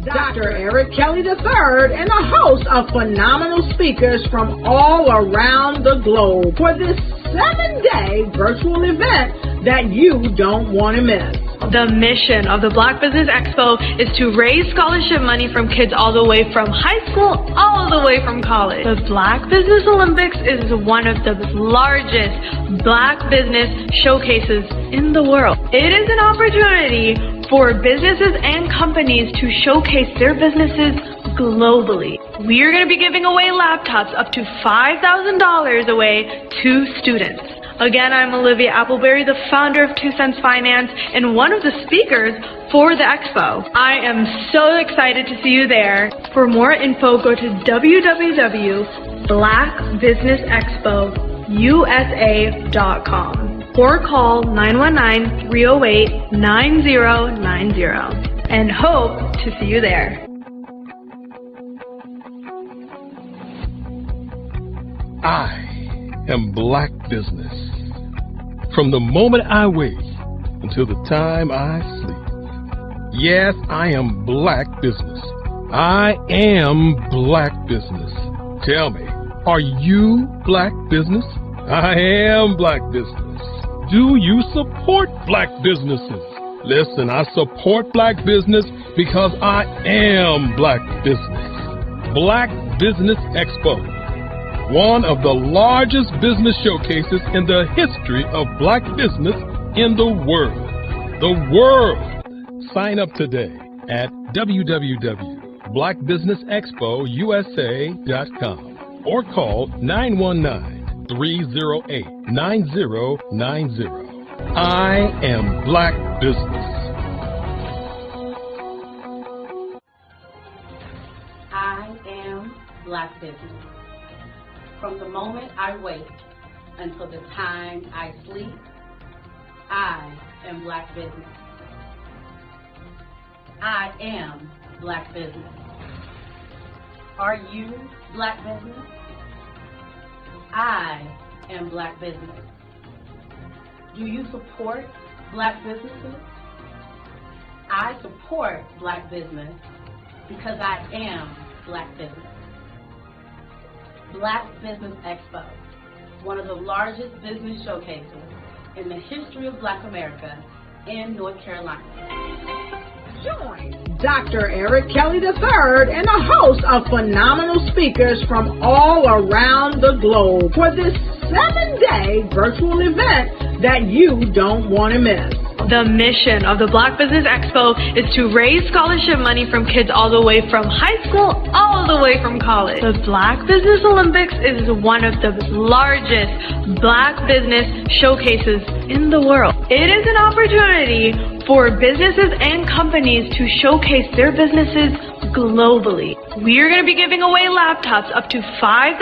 Dr. Eric Kelly III and a host of phenomenal speakers from all around the globe for this 7-day virtual event that you don't want to miss. The mission of the Black Business Expo is to raise scholarship money from kids all the way from high school all the way from college. The Black Business Olympics is one of the largest Black business showcases in the world. It is an opportunity for businesses and companies to showcase their businesses globally. We are going to be giving away laptops up to $5,000 away to students. Again, I'm Olivia Appleberry, the founder of 2 Cents Finance and one of the speakers for the expo. I am so excited to see you there. For more info, go to www.blackbusinessexpousa.com or call 919-308-9090 and hope to see you there. I am Black Business. From the moment I wake until the time I sleep. Yes, I am Black Business. I am Black Business. Tell me, are you Black Business? I am Black Business. Do you support Black businesses? Listen, I support Black business because I am Black Business. Black Business Expo, one of the largest business showcases in the history of Black business in the world. The world! Sign up today at www.blackbusinessexpousa.com or call 919-308-9090. I am Black Business. I am Black Business. From the moment I wake until the time I sleep, I am Black Business. I am Black Business. Are you Black Business? I am Black Business. Do you support Black businesses? I support Black business because I am Black Business. Black Business Expo, one of the largest business showcases in the history of Black America in North Carolina. Join Dr. Eric Kelly III and a host of phenomenal speakers from all around the globe for this 7-day virtual event that you don't want to miss. The mission of the Black Business Expo is to raise scholarship money from kids all the way from high school all the way from college. The Black Business Olympics is one of the largest Black business showcases in the world. It is an opportunity for businesses and companies to showcase their businesses globally. We are going to be giving away laptops up to $5,000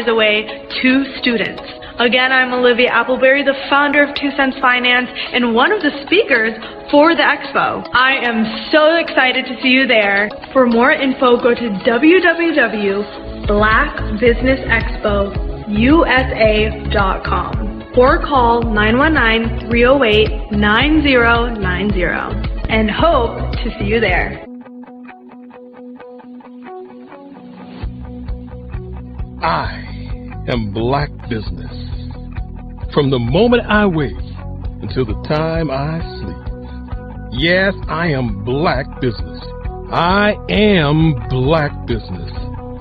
away to students. Again, I'm Olivia Appleberry, the founder of 2 Cents Finance and one of the speakers for the expo. I am so excited to see you there. For more info, go to www.blackbusinessexpousa.com or call 919-308-9090 and hope to see you there. I am Black Business. From the moment I wake until the time I sleep. Yes, I am Black Business. I am Black Business.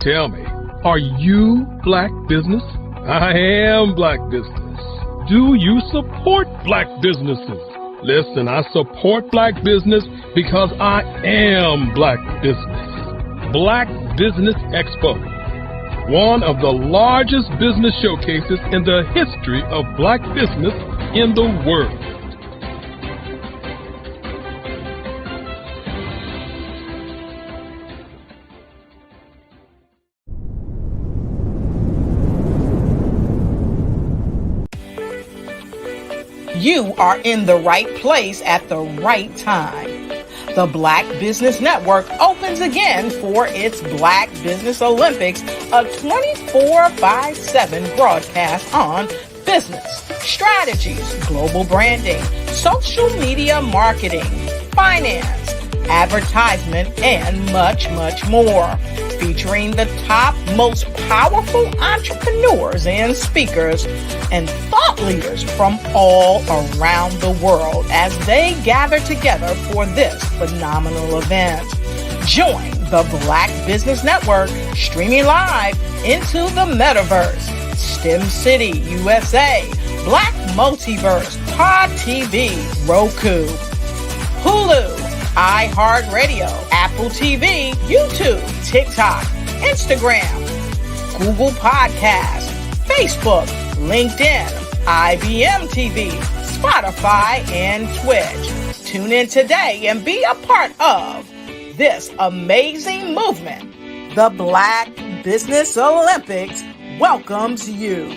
Tell me, are you Black Business? I am Black Business. Do you support Black businesses? Listen, I support Black business because I am Black Business. Black Business Expo, one of the largest business showcases in the history of Black business in the world. You are in the right place at the right time. The Black Business Network opens again for its Black Business Olympics, a 24/7 broadcast on business, strategies, global branding, social media marketing, finance, advertisement, and much, much more. Featuring the top, most powerful entrepreneurs and speakers and thought leaders from all around the world as they gather together for this phenomenal event. Join the Black Business Network streaming live into the metaverse, STEM City USA, Black Multiverse, Pod TV, Roku, Hulu, iHeartRadio, Apple TV, YouTube, TikTok, Instagram, Google Podcasts, Facebook, LinkedIn, IBM TV, Spotify, and Twitch. Tune in today and be a part of this amazing movement. The Black Business Olympics welcomes you.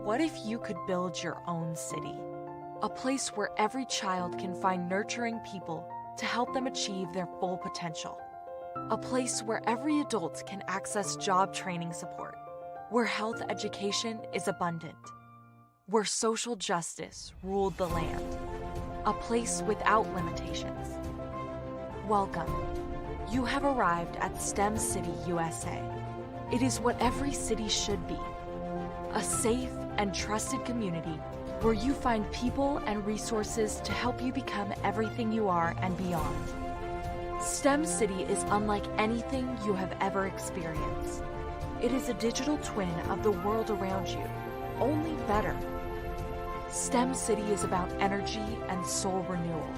What if you could build your own city? A place where every child can find nurturing people to help them achieve their full potential. A place where every adult can access job training support. Where health education is abundant. Where social justice ruled the land. A place without limitations. Welcome. You have arrived at STEM City USA. It is what every city should be. A safe and trusted community where you find people and resources to help you become everything you are and beyond. STEM City is unlike anything you have ever experienced. It is a digital twin of the world around you, only better. STEM City is about energy and soul renewal.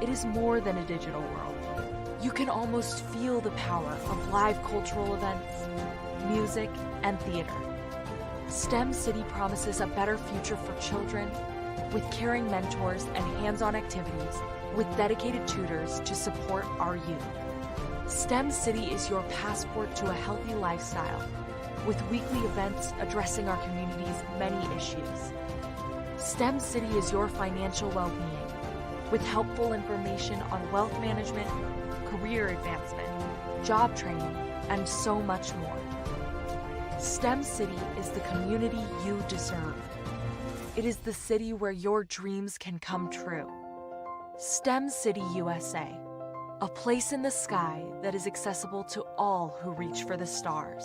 It is more than a digital world. You can almost feel the power of live cultural events, music, and theater. STEM City promises a better future for children with caring mentors and hands-on activities with dedicated tutors to support our youth. STEM City is your passport to a healthy lifestyle with weekly events addressing our community's many issues. STEM City is your financial well-being with helpful information on wealth management, career advancement, job training, and so much more. STEM City is the community you deserve. It is the city where your dreams can come true. STEM City USA, a place in the sky that is accessible to all who reach for the stars.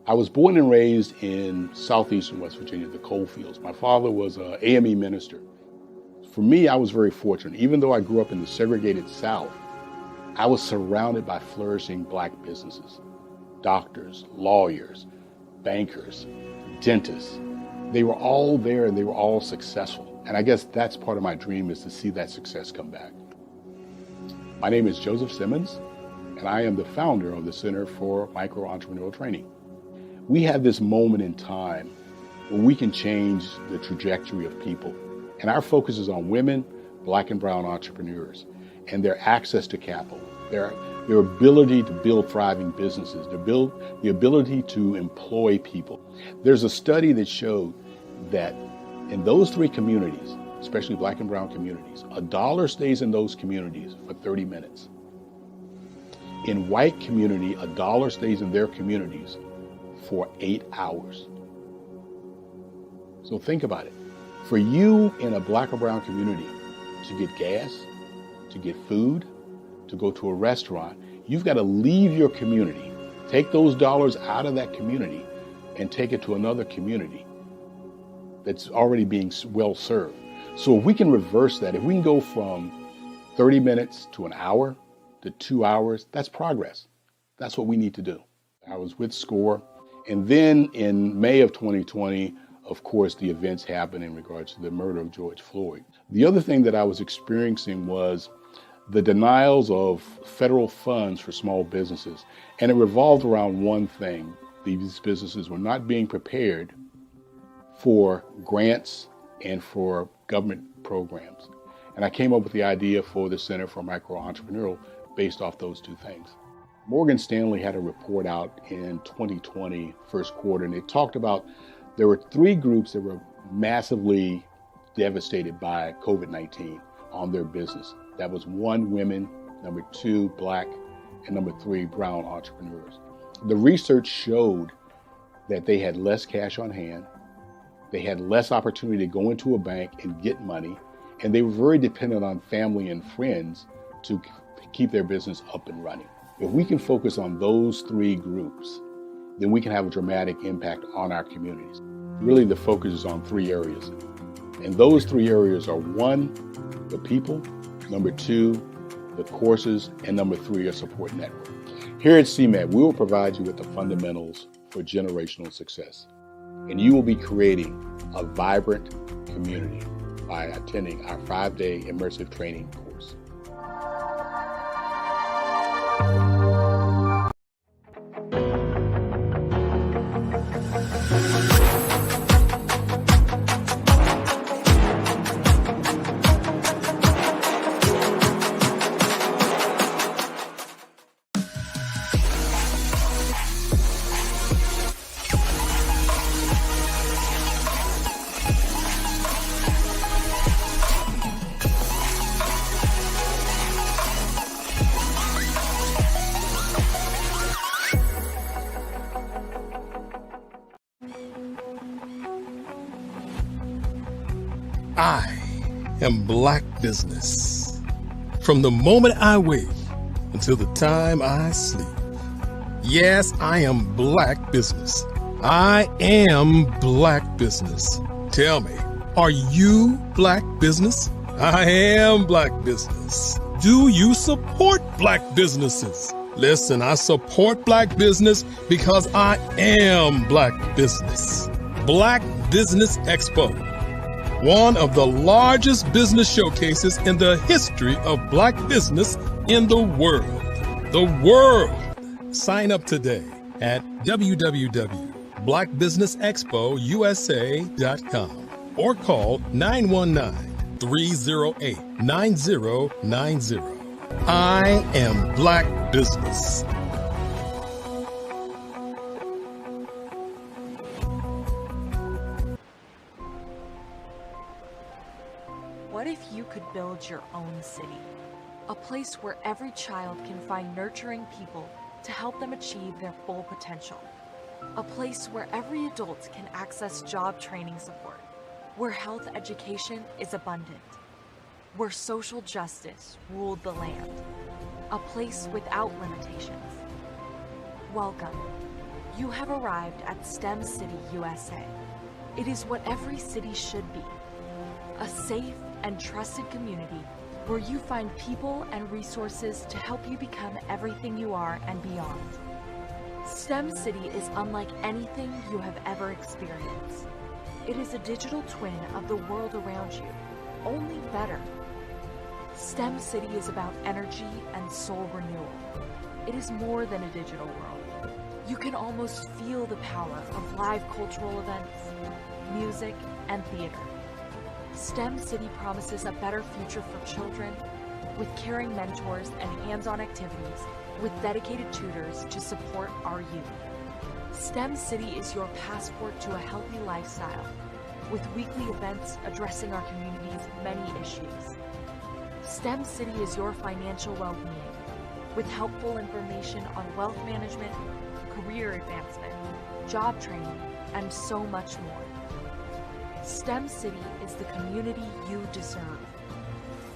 I was born and raised in southeastern West Virginia, the coal fields. My father was an AME minister. For me, I was very fortunate. Even though I grew up in the segregated South, I was surrounded by flourishing Black businesses, doctors, lawyers, bankers, dentists. They were all there and they were all successful. And I guess that's part of my dream, is to see that success come back. My name is Joseph Simmons, and I am the founder of the Center for Micro-Entrepreneurial Training. We have this moment in time where we can change the trajectory of people. And our focus is on women, Black and brown entrepreneurs, and their access to capital, their ability to build thriving businesses, the ability to employ people. There's a study that showed that in those three communities, especially Black and brown communities, $1 stays in those communities for 30 minutes. In white community, $1 stays in their communities for 8 hours. So think about it. For you in a Black or brown community to get gas, to get food, to go to a restaurant, you've got to leave your community, take those dollars out of that community and take it to another community that's already being well served. So if we can reverse that, if we can go from 30 minutes to an hour to 2 hours, that's progress. That's what we need to do. I was with SCORE. And then in May of 2020, of course, the events happened in regards to the murder of George Floyd. The other thing that I was experiencing was the denials of federal funds for small businesses. And it revolved around one thing. These businesses were not being prepared for grants and for government programs. And I came up with the idea for the Center for Micro-Entrepreneurial based off those two things. Morgan Stanley had a report out in 2020, first quarter, and it talked about there were three groups that were massively devastated by COVID-19 on their business. That was 1, women, number 2, Black, and number 3, brown entrepreneurs. The research showed that they had less cash on hand, they had less opportunity to go into a bank and get money, and they were very dependent on family and friends to keep their business up and running. If we can focus on those 3 groups, then we can have a dramatic impact on our communities. Really, the focus is on 3 areas. And those 3 areas are 1, the people, number 2, the courses, and number 3, a support network. Here at CMAT, we will provide you with the fundamentals for generational success. And you will be creating a vibrant community by attending our 5-day immersive training course. I am Black Business. From the moment I wake until the time I sleep. Yes, I am Black Business. I am Black Business. Tell me, are you Black Business? I am Black Business. Do you support Black businesses? Listen, I support Black business because I am Black Business. Black Business Expo, one of the largest business showcases in the history of Black business in the world. The world! Sign up today at www.blackbusinessexpousa.com or call 919-308-9090. I am Black Business. What if you could build your own city? A place where every child can find nurturing people to help them achieve their full potential. A place where every adult can access job training support, where health education is abundant, where social justice ruled the land. A place without limitations. Welcome. You have arrived at STEM City USA. It is what every city should be. A safe and trusted community where you find people and resources to help you become everything you are and beyond. STEM City is unlike anything you have ever experienced. It is a digital twin of the world around you, only better. STEM City is about energy and soul renewal. It is more than a digital world. You can almost feel the power of live cultural events, music, and theater. STEM City promises a better future for children with caring mentors and hands-on activities with dedicated tutors to support our youth. STEM City is your passport to a healthy lifestyle with weekly events addressing our community's many issues. STEM City is your financial well-being with helpful information on wealth management, career advancement, job training, and so much more. STEM City is the community you deserve.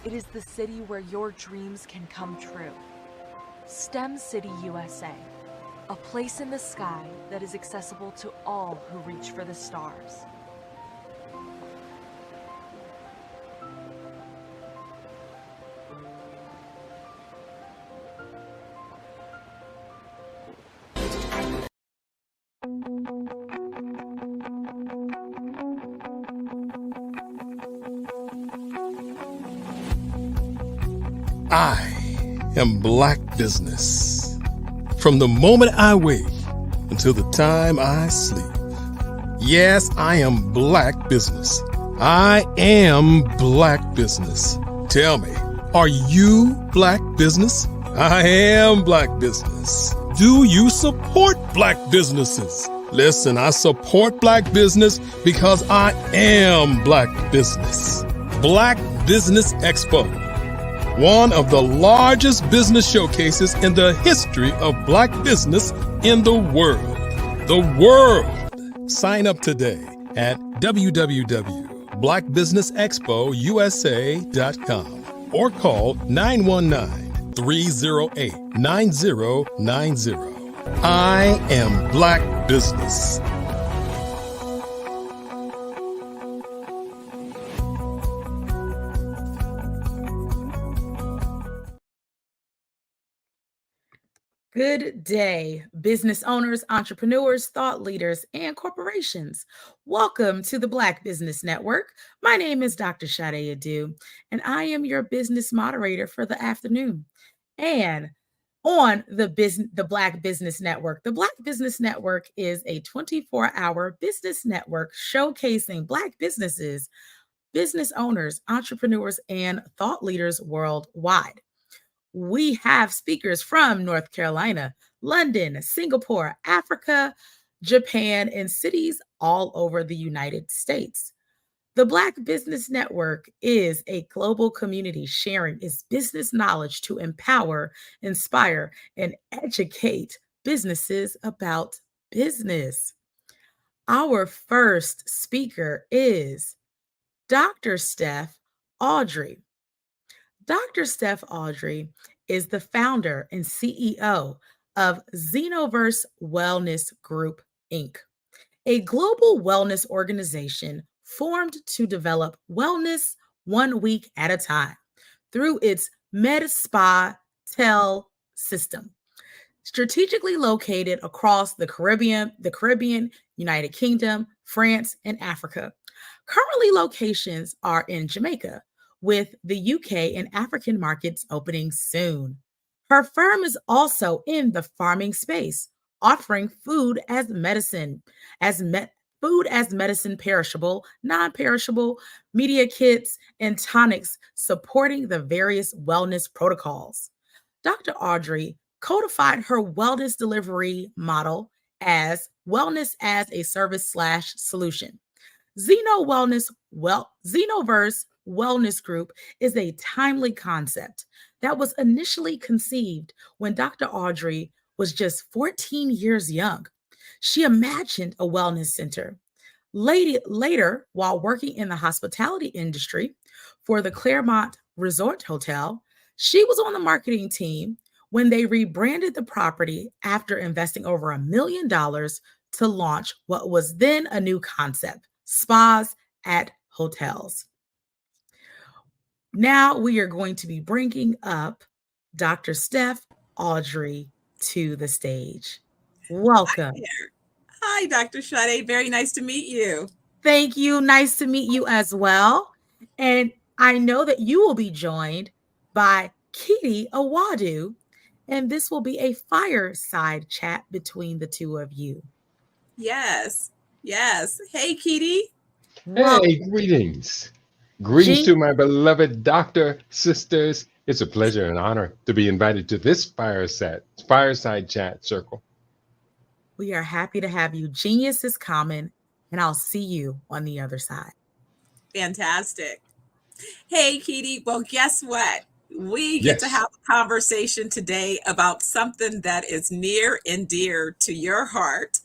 It is the city where your dreams can come true. STEM City USA, a place in the sky that is accessible to all who reach for the stars. I am Black Business. From the moment I wake until the time I sleep. Yes, I am Black Business. I am Black Business. Tell me, are you Black Business? I am Black Business. Do you support Black businesses? Listen, I support Black business because I am Black business. Black Business Expo, one of the largest business showcases in the history of Black business in the world. The world! Sign up today at www.blackbusinessexpousa.com or call 919-308-9090. I am Black business. Good day, business owners, entrepreneurs, thought leaders, and corporations. Welcome to the Black Business Network. My name is Dr. Sade Adu, and I am your business moderator for the afternoon. And on the Black Business Network, the Black Business Network is a 24-hour business network showcasing Black businesses, business owners, entrepreneurs, and thought leaders worldwide. We have speakers from North Carolina, London, Singapore, Africa, Japan, and cities all over the United States. The Black Business Network is a global community sharing its business knowledge to empower, inspire, and educate businesses about business. Our first speaker is Dr. Steph Audrey. Dr. Steph Audrey is the founder and CEO of Xenoverse Wellness Group, Inc., a global wellness organization formed to develop wellness 1 week at a time through its Med-Spa Tel system, strategically located across the Caribbean, United Kingdom, France, and Africa. Currently, locations are in Jamaica, with the UK and African markets opening soon. Her firm is also in the farming space, offering food as medicine, perishable, non-perishable, media kits, and tonics, supporting the various wellness protocols. Dr. Audrey codified her wellness delivery model as wellness as a service / solution. Xenoverse Wellness Group is a timely concept that was initially conceived when Dr. Audrey was just 14 years young. She imagined a wellness center. Later, while working in the hospitality industry for the Claremont Resort Hotel, she was on the marketing team when they rebranded the property after investing over $1 million to launch what was then a new concept: spas at hotels. Now we are going to be bringing up Dr. Steph Audrey to the stage. Welcome. Hi, Dr. Sade. Very nice to meet you. Thank you. Nice to meet you as well. And I know that you will be joined by Kitty Awadu, and this will be a fireside chat between the two of you. Yes. Hey, Kitty. Hey, greetings. Greetings to my beloved doctor sisters. It's a pleasure and honor to be invited to this fireside chat circle. We are happy to have you. Genius is common, and I'll see you on the other side. Fantastic. Hey, Kitty. Well, guess what? We get to have a conversation today about something that is near and dear to your heart.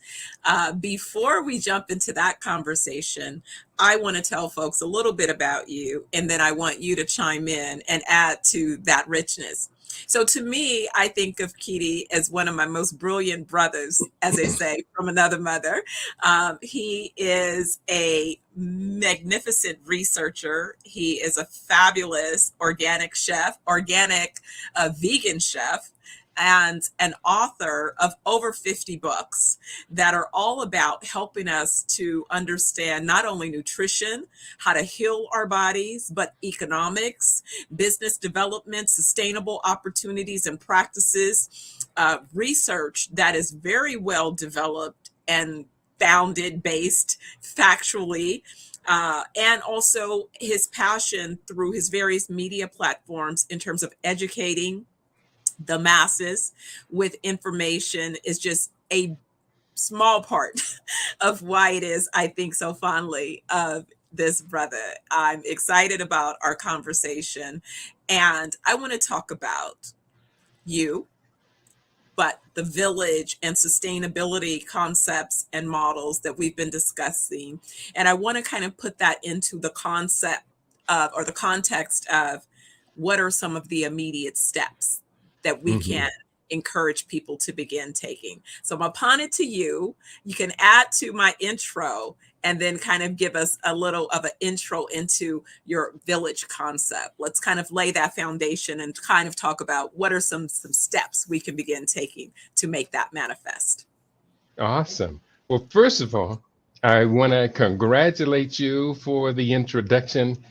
Before we jump into that conversation, I want to tell folks a little bit about you, and then I want you to chime in and add to that richness. So to me, I think of Kitty as one of my most brilliant brothers, as they say, from another mother. He is a magnificent researcher. He is a fabulous organic vegan chef, and an author of over 50 books that are all about helping us to understand not only nutrition, how to heal our bodies, but economics, business development, sustainable opportunities and practices, research that is very well developed and founded, based factually, and also his passion through his various media platforms in terms of educating the masses with information is just a small part of why it is I think so fondly of this brother. I'm excited about our conversation, and I want to talk about you, but the village and sustainability concepts and models that we've been discussing. And I want to kind of put that into the concept of, or the context of, what are some of the immediate steps that we can encourage people to begin taking. So I'm upon it to you. You can add to my intro and then kind of give us a little of an intro into your village concept. Let's kind of lay that foundation and kind of talk about what are some steps we can begin taking to make that manifest. Awesome. Well, first of all, I want to congratulate you for the introduction.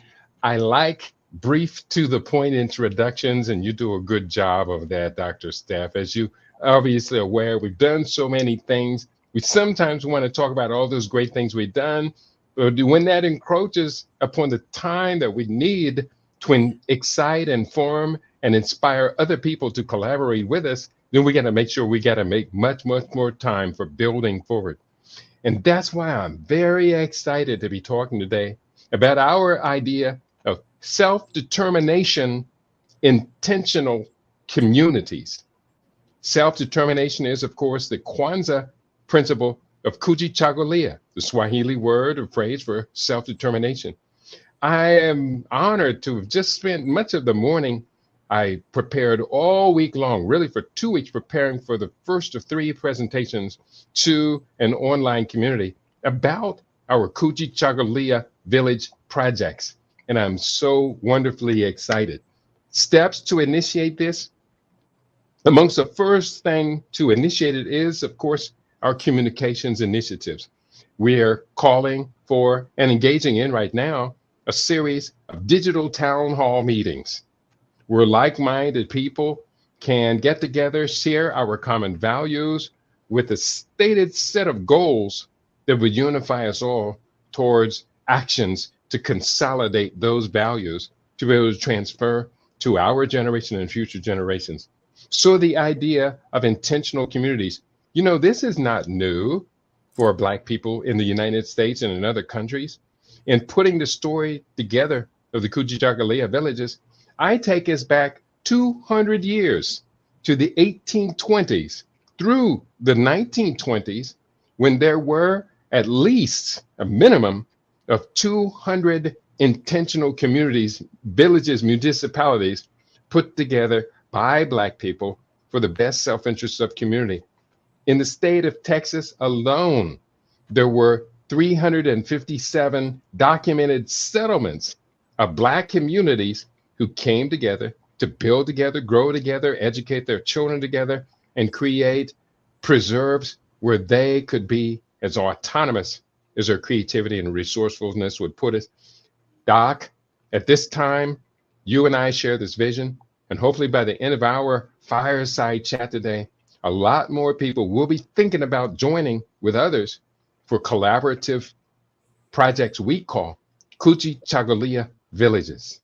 I like brief to the point introductions, and you do a good job of that, Dr. Steph. As you obviously are aware, we've done so many things. We sometimes want to talk about all those great things we've done, but when that encroaches upon the time that we need to excite, inform, and inspire other people to collaborate with us, then we got to make sure we got to make much, much more time for building forward. And that's why I'm very excited to be talking today about our idea of self-determination, intentional communities. Self-determination is, of course, the Kwanzaa principle of kujichagulia, the Swahili word or phrase for self-determination. I am honored to have just spent much of the morning. I prepared all week long, really for 2 weeks, preparing for the first of 3 presentations to an online community about our kujichagulia village projects. And I'm so wonderfully excited. Steps to initiate this. Amongst the first thing to initiate it is, of course, our communications initiatives. We are calling for and engaging in right now a series of digital town hall meetings where like-minded people can get together, share our common values with a stated set of goals that would unify us all towards actions to consolidate those values to be able to transfer to our generation and future generations. So the idea of intentional communities, you know, this is not new for Black people in the United States and in other countries. In putting the story together of the Kujichagulia villages, I take us back 200 years to the 1820s through the 1920s, when there were at least a minimum of 200 intentional communities, villages, municipalities put together by Black people for the best self-interest of community. In the state of Texas alone, there were 357 documented settlements of Black communities who came together to build together, grow together, educate their children together, and create preserves where they could be as autonomous as their creativity and resourcefulness would put it. Doc, at this time, you and I share this vision, and hopefully by the end of our fireside chat today, a lot more people will be thinking about joining with others for collaborative projects we call Kujichagulia villages.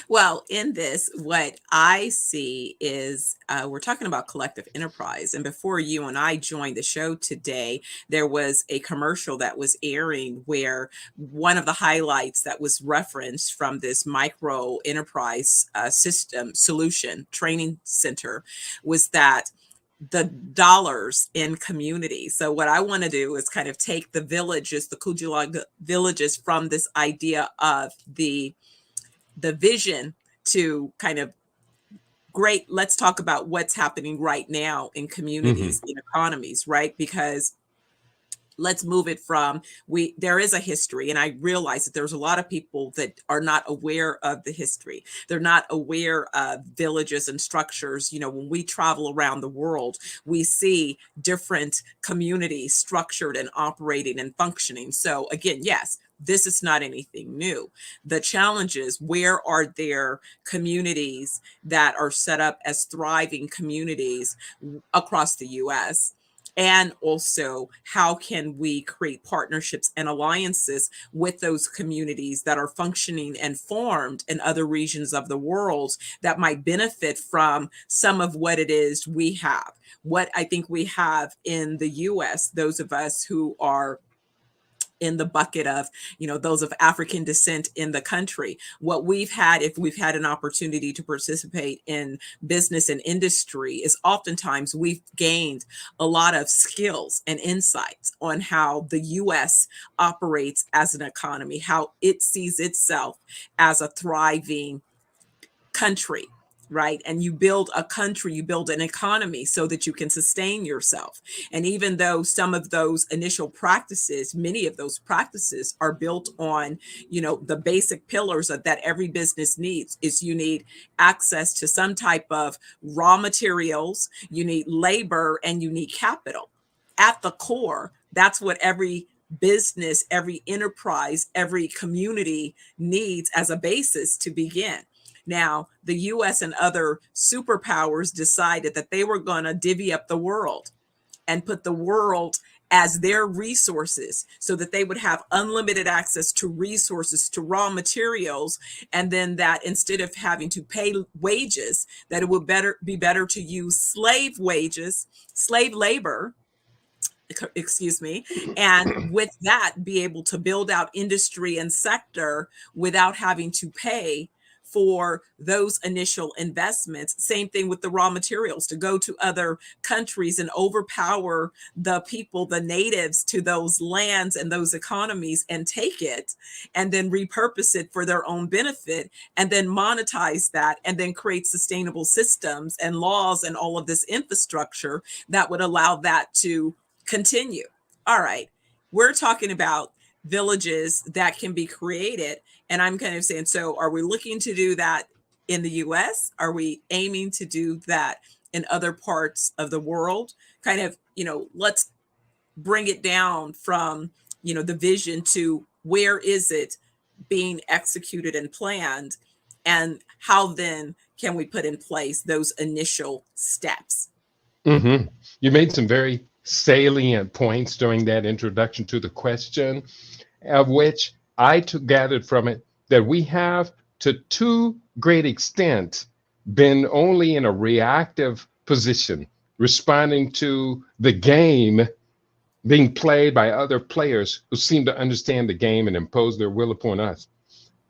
Well, in this, what I see is we're talking about collective enterprise. And before you and I joined the show today, there was a commercial that was airing where one of the highlights that was referenced from this micro enterprise system solution training center was that the dollars in community. So what I want to do is kind of take the villages, the Kujichagulia villages, from this idea of the vision to kind of great, let's talk about what's happening right now in communities, in economies, right? Because let's move it from, there is a history, and I realize that there's a lot of people that are not aware of the history. They're not aware of villages and structures. You know, when we travel around the world, we see different communities structured and operating and functioning. So again, yes, this is not anything new. The challenge is, where are there communities that are set up as thriving communities across the US? And also, how can we create partnerships and alliances with those communities that are functioning and formed in other regions of the world that might benefit from some of what it is we have? What I think we have in the US, those of us who are in the bucket of, those of African descent in the country. What we've had, if we've had an opportunity to participate in business and industry, is oftentimes we've gained a lot of skills and insights on how the US operates as an economy, how it sees itself as a thriving country, right? And you build a country, you build an economy so that you can sustain yourself. And even though some of those initial practices, many of those practices are built on, the basic pillars that every business needs, is you need access to some type of raw materials, you need labor, and you need capital. At the core, that's what every business, every enterprise, every community needs as a basis to begin. Now, the US and other superpowers decided that they were going to divvy up the world and put the world as their resources so that they would have unlimited access to resources, to raw materials, and then that instead of having to pay wages, that it would be better to use slave labor, excuse me, and with that be able to build out industry and sector without having to pay for those initial investments. Same thing with the raw materials, to go to other countries and overpower the people, the natives to those lands and those economies, and take it and then repurpose it for their own benefit, and then monetize that, and then create sustainable systems and laws and all of this infrastructure that would allow that to continue. All right, we're talking about villages that can be created. And I'm kind of saying, so are we looking to do that in the US? Are we aiming to do that in other parts of the world? Kind of, let's bring it down from, the vision to where is it being executed and planned, and how then can we put in place those initial steps? Mm-hmm. You made some very salient points during that introduction to the question, of which I gathered from it that we have, to too great extent, been only in a reactive position, responding to the game being played by other players who seem to understand the game and impose their will upon us.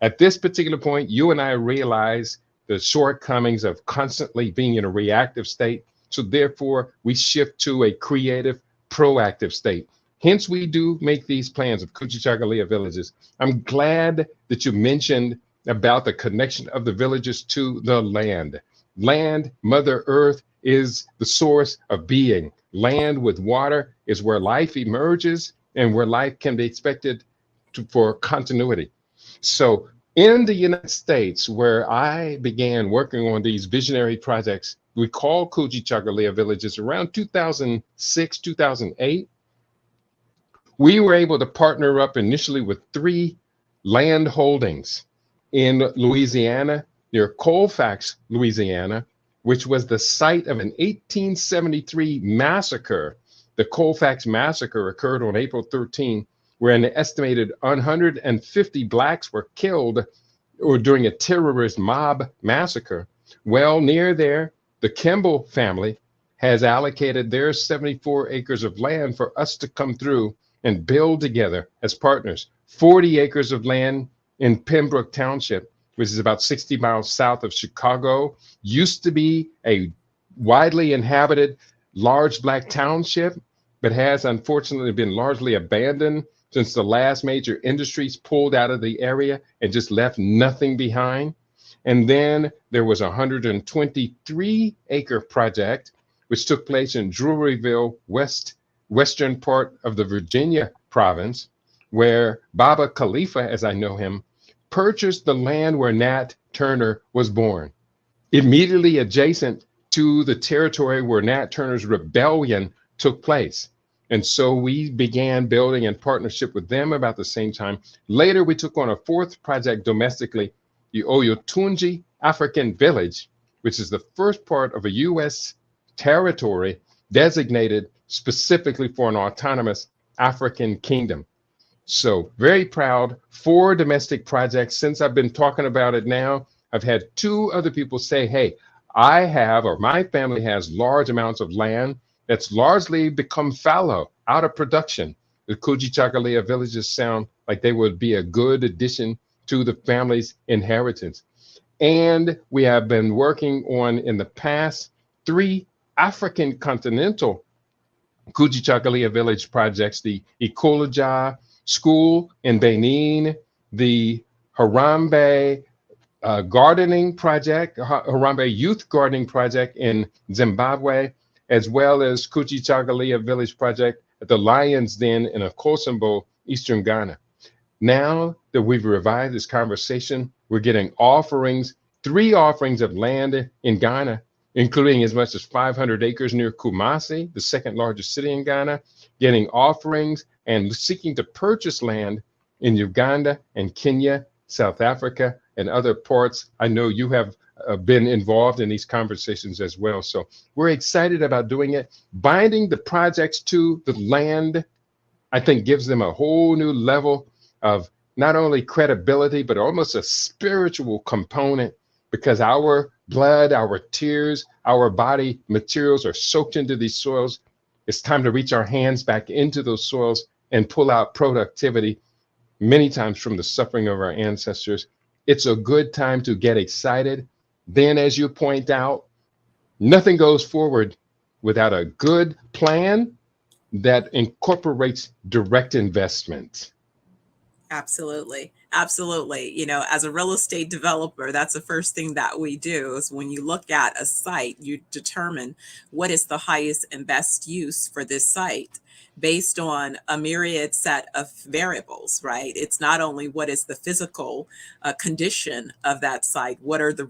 At this particular point, you and I realize the shortcomings of constantly being in a reactive state. So therefore, we shift to a creative, proactive state. Hence, we do make these plans of Kujichagulia villages. I'm glad that you mentioned about the connection of the villages to the land. Land, Mother Earth, is the source of being. Land with water is where life emerges and where life can be expected for continuity. So in the United States, where I began working on these visionary projects, we call Kujichagulia villages around 2006, 2008. We were able to partner up initially with 3 land holdings in Louisiana, near Colfax, Louisiana, which was the site of an 1873 massacre. The Colfax massacre occurred on April 13, where an estimated 150 blacks were killed during a terrorist mob massacre. Well, near there, the Kimball family has allocated their 74 acres of land for us to come through and build together as partners. 40 acres of land in Pembroke Township, which is about 60 miles south of Chicago, used to be a widely inhabited large black township, but has unfortunately been largely abandoned since the last major industries pulled out of the area and just left nothing behind. And then there was a 123-acre project, which took place in Druryville, western part of the Virginia province, where Baba Khalifa, as I know him, purchased the land where Nat Turner was born, immediately adjacent to the territory where Nat Turner's rebellion took place. And so we began building in partnership with them about the same time. Later, we took on a 4th project domestically, the Oyotunji African Village, which is the first part of a U.S. territory designated specifically for an autonomous African kingdom. So very proud. 4 domestic projects. Since I've been talking about it now, I've had 2 other people say, hey, I have, or my family has, large amounts of land that's largely become fallow, out of production. The Kujichagulia villages sound like they would be a good addition to the family's inheritance. And we have been working on, in the past, 3 African continental Kujichagulia village projects: the Ikolaja School in Benin, the Harambe gardening project, Harambe Youth Gardening Project in Zimbabwe, as well as Kujichagulia Village Project at the Lion's Den in Akosombo, Eastern Ghana. Now that we've revived this conversation, we're getting offerings, 3 offerings of land in Ghana, including as much as 500 acres near Kumasi, the 2nd largest city in Ghana, getting offerings and seeking to purchase land in Uganda and Kenya, South Africa, and other parts. I know you have been involved in these conversations as well. So we're excited about doing it. Binding the projects to the land, I think, gives them a whole new level of not only credibility, but almost a spiritual component, because our blood, our tears, our body materials are soaked into these soils. It's time to reach our hands back into those soils and pull out productivity, many times from the suffering of our ancestors. It's a good time to get excited. Then, as you point out, nothing goes forward without a good plan that incorporates direct investment. Absolutely. Absolutely. You know, as a real estate developer, that's the first thing that we do is when you look at a site, you determine what is the highest and best use for this site based on a myriad set of variables, right? It's not only what is the physical condition of that site, what are the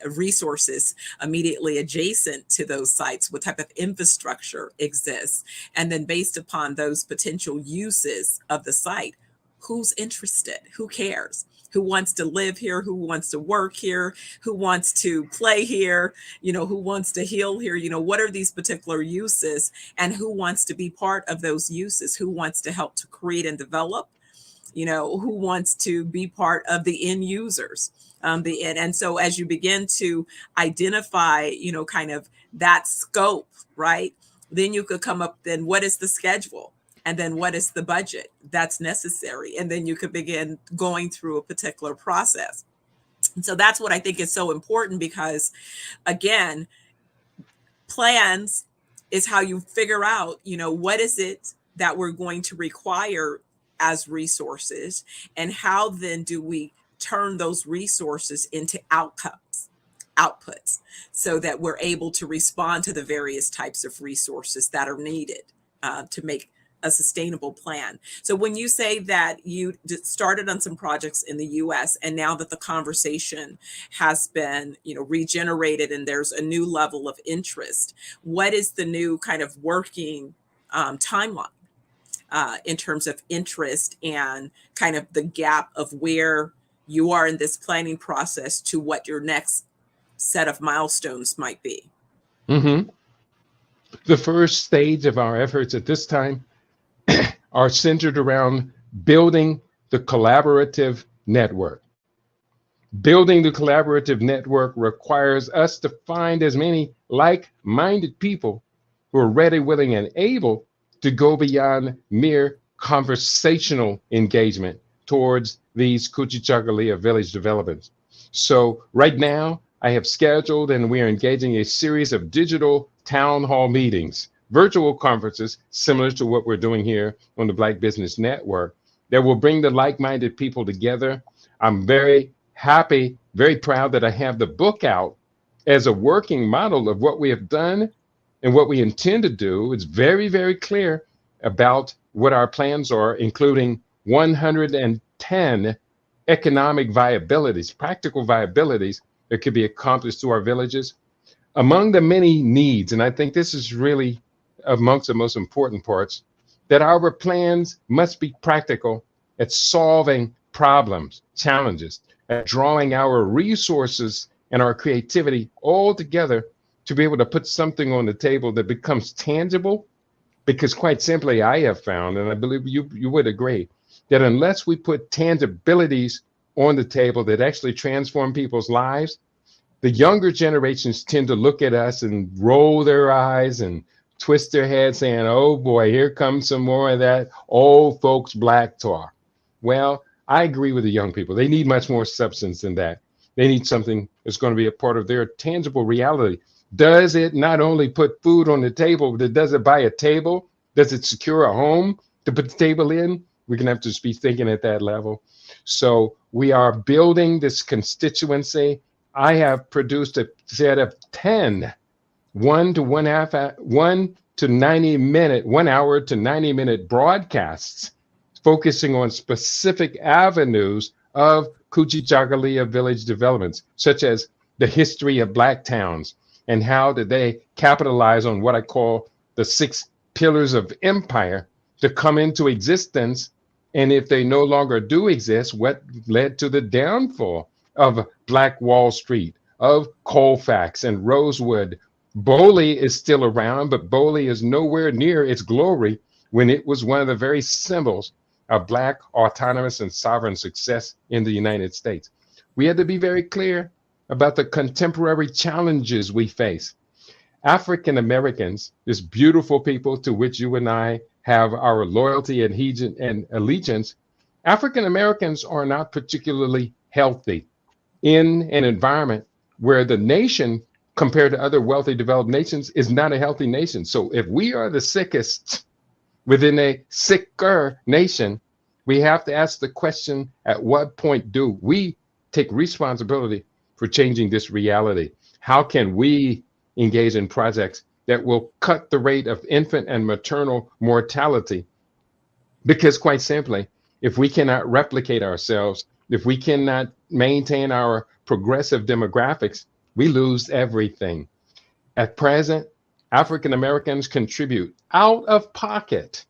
resources immediately adjacent to those sites, what type of infrastructure exists, and then based upon those potential uses of the site, who's interested, who cares, who wants to live here, who wants to work here, who wants to play here, you know, who wants to heal here, you know, what are these particular uses, and who wants to be part of those uses, who wants to help to create and develop, you know, who wants to be part of the end users. And so as you begin to identify, you know, kind of that scope, right, then you could come up, then what is the schedule? And then what is the budget that's necessary? And then you could begin going through a particular process. And so that's what I think is so important, because again, plans is how you figure out, you know, what is it that we're going to require as resources, and how then do we turn those resources into outputs, so that we're able to respond to the various types of resources that are needed to make a sustainable plan. So when you say that you started on some projects in the US, and now that the conversation has been, you know, regenerated and there's a new level of interest, what is the new kind of working timeline in terms of interest and kind of the gap of where you are in this planning process to what your next set of milestones might be? Mm-hmm. The first stage of our efforts at this time are centered around building the collaborative network. Building the collaborative network requires us to find as many like-minded people who are ready, willing, and able to go beyond mere conversational engagement towards these Kujichagulia village developments. So right now, I have scheduled and we are engaging a series of digital town hall meetings, virtual conferences similar to what we're doing here on the Black Business Network, that will bring the like-minded people together. I'm very happy, very proud that I have the book out as a working model of what we have done and what we intend to do. It's very, very clear about what our plans are, including 110 economic viabilities, practical viabilities that could be accomplished through our villages. Among the many needs, and I think this is really amongst the most important parts, that our plans must be practical at solving problems, challenges, at drawing our resources and our creativity all together to be able to put something on the table that becomes tangible. Because quite simply, I have found, and I believe you would agree, that unless we put tangibilities on the table that actually transform people's lives, the younger generations tend to look at us and roll their eyes and twist their head saying, oh boy, here comes some more of that old folks black talk. Well, I agree with the young people. They need much more substance than that. They need something that's going to be a part of their tangible reality. Does it not only put food on the table, but does it buy a table? Does it secure a home to put the table in? We're going to have to be thinking at that level. So we are building this constituency. I have produced a set of 10 1 to 90 minute, 1 hour to 90 minute broadcasts focusing on specific avenues of Kujichagulia village developments, such as the history of Black towns and how did they capitalize on what I call the 6 pillars of empire to come into existence. And if they no longer do exist, what led to the downfall of Black Wall Street, of Colfax and Rosewood. Boley is still around, but Boley is nowhere near its glory when it was one of the very symbols of Black autonomous and sovereign success in the United States. We had to be very clear about the contemporary challenges we face. African Americans, this beautiful people to which you and I have our loyalty and allegiance, African Americans are not particularly healthy in an environment where the nation, compared to other wealthy developed nations, is not a healthy nation. So if we are the sickest within a sicker nation, we have to ask the question, at what point do we take responsibility for changing this reality? How can we engage in projects that will cut the rate of infant and maternal mortality? Because quite simply, if we cannot replicate ourselves, if we cannot maintain our progressive demographics, we lose everything. At present, African Americans contribute out of pocket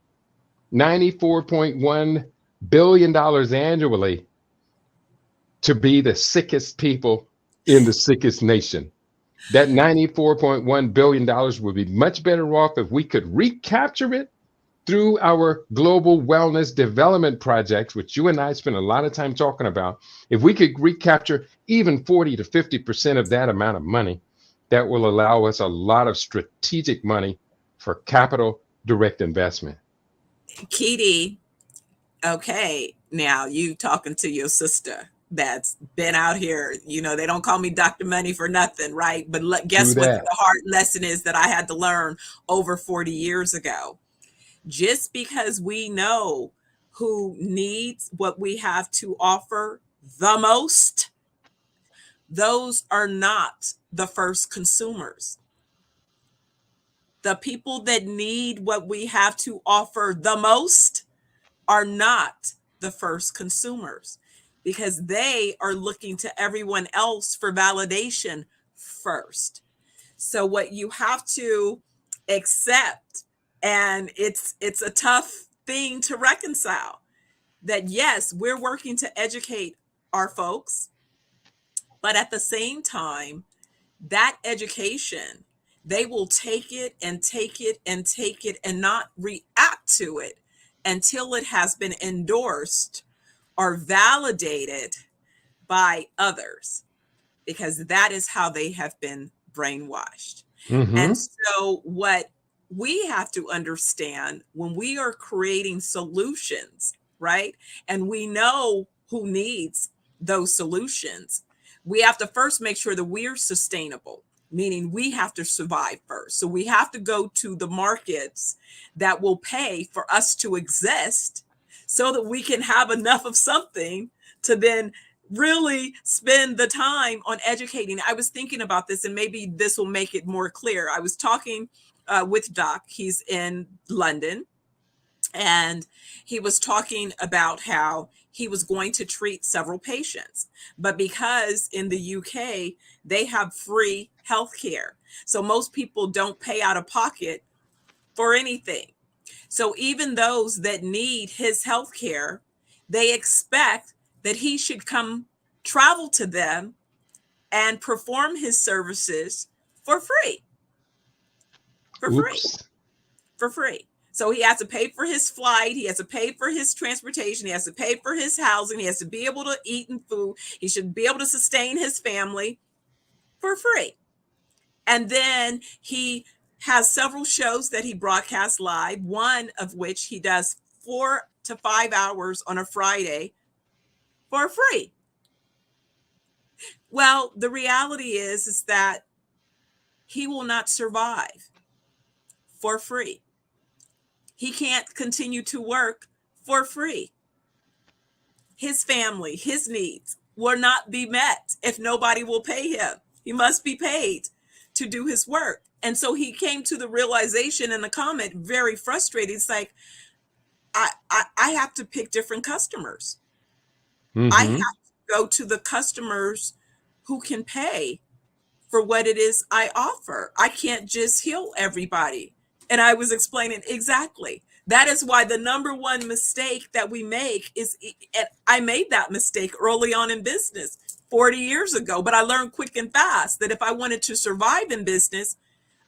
$94.1 billion annually to be the sickest people in the sickest nation. That $94.1 billion would be much better off if we could recapture it through our global wellness development projects, which you and I spend a lot of time talking about. If we could recapture even 40 to 50% of that amount of money, that will allow us a lot of strategic money for capital direct investment. Kitty, okay, now you talking to your sister that's been out here. You know, they don't call me Dr. Money for nothing, right? But guess what the hard lesson is that I had to learn over 40 years ago? Just because we know who needs what we have to offer the most, those are not the first consumers. The people that need what we have to offer the most are not the first consumers, because they are looking to everyone else for validation first. So what you have to accept, and it's a tough thing to reconcile, that yes, we're working to educate our folks, but at the same time, that education, they will take it and take it and take it and not react to it until it has been endorsed or validated by others, because that is how they have been brainwashed. And so what we have to understand when we are creating solutions, right? And we know who needs those solutions, we have to first make sure that we're sustainable, meaning we have to survive first. So we have to go to the markets that will pay for us to exist so that we can have enough of something to then really spend the time on educating. I was thinking about this, and maybe this will make it more clear. I was talking with Doc. He's in London, and he was talking about how he was going to treat several patients, but because in the UK, they have free healthcare. So most people don't pay out of pocket for anything. So even those that need his healthcare, they expect that he should come travel to them and perform his services for free. for free. For free. So he has to pay for his flight. He has to pay for his transportation. He has to pay for his housing. He has to be able to eat and food. He should be able to sustain his family for free. And then he has several shows that he broadcasts live, one of which he does 4 to 5 hours on a Friday for free. Well, the reality is that he will not survive for free. He can't continue to work for free. His family, his needs will not be met if nobody will pay him. He must be paid to do his work. And so he came to the realization in the comment, very frustrated. It's like, I have to pick different customers. I have to go to the customers who can pay for what it is I offer. I can't just heal everybody. And I was explaining exactly. That is why the number one mistake that we make is, and I made that mistake early on in business 40 years ago, but I learned quick and fast that if I wanted to survive in business,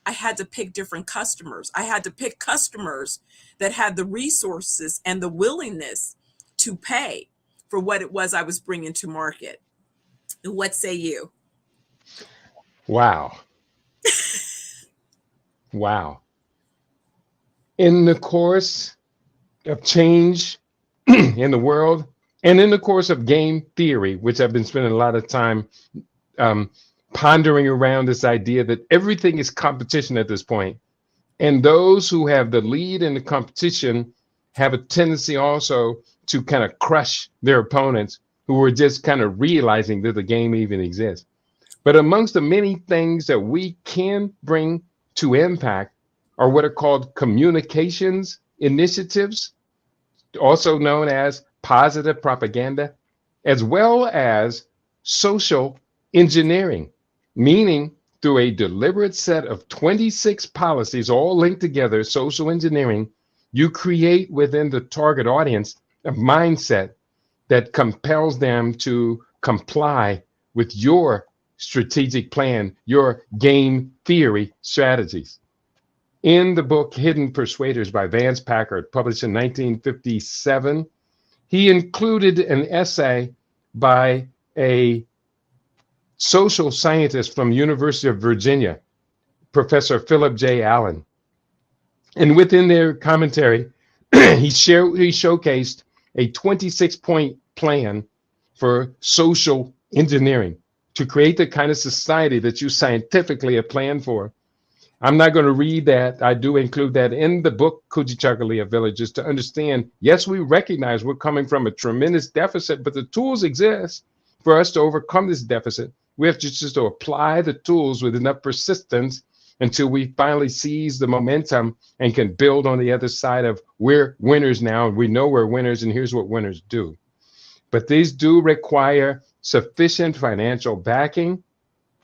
I had to pick different customers. I had to pick customers that had the resources and the willingness to pay for what it was I was bringing to market. And what say you? Wow. Wow. In the course of change in the world, and in the course of game theory, which I've been spending a lot of time pondering around this idea that everything is competition at this point. And those who have the lead in the competition have a tendency also to kind of crush their opponents who are just kind of realizing that the game even exists. But amongst the many things that we can bring to impact are what are called communications initiatives, also known as positive propaganda, as well as social engineering, meaning through a deliberate set of 26 policies, all linked together, social engineering, you create within the target audience a mindset that compels them to comply with your strategic plan, your game theory strategies. In the book Hidden Persuaders by Vance Packard, published in 1957, he included an essay by a social scientist from University of Virginia, Professor Philip J. Allen. And within their commentary, he showcased a 26-point plan for social engineering to create the kind of society that you scientifically have planned for. I'm not going to read that. I do include that in the book, Kujichagulia Villages, to understand, yes, we recognize we're coming from a tremendous deficit, but the tools exist for us to overcome this deficit. We have to just to apply the tools with enough persistence until we finally seize the momentum and can build on the other side of we're winners now. And we know we're winners, and here's what winners do. But these do require sufficient financial backing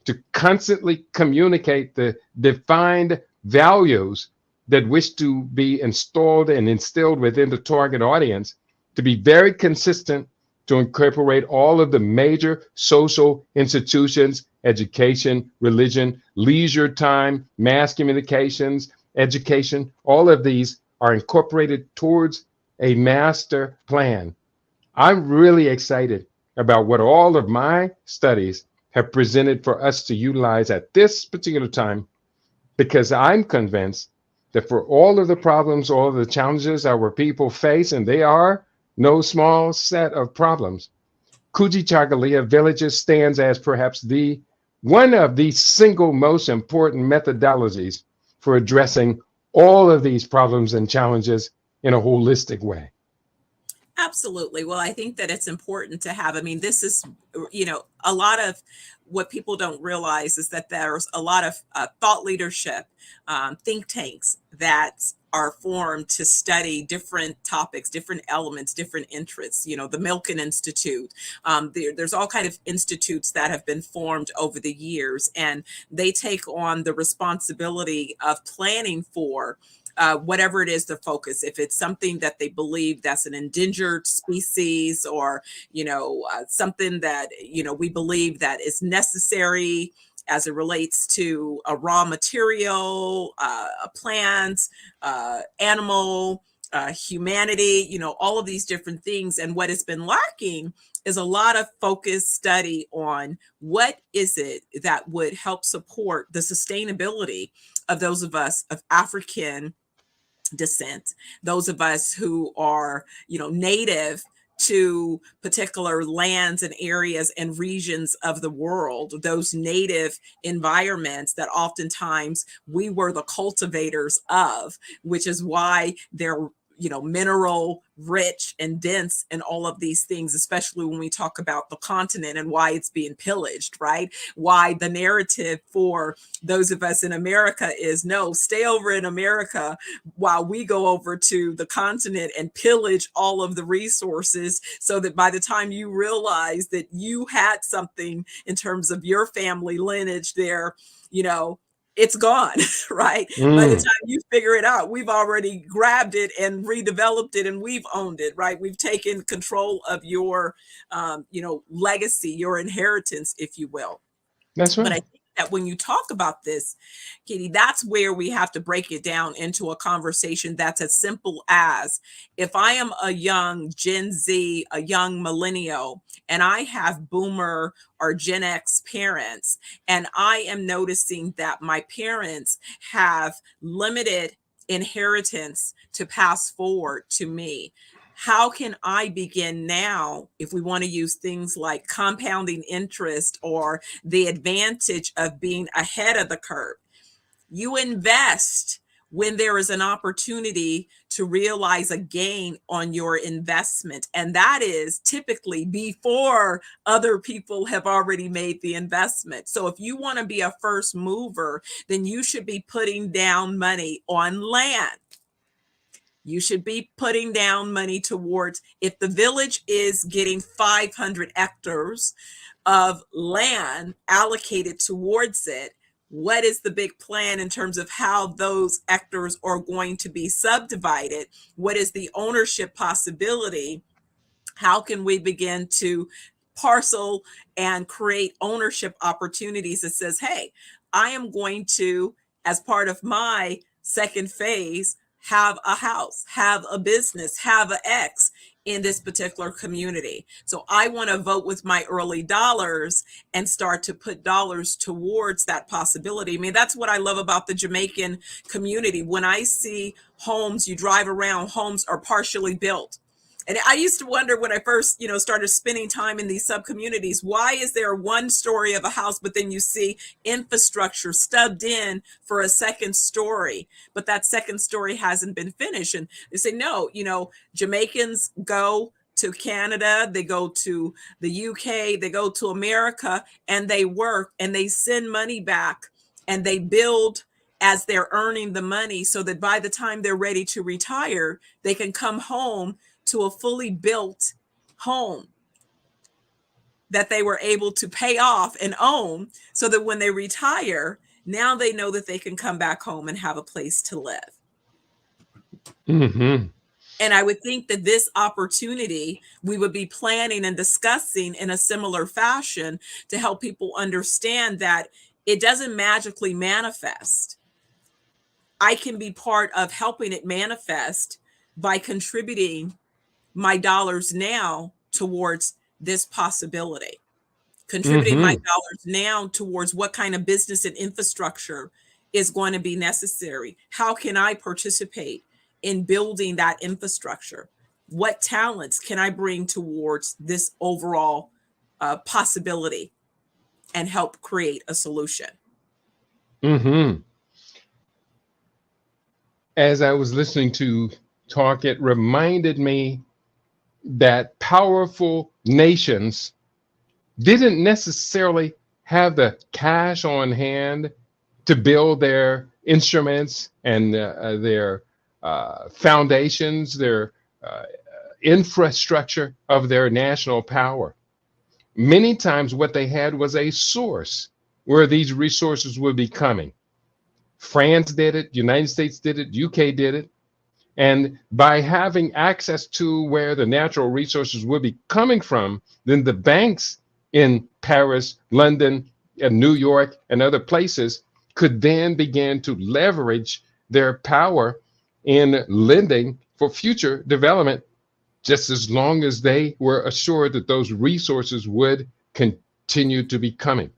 to constantly communicate the defined values that wish to be installed and instilled within the target audience, to be very consistent, to incorporate all of the major social institutions, education, religion, leisure time, mass communications, education. All of these are incorporated towards a master plan. I'm really excited about what all of my studies have presented for us to utilize at this particular time, because I'm convinced that for all of the problems, all of the challenges our people face, and they are no small set of problems, Kujichagulia Villages stands as perhaps one of the single most important methodologies for addressing all of these problems and challenges in a holistic way. Absolutely. Well, I think that it's important to have, this is, a lot of what people don't realize is that there's a lot of thought leadership, think tanks that are formed to study different topics, different elements, different interests. The Milken Institute. There's all kind of institutes that have been formed over the years, and they take on the responsibility of planning for whatever it is the focus. If it's something that they believe that's an endangered species, or, something that, we believe that is necessary as it relates to a raw material, plants, animal, humanity, all of these different things. And what has been lacking is a lot of focused study on what is it that would help support the sustainability of those of us of African descent, those of us who are, native to particular lands and areas and regions of the world, those native environments that oftentimes we were the cultivators of, which is why they're mineral rich and dense and all of these things, especially when we talk about the continent and why it's being pillaged, right? Why the narrative for those of us in America is no, stay over in America while we go over to the continent and pillage all of the resources, so that by the time you realize that you had something in terms of your family lineage there, it's gone, right? By the time you figure it out, we've already grabbed it and redeveloped it, and we've owned it, right? We've taken control of your, legacy, your inheritance, if you will. That's right. But I think that when you talk about this, Katie, that's where we have to break it down into a conversation that's as simple as, if I am a young Gen Z, a young millennial, and I have boomer or Gen X parents, and I am noticing that my parents have limited inheritance to pass forward to me, how can I begin now, if we want to use things like compounding interest or the advantage of being ahead of the curve? You invest when there is an opportunity to realize a gain on your investment. And that is typically before other people have already made the investment. So if you want to be a first mover, then you should be putting down money on land. You should be putting down money towards, if the village is getting 500 hectares of land allocated towards it, what is the big plan in terms of how those hectares are going to be subdivided? What is the ownership possibility? How can we begin to parcel and create ownership opportunities that says, hey, I am going to, as part of my second phase, have a house, have a business, have an X in this particular community. So I want to vote with my early dollars and start to put dollars towards that possibility. I mean, that's what I love about the Jamaican community. When I see homes, you drive around, homes are partially built. And I used to wonder when I first, started spending time in these sub-communities, why is there one story of a house, but then you see infrastructure stubbed in for a second story, but that second story hasn't been finished? And they say, no, Jamaicans go to Canada, they go to the UK, they go to America, and they work and they send money back and they build as they're earning the money, so that by the time they're ready to retire, they can come home to a fully built home that they were able to pay off and own, so that when they retire, now they know that they can come back home and have a place to live. Mm-hmm. And I would think that this opportunity we would be planning and discussing in a similar fashion to help people understand that it doesn't magically manifest. I can be part of helping it manifest by contributing my dollars now towards this possibility, contributing my dollars now towards what kind of business and infrastructure is going to be necessary. How can I participate in building that infrastructure? What talents can I bring towards this overall possibility and help create a solution? Mm-hmm. As I was listening to talk, it reminded me that powerful nations didn't necessarily have the cash on hand to build their instruments and their foundations, their infrastructure of their national power. Many times what they had was a source where these resources would be coming. France did it, United States did it, UK did it. And by having access to where the natural resources would be coming from, then the banks in Paris, London, New York and other places could then begin to leverage their power in lending for future development, just as long as they were assured that those resources would continue to be coming.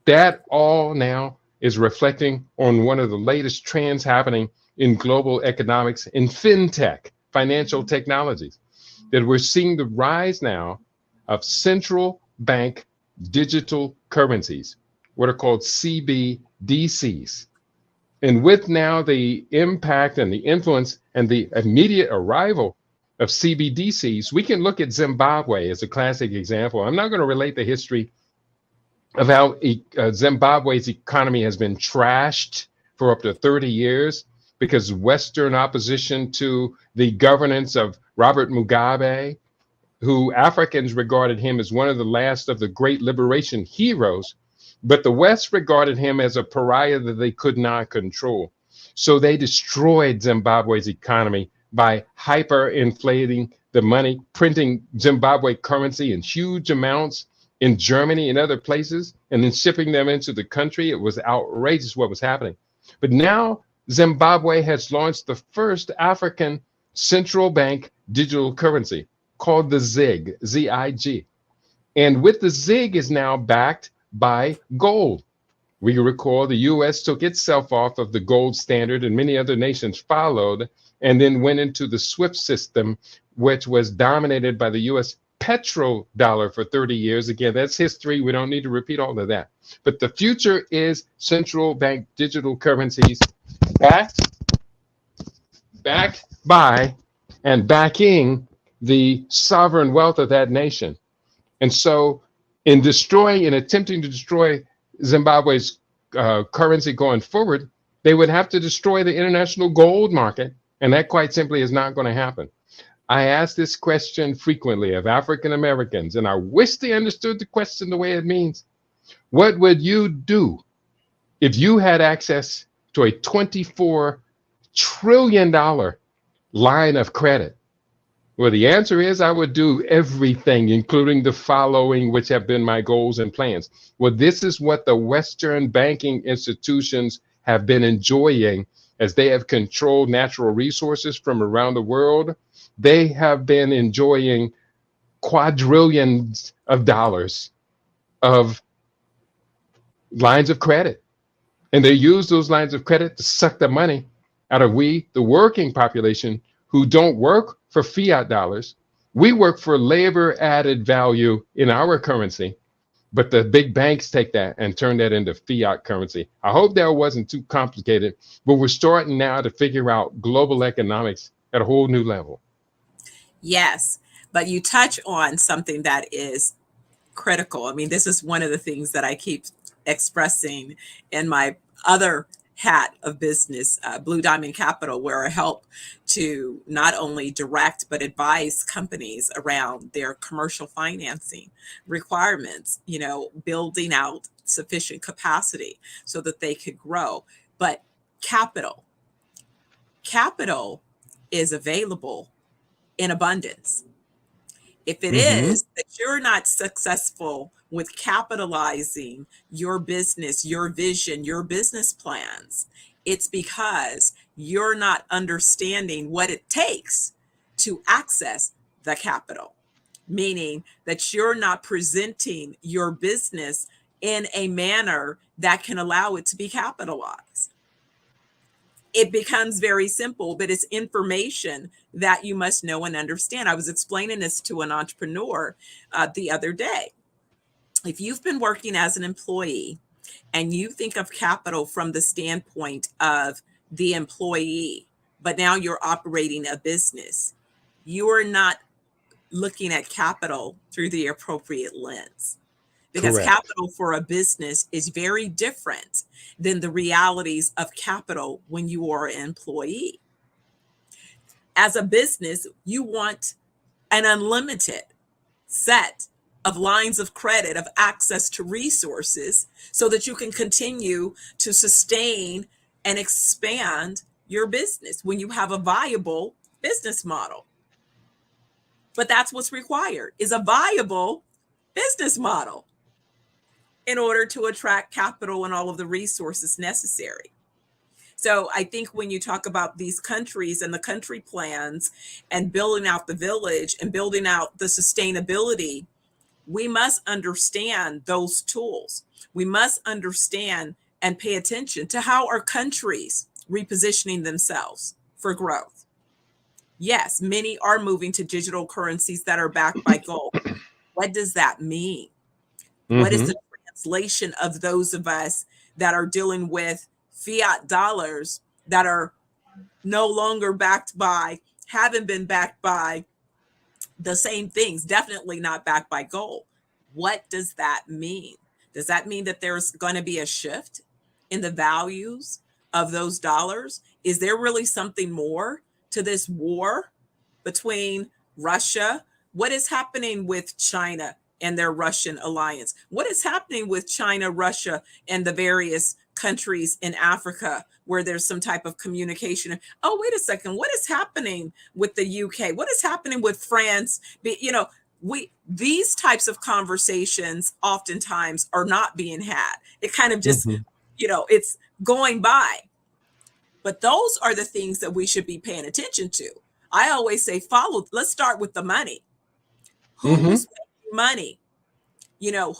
That all now is reflecting on one of the latest trends happening in global economics in fintech, financial technologies, that we're seeing the rise now of central bank digital currencies, what are called CBDCs. And with now the impact and the influence and the immediate arrival of CBDCs, we can look at Zimbabwe as a classic example. I'm not going to relate the history of how Zimbabwe's economy has been trashed for up to 30 years because Western opposition to the governance of Robert Mugabe, who Africans regarded him as one of the last of the great liberation heroes, but the West regarded him as a pariah that they could not control. So they destroyed Zimbabwe's economy by hyperinflating the money, printing Zimbabwe currency in huge amounts in Germany and other places, and then shipping them into the country. It was outrageous what was happening. But now Zimbabwe has launched the first African central bank digital currency called the ZIG, Z-I-G. And with the ZIG is now backed by gold. We recall the US took itself off of the gold standard and many other nations followed and then went into the SWIFT system, which was dominated by the US petrodollar for 30 years. Again, that's history. We don't need to repeat all of that. But the future is central bank digital currencies backed by and backing the sovereign wealth of that nation. And so in attempting to destroy Zimbabwe's currency going forward, they would have to destroy the international gold market. And that quite simply is not going to happen. I ask this question frequently of African Americans, and I wish they understood the question the way it means. What would you do if you had access to a $24 trillion line of credit? Well, the answer is I would do everything, including the following, which have been my goals and plans. Well, this is what the Western banking institutions have been enjoying as they have controlled natural resources from around the world. They have been enjoying quadrillions of dollars of lines of credit. And they use those lines of credit to suck the money out of the working population, who don't work for fiat dollars. We work for labor added value in our currency, but the big banks take that and turn that into fiat currency. I hope that wasn't too complicated, but we're starting now to figure out global economics at a whole new level. Yes, but you touch on something that is critical. I mean, this is one of the things that I keep expressing in my other hat of business, Blue Diamond Capital, where I help to not only direct but advise companies around their commercial financing requirements, building out sufficient capacity so that they could grow. But capital is available in abundance. If it is that you're not successful with capitalizing your business, your vision, your business plans, it's because you're not understanding what it takes to access the capital, meaning that you're not presenting your business in a manner that can allow it to be capitalized. It becomes very simple, but it's information that you must know and understand. I was explaining this to an entrepreneur the other day. If you've been working as an employee and you think of capital from the standpoint of the employee, but now you're operating a business, you are not looking at capital through the appropriate lens. Because Correct. Capital for a business is very different than the realities of capital when you are an employee. As a business, you want an unlimited set of lines of credit, of access to resources, so that you can continue to sustain and expand your business when you have a viable business model. But that's what's required, is a viable business model. in order to attract capital and all of the resources necessary. So I think when you talk about these countries and the country plans and building out the village and building out the sustainability, we must understand those tools. We must understand and pay attention to how our countries repositioning themselves for growth. Yes, many are moving to digital currencies that are backed by gold. What does that mean? What is the translation of those of us that are dealing with fiat dollars that are no longer backed by, haven't been backed by the same things, definitely not backed by gold? What does that mean? Does that mean that there's going to be a shift in the values of those dollars? Is there really something more to this war between Russia? What is happening with China and their Russian alliance? What is happening with China, Russia, and the various countries in Africa where there's some type of communication? Oh, wait a second. What is happening with the UK? What is happening with France? These types of conversations oftentimes are not being had. It kind of just, it's going by. But those are the things that we should be paying attention to. I always say, let's start with the money. Who's making money?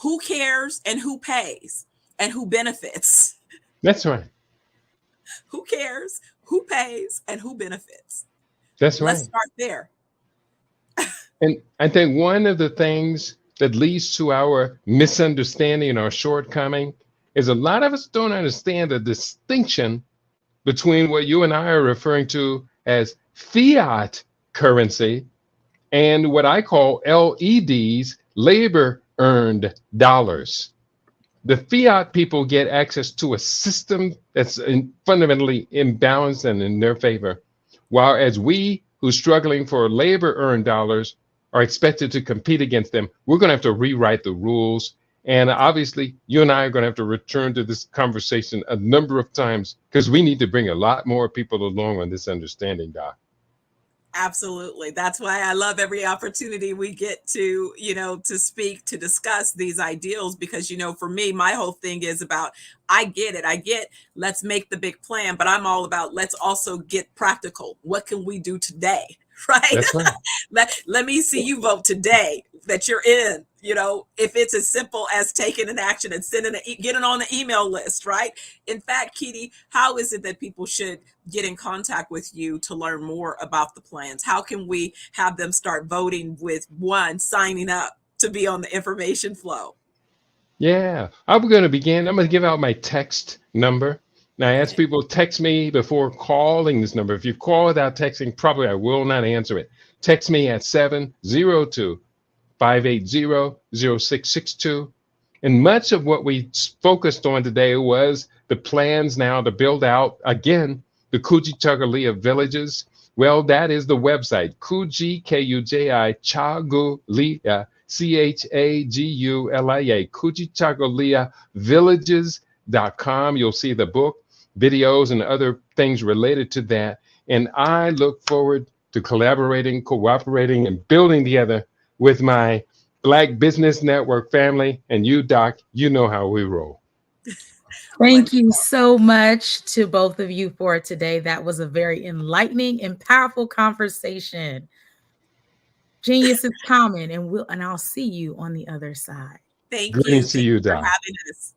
Who cares and who pays and who benefits? That's right. Who cares, who pays, and who benefits? That's right. Let's start there. And I think one of the things that leads to our misunderstanding and our shortcoming is a lot of us don't understand the distinction between what you and I are referring to as fiat currency and what I call LEDs, labor earned dollars. The fiat people get access to a system that's fundamentally imbalanced and in their favor, while as we who's struggling for labor earned dollars are expected to compete against them. We're going to have to rewrite the rules. And obviously, you and I are going to have to return to this conversation a number of times because we need to bring a lot more people along on this understanding, Doc. Absolutely. That's why I love every opportunity we get to, to speak, to discuss these ideals, because, for me, my whole thing is about, I get, let's make the big plan, but I'm all about, let's also get practical. What can we do today? Right? That's right. Let me see you vote today that you're in, if it's as simple as taking an action and getting on the email list, right? In fact, Keedy, how is it that people should get in contact with you to learn more about the plans? How can we have them start voting with signing up to be on the information flow? Yeah, I'm going to give out my text number. Now, I ask people text me before calling this number. If you call without texting, probably I will not answer it. Text me at 702-580-0662. And much of what we focused on today was the plans now to build out, again, the Kujichagulia villages. Well, that is the website, Kuji, Kuji, Chagulia, Chagulia, Kujichagulia villages.com. You'll see the book, videos, and other things related to that. And I look forward to collaborating, cooperating, and building together with my Black Business Network family. And you, Doc, you know how we roll. Thank you so much to both of you for today. That was a very enlightening and powerful conversation. Genius is common, and I'll see you on the other side. Thank Good you. to see you, Doc. For having us.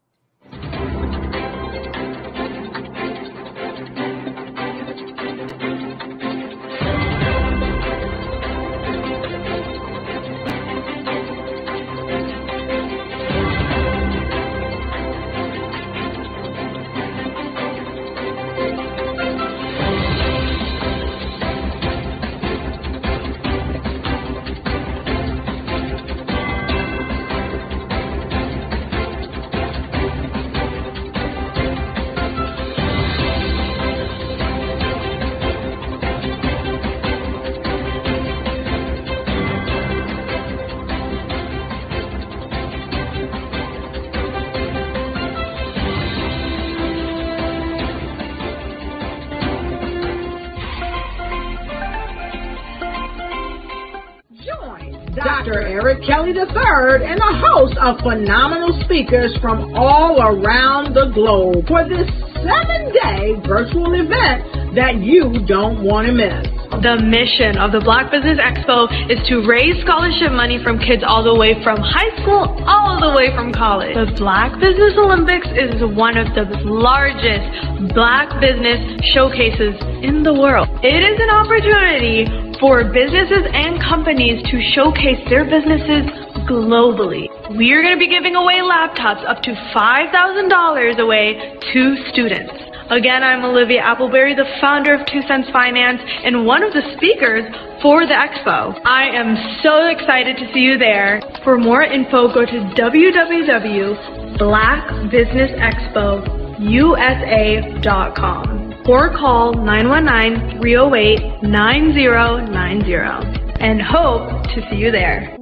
Dr. Eric Kelly III and a host of phenomenal speakers from all around the globe for this 7-day virtual event that you don't want to miss. The mission of the Black Business Expo is to raise scholarship money from kids all the way from high school, all the way from college. The Black Business Olympics is one of the largest Black business showcases in the world. It is an opportunity for businesses and companies to showcase their businesses globally. We are going to be giving away laptops up to $5,000 away to students. Again, I'm Olivia Appleberry, the founder of 2 Cents Finance and one of the speakers for the expo. I am so excited to see you there. For more info, go to www.blackbusinessexpousa.com or call 919-308-9090 and hope to see you there.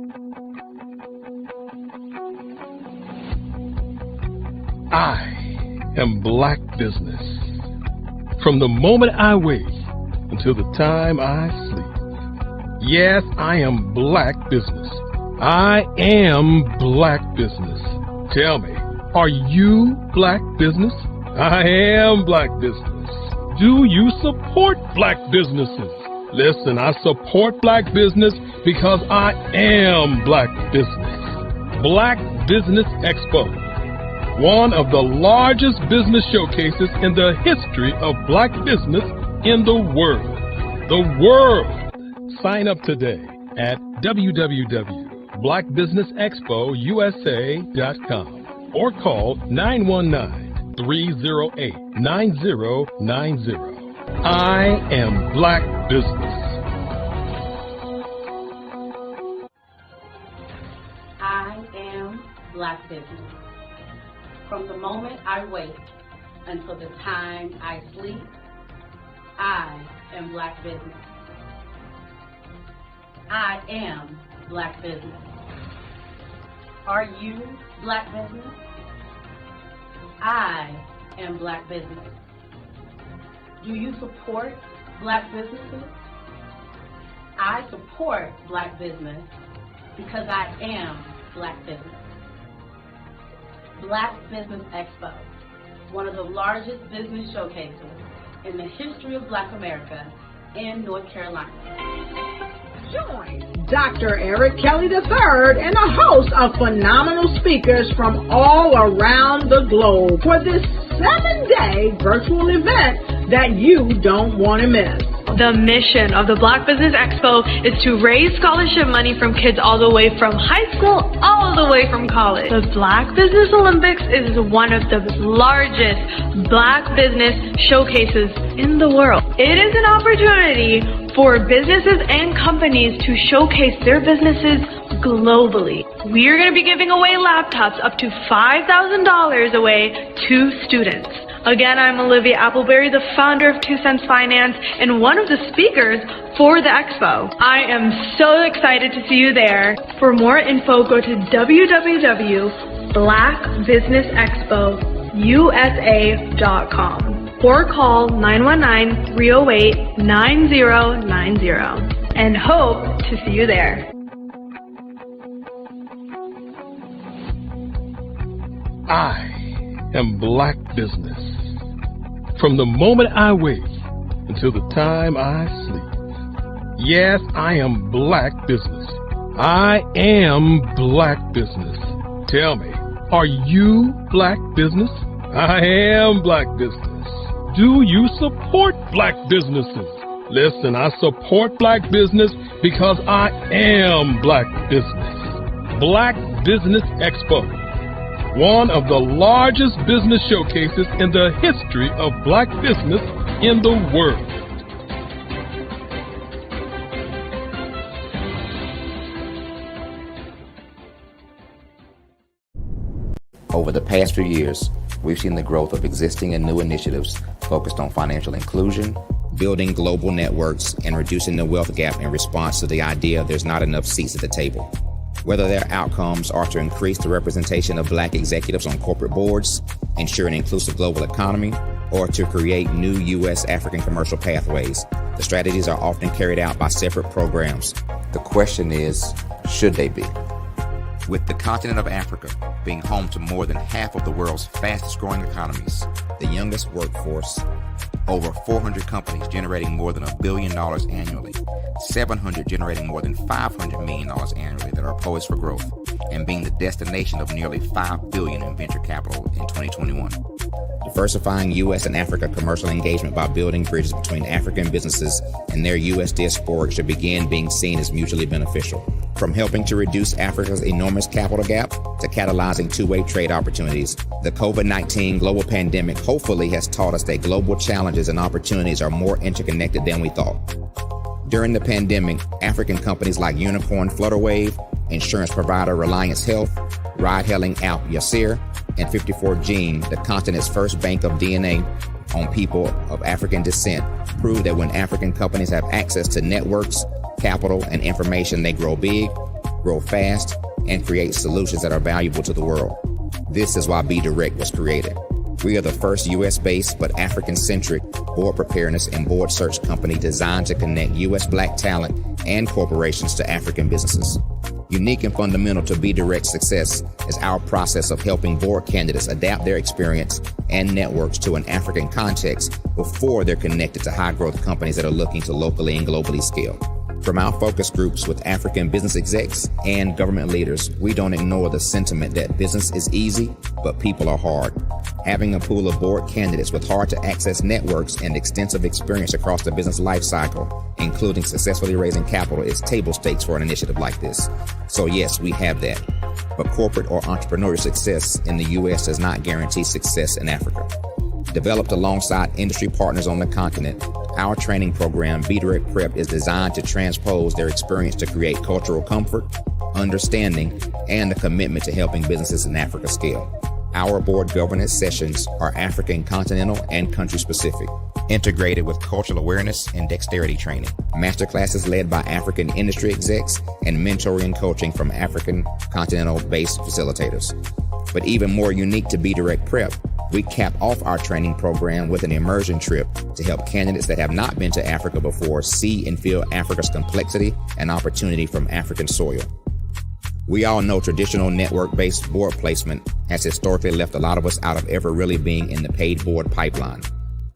I am Black Business. From the moment I wake until the time I sleep. Yes, I am Black Business. I am Black Business. Tell me, are you Black Business? I am Black Business. Do you support Black businesses? Listen, I support Black business because I am Black Business. Black Business Expo, one of the largest business showcases in the history of Black business in the world. The world! Sign up today at www.blackbusinessexpousa.com or call 919-308-9090. I am Black Business. I am Black Business. From the moment I wake until the time I sleep, I am Black Business. I am Black Business. Are you Black Business? I am Black Business. Do you support Black businesses? I support Black business because I am Black Business. Black Business Expo, one of the largest business showcases in the history of Black America in North Carolina. Join Dr. Eric Kelly III and a host of phenomenal speakers from all around the globe for this 7-day virtual event that you don't want to miss. The mission of the Black Business Expo is to raise scholarship money from kids all the way from high school, all the way from college. The Black Business Olympics is one of the largest Black business showcases in the world. It is an opportunity for businesses and companies to showcase their businesses globally. We are going to be giving away laptops up to $5,000 away to students. Again, I'm Olivia Appleberry, the founder of 2 Cents Finance and one of the speakers for the expo. I am so excited to see you there. For more info, go to www.blackbusinessexpousa.com or call 919-308-9090 and hope to see you there. I am Black Business. From the moment I wake until the time I sleep. Yes, I am Black Business. I am Black Business. Tell me, are you Black Business? I am Black Business. Do you support Black businesses? Listen, I support Black business because I am Black Business. Black Business Expo, one of the largest business showcases in the history of Black business in the world. Over the past few years, we've seen the growth of existing and new initiatives focused on financial inclusion, building global networks, and reducing the wealth gap in response to the idea there's not enough seats at the table. Whether their outcomes are to increase the representation of Black executives on corporate boards, ensure an inclusive global economy, or to create new U.S. African commercial pathways, the strategies are often carried out by separate programs. The question is, should they be? With the continent of Africa being home to more than half of the world's fastest growing economies, the youngest workforce, over 400 companies generating more than $1 billion annually, 700 generating more than $500 million annually that are poised for growth, and being the destination of nearly $5 billion in venture capital in 2021. Diversifying U.S. and Africa commercial engagement by building bridges between African businesses and their U.S. diaspora should begin being seen as mutually beneficial. From helping to reduce Africa's enormous capital gap to catalyzing two-way trade opportunities, the COVID-19 global pandemic hopefully has taught us that global challenges and opportunities are more interconnected than we thought. During the pandemic, African companies like Unicorn Flutterwave, insurance provider Reliance Health, ride-hailing app Yasir, and 54Gene, the continent's first bank of DNA on people of African descent, proved that when African companies have access to networks, capital, and information, they grow big, grow fast, and create solutions that are valuable to the world. This is why Be Direct was created. We are the first U.S.-based but African-centric board preparedness and board search company designed to connect U.S. Black talent and corporations to African businesses. Unique and fundamental to Be Direct's success is our process of helping board candidates adapt their experience and networks to an African context before they're connected to high-growth companies that are looking to locally and globally scale. From our focus groups with African business execs and government leaders, we don't ignore the sentiment that business is easy, but people are hard. Having a pool of board candidates with hard-to-access networks and extensive experience across the business life cycle, including successfully raising capital, is table stakes for an initiative like this. So yes, we have that. But corporate or entrepreneurial success in the U.S. does not guarantee success in Africa. Developed alongside industry partners on the continent, our training program, Be Direct Prep, is designed to transpose their experience to create cultural comfort, understanding, and a commitment to helping businesses in Africa scale. Our board governance sessions are African continental and country specific, integrated with cultural awareness and dexterity training, masterclasses led by African industry execs, and mentoring and coaching from African continental-based facilitators. But even more unique to Be Direct Prep, we cap off our training program with an immersion trip to help candidates that have not been to Africa before see and feel Africa's complexity and opportunity from African soil. We all know traditional network-based board placement has historically left a lot of us out of ever really being in the paid board pipeline.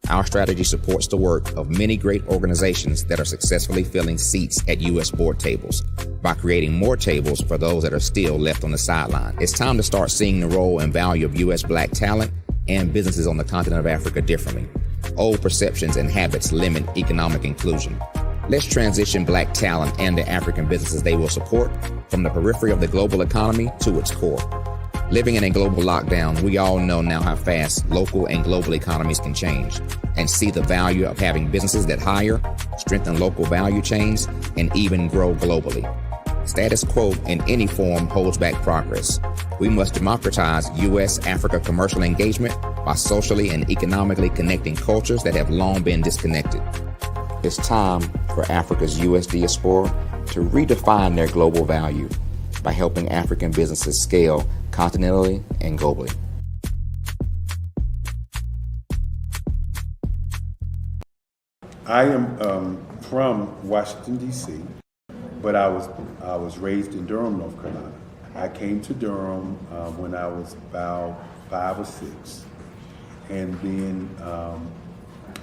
Our strategy supports the work of many great organizations that are successfully filling seats at U.S. board tables by creating more tables for those that are still left on the sideline. It's time to start seeing the role and value of U.S. Black talent and businesses on the continent of Africa differently. Old perceptions and habits limit economic inclusion. Let's transition Black talent and the African businesses they will support from the periphery of the global economy to its core. Living in a global lockdown, we all know now how fast local and global economies can change, and see the value of having businesses that hire, strengthen local value chains, and even grow globally. Status quo in any form holds back progress. We must democratize U.S.-Africa commercial engagement by socially and economically connecting cultures that have long been disconnected. It's time for Africa's U.S. diaspora to redefine their global value by helping African businesses scale continentally and globally. I am from Washington, D.C., but I was raised in Durham, North Carolina. I came to Durham when I was about 5 or 6, and then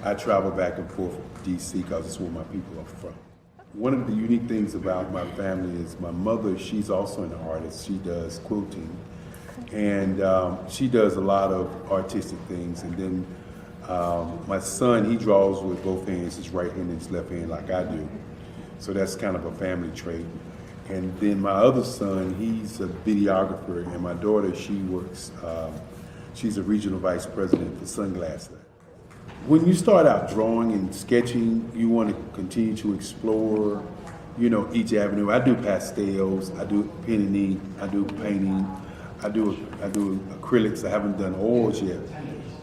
I traveled back and forth to D.C. because it's where my people are from. One of the unique things about my family is my mother, she's also an artist. She does quilting, and she does a lot of artistic things. And then my son, he draws with both hands, his right hand and his left hand like I do. So that's kind of a family trait. And then my other son, he's a videographer, and my daughter, she works, she's a regional vice president for Sunglass Lab. When you start out drawing and sketching, you want to continue to explore, each avenue. I do pastels, I do pen and ink, I do painting, I do acrylics. I haven't done oils yet,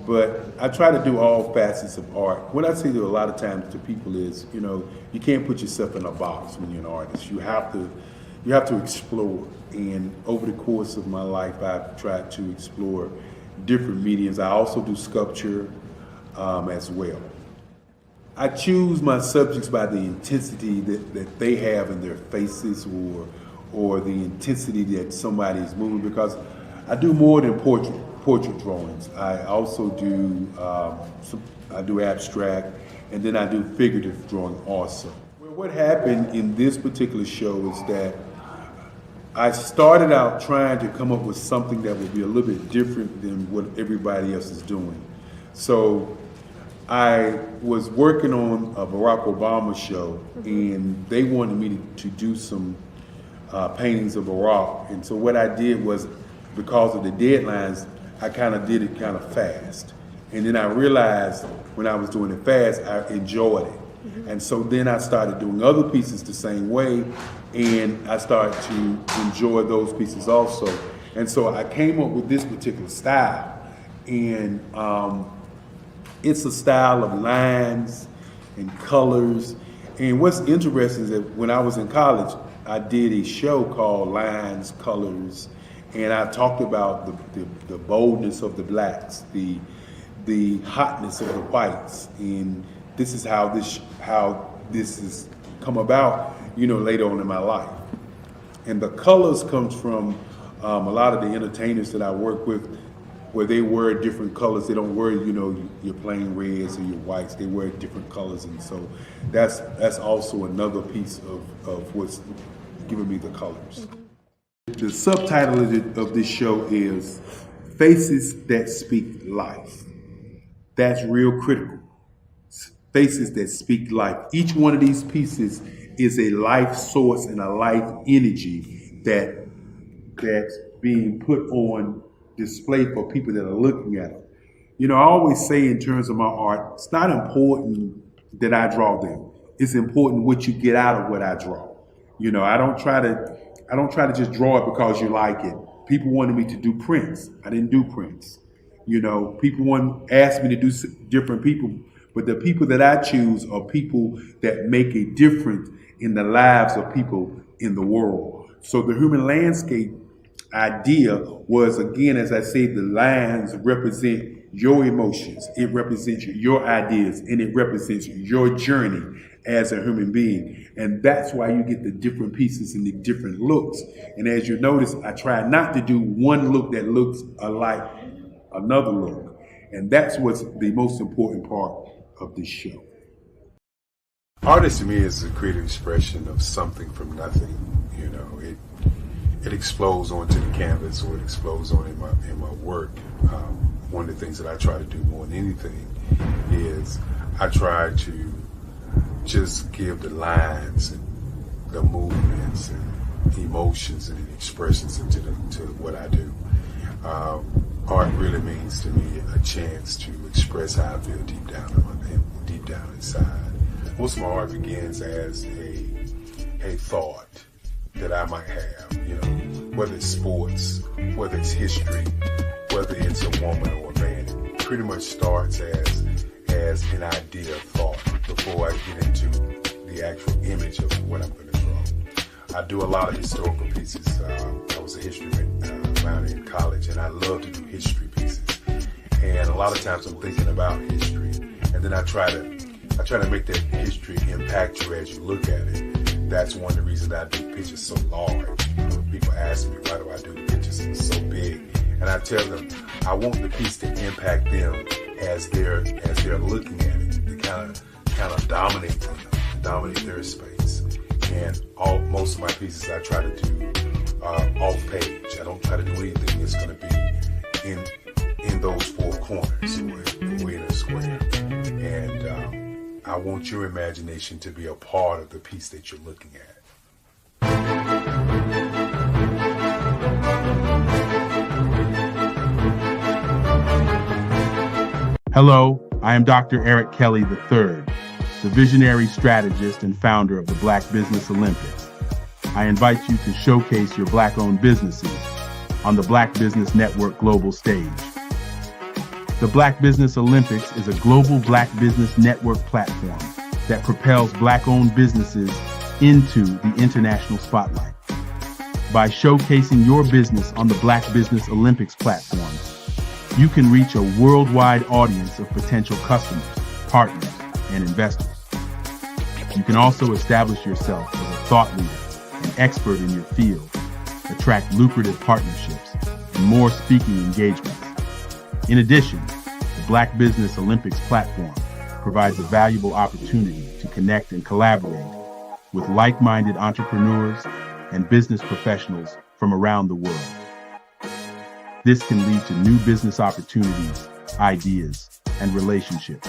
but I try to do all facets of art. What I say to a lot of times to people is, you can't put yourself in a box when you're an artist. You have to explore. And over the course of my life, I've tried to explore different mediums. I also do sculpture as well. I choose my subjects by the intensity that they have in their faces or the intensity that somebody is moving, because I do more than portrait drawings. I also do I do abstract, and then I do figurative drawing also. Well, what happened in this particular show is that I started out trying to come up with something that would be a little bit different than what everybody else is doing. So I was working on a Barack Obama show, and they wanted me to do some paintings of Barack. And so what I did was, because of the deadlines, I kind of did it kind of fast. And then I realized when I was doing it fast, I enjoyed it. And so then I started doing other pieces the same way, and I started to enjoy those pieces also. And so I came up with this particular style, and it's a style of lines and colors. And what's interesting is that when I was in college, I did a show called Lines, Colors, and I talked about the boldness of the blacks, the hotness of the whites, and this is how this has come about, later on in my life. And the colors comes from a lot of the entertainers that I work with, where they wear different colors. They don't wear, your plain reds or your whites. They wear different colors, and so that's also another piece of what's giving me the colors. The subtitle of this show is Faces That Speak Life. That's real critical. Faces that speak life. Each one of these pieces is a life source and a life energy that's being put on display for people that are looking at it. I always say in terms of my art, it's not important that I draw them. It's important what you get out of what I draw. I don't try to just draw it because you like it. People wanted me to do prints. I didn't do prints. People asked me to do different people, but the people that I choose are people that make a difference in the lives of people in the world. So the human landscape idea was, again, as I say, the lines represent your emotions, it represents your ideas, and it represents your journey as a human being. And that's why you get the different pieces and the different looks. And as you notice, I try not to do one look that looks alike another look. And that's what's the most important part of this show. Artist to me is a creative expression of something from nothing. It explodes onto the canvas, or it explodes on in my work. One of the things that I try to do more than anything is I try to just give the lines and the movements and emotions and expressions into what I do. Art really means to me a chance to express how I feel deep down inside. Most of my art begins as a thought that I might have, whether it's sports, whether it's history, whether it's a woman or a man. It pretty much starts as an idea of thought before I get into the actual image of what I'm going to draw. I do a lot of historical pieces. I was a history minor in college, and I love to do history pieces. And a lot of times I'm thinking about history, and then I try to make that history impact you as you look at it. That's one of the reasons I do pictures so large. People ask me, why do I do the pictures so big? And I tell them, I want the piece to impact them as they're looking at it, to kind of dominate them, dominate their space. And most of my pieces I try to do off page. I don't try to do anything that's going to be in those four corners or in a square. And I want your imagination to be a part of the piece that you're looking at. Hello, I am Dr. Eric Kelly III, the visionary strategist and founder of the Black Business Olympics. I invite you to showcase your Black-owned businesses on the Black Business Network global stage. The Black Business Olympics is a global Black Business Network platform that propels Black-owned businesses into the international spotlight. By showcasing your business on the Black Business Olympics platform, you can reach a worldwide audience of potential customers, partners, and investors. You can also establish yourself as a thought leader and expert in your field, attract lucrative partnerships, and more speaking engagements. In addition, the Black Business Olympics platform provides a valuable opportunity to connect and collaborate with like-minded entrepreneurs and business professionals from around the world. This can lead to new business opportunities, ideas, and relationships.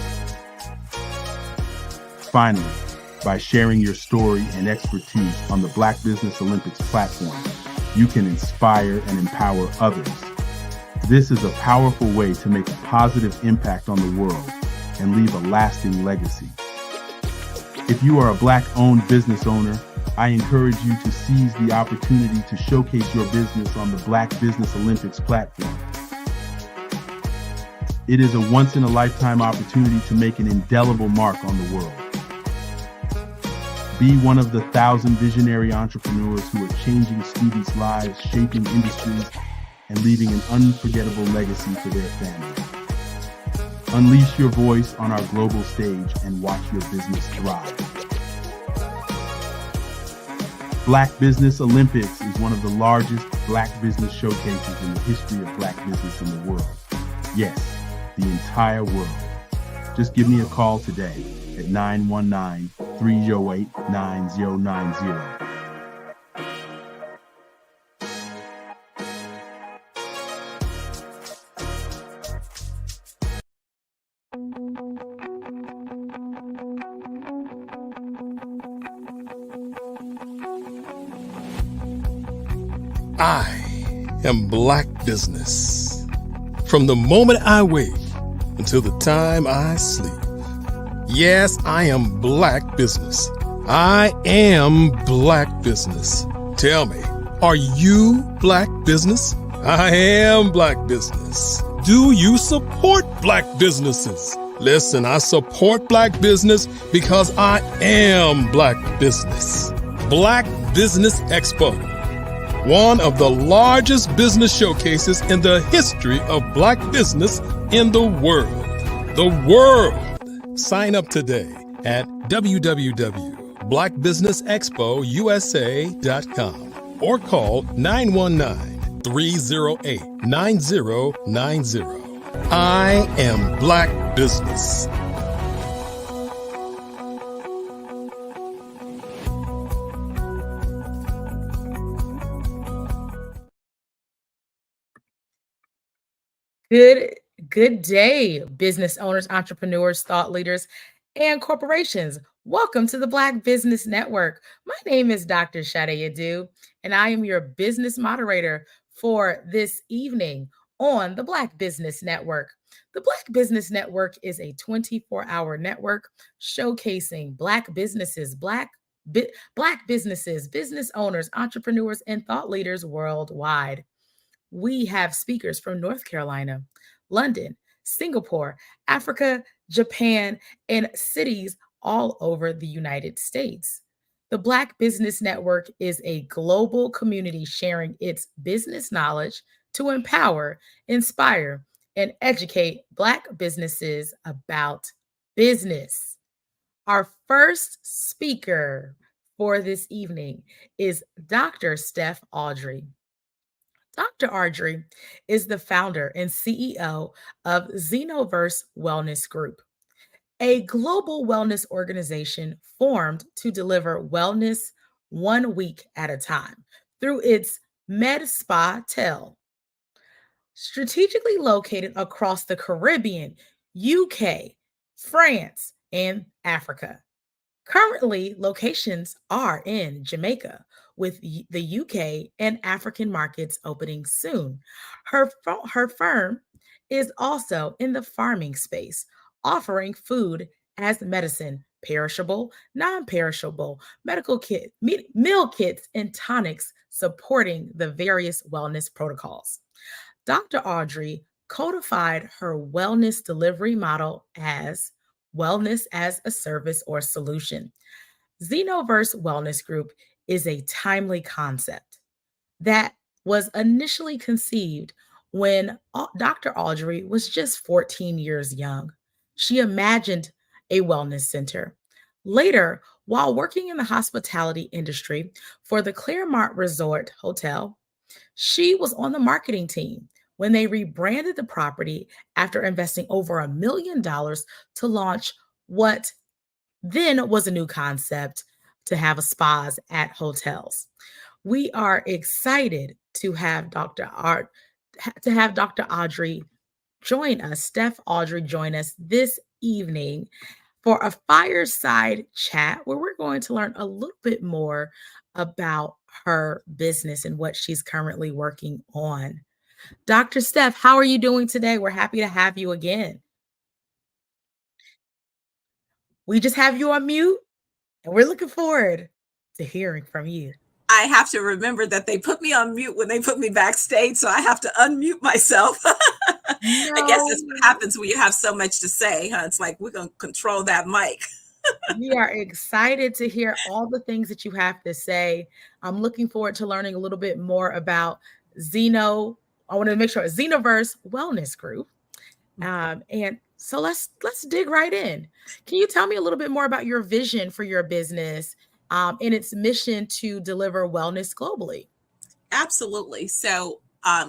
Finally, by sharing your story and expertise on the Black Business Olympics platform, you can inspire and empower others. This is a powerful way to make a positive impact on the world and leave a lasting legacy. If you are a Black-owned business owner, I encourage you to seize the opportunity to showcase your business on the Black Business Olympics platform. It is a once-in-a-lifetime opportunity to make an indelible mark on the world. Be one of the 1,000 visionary entrepreneurs who are changing students' lives, shaping industries, and leaving an unforgettable legacy for their families. Unleash your voice on our global stage and watch your business thrive. Black Business Olympics is one of the largest Black business showcases in the history of Black business in the world. Yes, the entire world. Just give me a call today at 919-308-9090. I am Black Business. From the moment I wake until the time I sleep. Yes, I am Black Business. I am Black Business. Tell me, are you Black Business? I am Black Business. Do you support Black businesses? Listen, I support Black business because I am Black Business. Black Business Expo, one of the largest business showcases in the history of Black business in the world. The world! Sign up today at www.blackbusinessexpousa.com or call 919-308-9090. I am Black Business. Good day, business owners, entrepreneurs, thought leaders, and corporations. Welcome to the Black Business Network. My name is Dr. Sade Adu, and I am your business moderator for this evening on the Black Business Network. The Black Business Network is a 24-hour network showcasing Black businesses, Black businesses, business owners, entrepreneurs, and thought leaders worldwide. We have speakers from North Carolina, London, Singapore, Africa, Japan, and cities all over the United States. The Black Business Network is a global community sharing its business knowledge to empower, inspire, and educate Black businesses about business. Our first speaker for this evening is Dr. Steph Audrey. Dr. Audrey is the founder and CEO of Xenoverse Wellness Group, a global wellness organization formed to deliver wellness 1 week at a time through its Med Spa Tel, strategically located across the Caribbean, UK, France, and Africa. Currently, locations are in Jamaica, with the UK and African markets opening soon. Her firm is also in the farming space, offering food as medicine, perishable, non-perishable, medical meal kits, and tonics supporting the various wellness protocols. Dr. Audrey codified her wellness delivery model as wellness as a service or solution. Xenoverse Wellness Group is a timely concept that was initially conceived when Dr. Audrey was just 14 years young. She imagined a wellness center. Later, While working in the hospitality industry for the Claremont Resort Hotel, she was on the marketing team when they rebranded the property after investing over $1 million to launch what then was a new concept to have spas at hotels. We are excited to have Dr. Audrey join us, Steph Audrey join us this evening for a fireside chat where we're going to learn a little bit more about her business and what she's currently working on. Dr. Steph, how are you doing today? We're happy to have you again. We just have you on mute, and we're looking forward to hearing from you. I have to remember that they put me on mute when they put me backstage, so I have to unmute myself. I guess that's what happens when you have so much to say, huh? It's like we're going to control that mic. We are excited to hear all the things that you have to say. I'm looking forward to learning a little bit more about I want to make sure Xenoverse Wellness Group. And so let's dig right in. Can you tell me a little bit more about your vision for your business and its mission to deliver wellness globally? Absolutely. So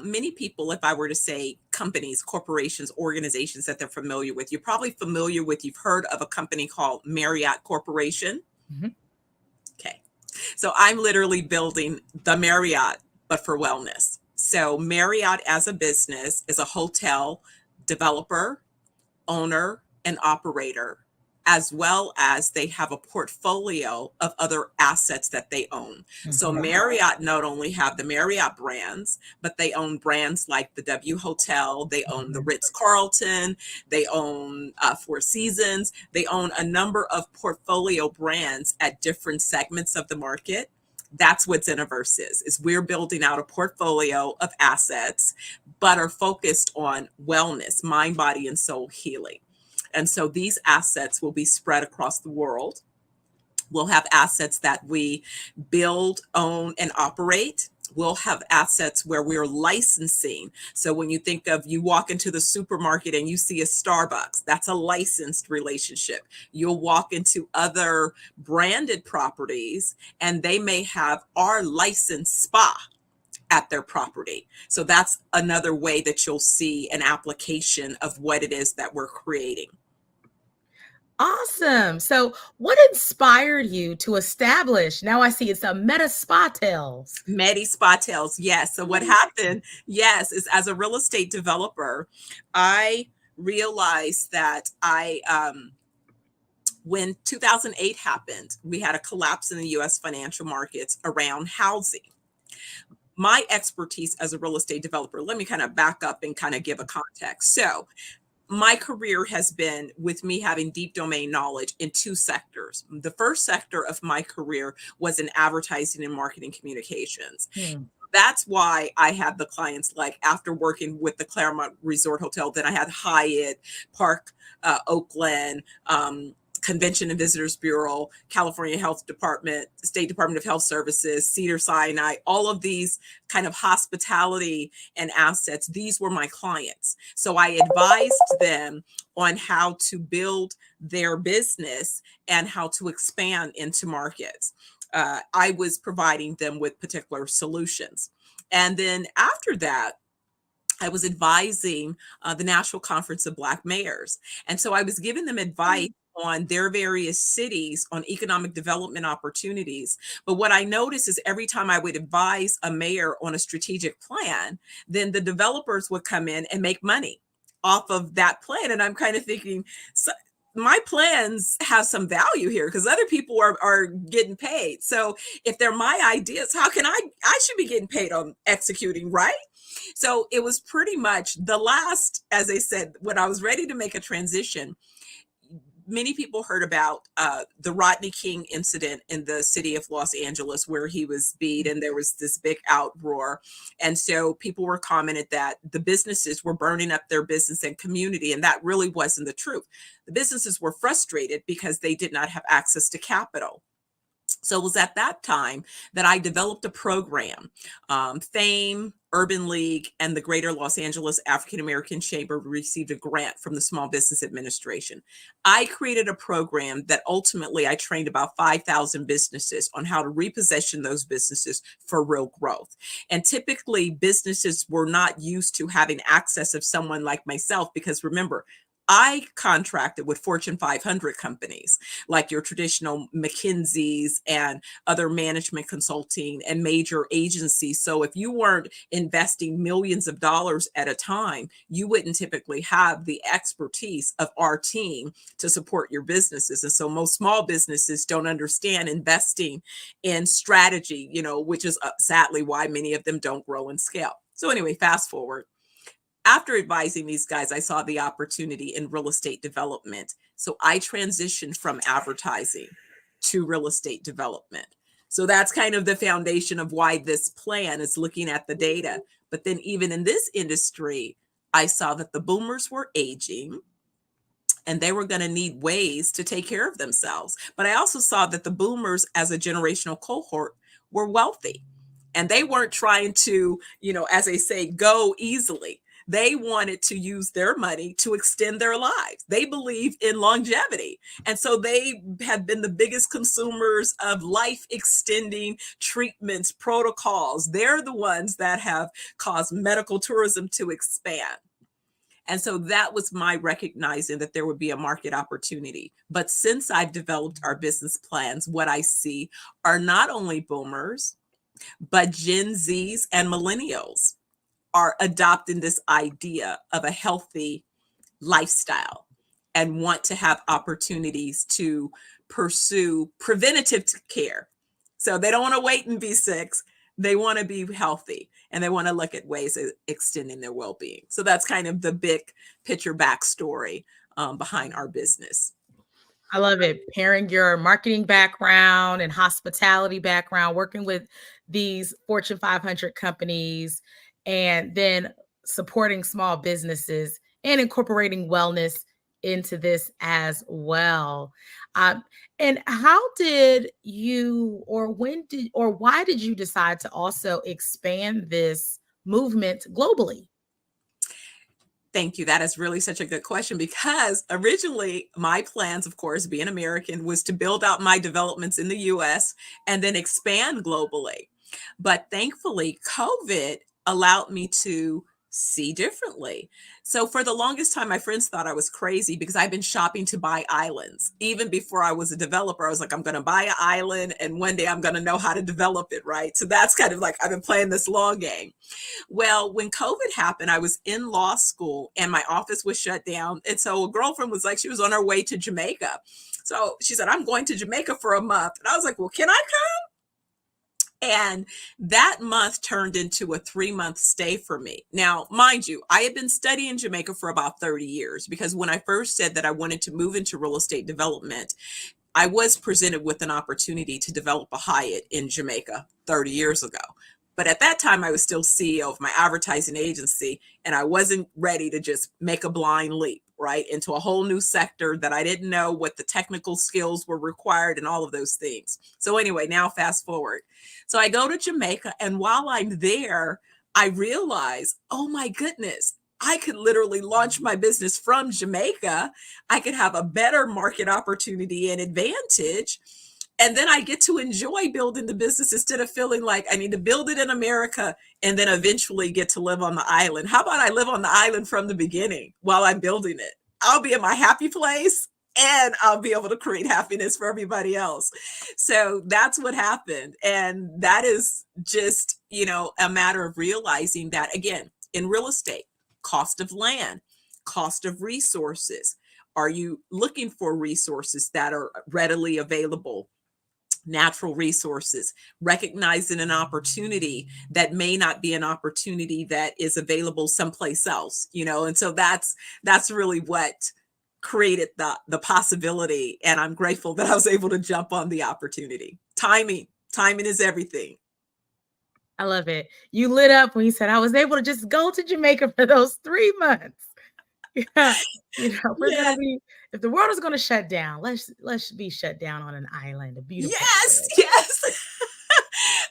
many people, if I were to say companies, corporations, organizations that they're familiar with, you've heard of a company called Marriott Corporation. Mm-hmm. Okay. So I'm literally building the Marriott, but for wellness. So Marriott as a business is a hotel developer, owner, and operator, as well as they have a portfolio of other assets that they own. Mm-hmm. So Marriott not only have the Marriott brands, but they own brands like the W Hotel, they own the Ritz-Carlton, they own Four Seasons, they own a number of portfolio brands at different segments of the market. That's what Xenoverse is we're building out a portfolio of assets, but are focused on wellness, mind, body, and soul healing. And so these assets will be spread across the world. We'll have assets that we build, own, and operate. We'll have assets where we're licensing. So when you think of, you walk into the supermarket and you see a Starbucks, that's a licensed relationship. You'll walk into other branded properties and they may have our licensed spa at their property. So that's another way that you'll see an application of what it is that we're creating. Awesome. So what inspired you to establish, now I see it's a Medi Spa Tales. Medi Spa Tales, yes. So what happened, yes, is as a real estate developer, I realized that when 2008 happened, we had a collapse in the US financial markets around housing. My expertise as a real estate developer, let me kind of back up and kind of give a context. So my career has been with me having deep domain knowledge in two sectors. The first sector of my career was in advertising and marketing communications. That's why I had the clients, like after working with the Claremont Resort Hotel, then I had Hyatt, Park Oakland, Convention and Visitors Bureau, California Health Department, State Department of Health Services, Cedars-Sinai, all of these kind of hospitality and assets. These were my clients. So I advised them on how to build their business and how to expand into markets. I was providing them with particular solutions. And then after that, I was advising the National Conference of Black Mayors. And so I was giving them advice on their various cities on economic development opportunities. But what I noticed is every time I would advise a mayor on a strategic plan, then the developers would come in and make money off of that plan. And I'm kind of thinking, so my plans have some value here because other people are getting paid. So if they're my ideas, how can I should be getting paid on executing, right? So it was pretty much the last, as I said, when I was ready to make a transition, many people heard about the Rodney King incident in the city of Los Angeles where he was beat and there was this big outroar. And so people were commented that the businesses were burning up their business and community. And that really wasn't the truth. The businesses were frustrated because they did not have access to capital. So it was at that time that I developed a program. FAME, Urban League, and the Greater Los Angeles African American Chamber received a grant from the Small Business Administration. I created a program that ultimately I trained about 5,000 businesses on how to reposition those businesses for real growth. And typically businesses were not used to having access of someone like myself, because remember, I contracted with Fortune 500 companies like your traditional McKinsey's and other management consulting and major agencies. So if you weren't investing millions of dollars at a time, you wouldn't typically have the expertise of our team to support your businesses. And so most small businesses don't understand investing in strategy, which is sadly why many of them don't grow and scale. So anyway, fast forward. After advising these guys, I saw the opportunity in real estate development. So I transitioned from advertising to real estate development. So that's kind of the foundation of why this plan is looking at the data. But then even in this industry, I saw that the boomers were aging and they were going to need ways to take care of themselves. But I also saw that the boomers as a generational cohort were wealthy, and they weren't trying to, as they say, go easily. They wanted to use their money to extend their lives. They believe in longevity. And so they have been the biggest consumers of life extending treatments, protocols. They're the ones that have caused medical tourism to expand. And so that was my recognizing that there would be a market opportunity. But since I've developed our business plans, what I see are not only boomers, but Gen Zs and millennials are adopting this idea of a healthy lifestyle and want to have opportunities to pursue preventative care. So they don't want to wait and be sick. They want to be healthy, and they want to look at ways of extending their well-being. So that's kind of the big picture backstory behind our business. I love it. Pairing your marketing background and hospitality background, working with these Fortune 500 companies, and then supporting small businesses and incorporating wellness into this as well. And how did you, or why did you decide to also expand this movement globally? Thank you. That is really such a good question, because originally my plans, of course, being American, was to build out my developments in the US and then expand globally. But thankfully, COVID allowed me to see differently. So for the longest time, my friends thought I was crazy because I've been shopping to buy islands. Even before I was a developer, I was like, I'm going to buy an island and one day I'm going to know how to develop it, right? So that's kind of like, I've been playing this long game. Well, when COVID happened, I was in law school and my office was shut down. And so a girlfriend was like, she was on her way to Jamaica. So she said, I'm going to Jamaica for a month. And I was like, well, can I come? And that month turned into a 3-month stay for me. Now, mind you, I had been studying Jamaica for about 30 years, because when I first said that I wanted to move into real estate development, I was presented with an opportunity to develop a Hyatt in Jamaica 30 years ago. But at that time, I was still CEO of my advertising agency, and I wasn't ready to just make a blind leap, right, into a whole new sector that I didn't know what the technical skills were required and all of those things. So anyway, now fast forward. So I go to Jamaica, and while I'm there, I realize, oh my goodness, I could literally launch my business from Jamaica. I could have a better market opportunity and advantage. And then I get to enjoy building the business instead of feeling like I need to build it in America and then eventually get to live on the island. How about I live on the island from the beginning while I'm building it? I'll be in my happy place and I'll be able to create happiness for everybody else. So that's what happened. And that is just, a matter of realizing that, again, in real estate, cost of land, cost of resources. Are you looking for resources that are readily available? Natural resources, recognizing an opportunity that may not be an opportunity that is available someplace else, and so that's really what created the possibility. And I'm grateful that I was able to jump on the opportunity. Timing is everything. I love it. You lit up when you said I was able to just go to Jamaica for those 3 months. Yeah. We're gonna Yes, be if the world is gonna shut down, let's be shut down on an island, a beautiful yes, island. yes.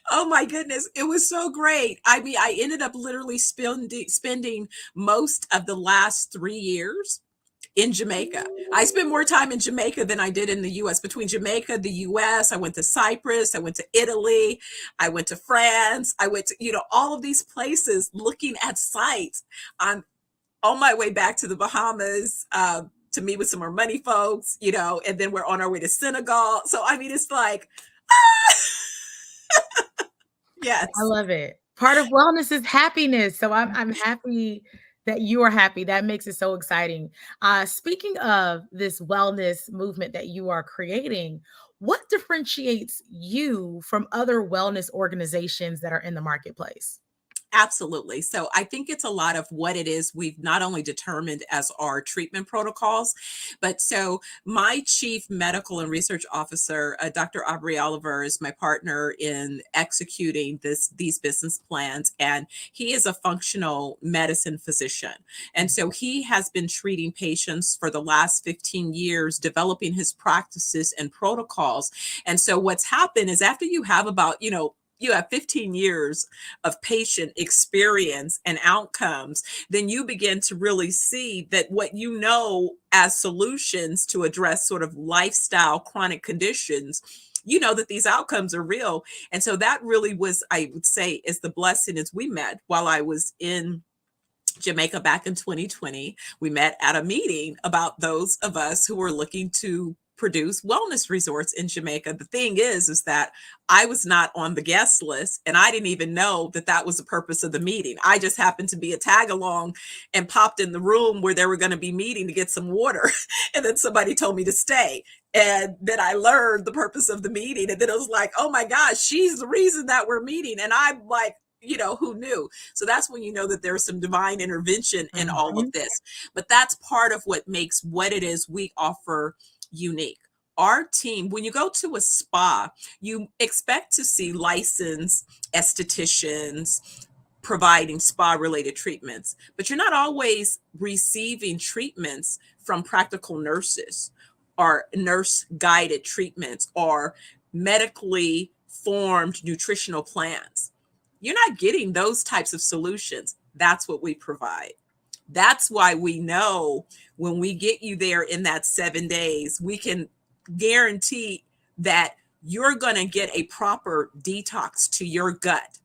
Oh my goodness, it was so great. I mean, I ended up literally spending most of the last 3 years in Jamaica. I spent more time in Jamaica than I did in the US. Between Jamaica, the US, I went to Cyprus, I went to Italy, I went to France, I went to, all of these places looking at sites. I'm on my way back to the Bahamas to meet with some more money folks, and then we're on our way to Senegal. So, I mean, it's like, yes. I love it. Part of wellness is happiness. So I'm happy that you are happy. That makes it so exciting. Speaking of this wellness movement that you are creating, what differentiates you from other wellness organizations that are in the marketplace? Absolutely. So I think it's a lot of what it is we've not only determined as our treatment protocols, but so my chief medical and research officer, Dr. Aubrey Oliver, is my partner in executing these business plans, and he is a functional medicine physician. And so he has been treating patients for the last 15 years, developing his practices and protocols. And so what's happened is after you have you have 15 years of patient experience and outcomes, then you begin to really see that what you know as solutions to address sort of lifestyle chronic conditions, that these outcomes are real. And so that really was, I would say, is the blessing as we met while I was in Jamaica back in 2020. We met at a meeting about those of us who were looking to produce wellness resorts in Jamaica. The thing is that I was not on the guest list, and I didn't even know that that was the purpose of the meeting. I just happened to be a tag along and popped in the room where they were going to be meeting to get some water. And then somebody told me to stay. And then I learned the purpose of the meeting. And then it was like, oh my gosh, she's the reason that we're meeting. And I'm like, who knew? So that's when you know that there's some divine intervention in all of this. But that's part of what makes what it is we offer unique. Our team, when you go to a spa, you expect to see licensed estheticians providing spa-related treatments, but you're not always receiving treatments from practical nurses or nurse-guided treatments or medically formed nutritional plans. You're not getting those types of solutions. That's what we provide. That's why we know when we get you there in that 7 days, we can guarantee that you're going to get a proper detox to your gut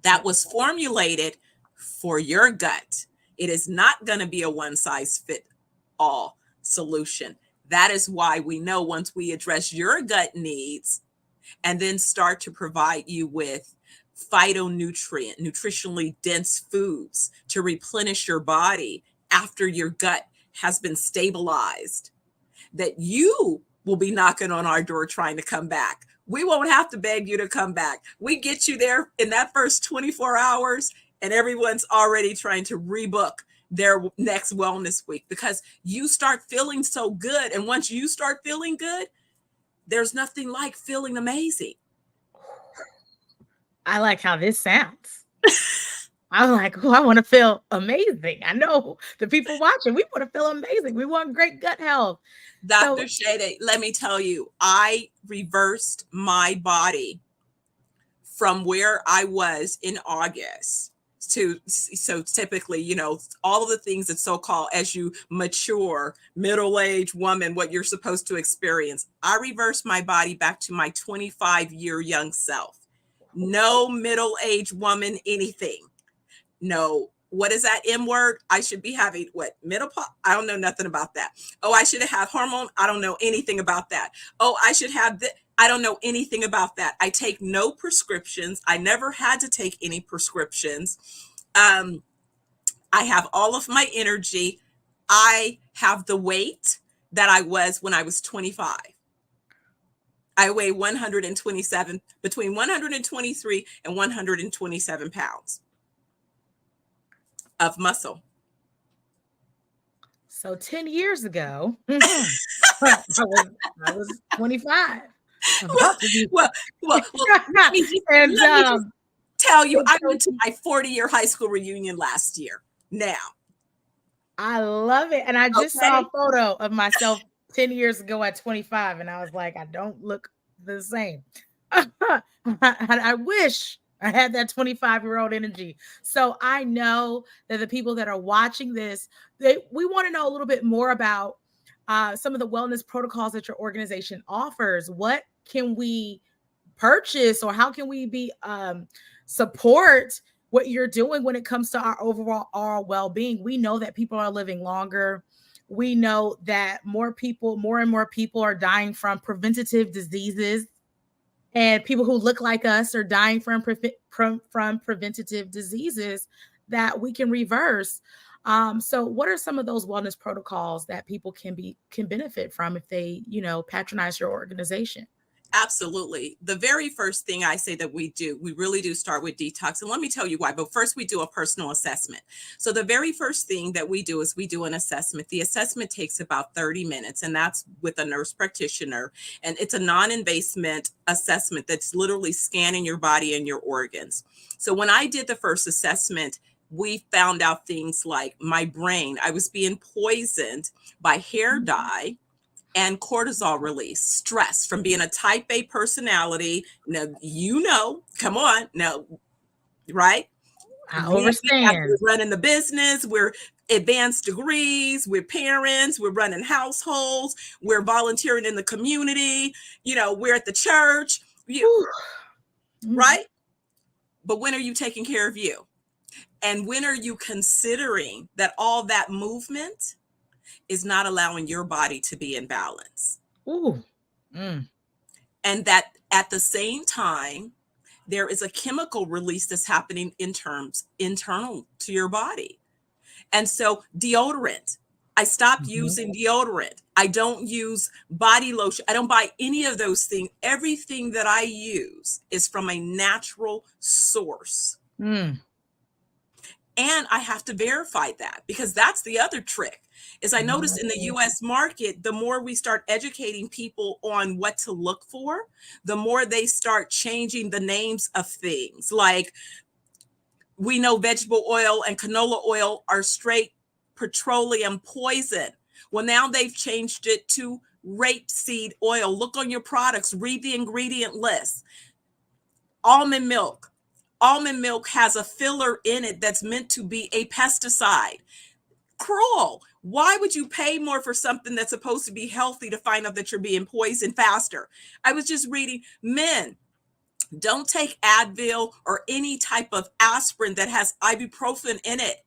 that was formulated for your gut. It is not going to be a one-size-fits-all solution. That is why we know once we address your gut needs and then start to provide you with phytonutrient, nutritionally dense foods to replenish your body after your gut has been stabilized, that you will be knocking on our door trying to come back. We won't have to beg you to come back. We get you there in that first 24 hours and everyone's already trying to rebook their next wellness week because you start feeling so good. And once you start feeling good, there's nothing like feeling amazing. I like how this sounds. I'm like, oh, I want to feel amazing. I know the people watching, we want to feel amazing. We want great gut health. Dr. Shade, let me tell you, I reversed my body from where I was in August to, so typically, all of the things that so-called as you mature, middle-aged woman, what you're supposed to experience. I reversed my body back to my 25-year young self. No middle-aged woman, anything. No, what is that M word? I should be having menopause? I don't know nothing about that. Oh, I should have hormone. I don't know anything about that. Oh, I should have I don't know anything about that. I take no prescriptions. I never had to take any prescriptions. I have all of my energy. I have the weight that I was when I was 25. I weigh 127, between 123 and 127 pounds of muscle. So 10 years ago, I was 25. Well, let me just tell you, I went to my 40-year high school reunion last year. Now, I love it. And I just saw a photo of myself 10 years ago at 25, and I was like, I don't look the same. I wish I had that 25-year-old energy. So I know that the people that are watching this, we want to know a little bit more about some of the wellness protocols that your organization offers. What can we purchase, or how can we be support what you're doing when it comes to our overall well-being? We know that people are living longer. We know that more and more people are dying from preventative diseases, and people who look like us are dying from preventative diseases that we can reverse. So what are some of those wellness protocols that people can benefit from if they, patronize your organization? Absolutely. The very first thing I say that we really do start with detox. And let me tell you why. But first, we do a personal assessment. So the very first thing that we do is we do an assessment. The assessment takes about 30 minutes, and that's with a nurse practitioner. And it's a non-invasive assessment that's literally scanning your body and your organs. So when I did the first assessment, we found out things like my brain, I was being poisoned by hair dye and cortisol release, stress from being a type A personality. Now, come on now, right? I understand. We're running the business, we're advanced degrees, we're parents, we're running households, we're volunteering in the community, we're at the church, right? But when are you taking care of you? And when are you considering that all that movement is not allowing your body to be in balance? And that at the same time, there is a chemical release that's happening internal to your body. And so deodorant, I stopped using deodorant. I don't use body lotion. I don't buy any of those things. Everything that I use is from a natural source. And I have to verify that, because that's the other trick. Is I noticed in the US market, the more we start educating people on what to look for, the more they start changing the names of things. Like, we know vegetable oil and canola oil are straight petroleum poison. Well, now they've changed it to rapeseed oil. Look on your products, read the ingredient list. Almond milk. Almond milk has a filler in it that's meant to be a pesticide. Cruel. Why would you pay more for something that's supposed to be healthy to find out that you're being poisoned faster? I was just reading, men, don't take Advil or any type of aspirin that has ibuprofen in it.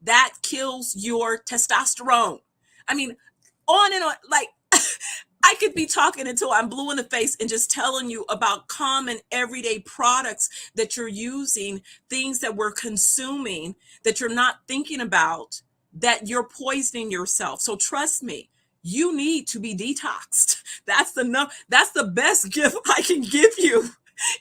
That kills your testosterone. I mean, on and on. Like, I could be talking until I'm blue in the face and just telling you about common everyday products that you're using, things that we're consuming that you're not thinking about, that you're poisoning yourself. So trust me, you need to be detoxed. That's the best gift I can give you,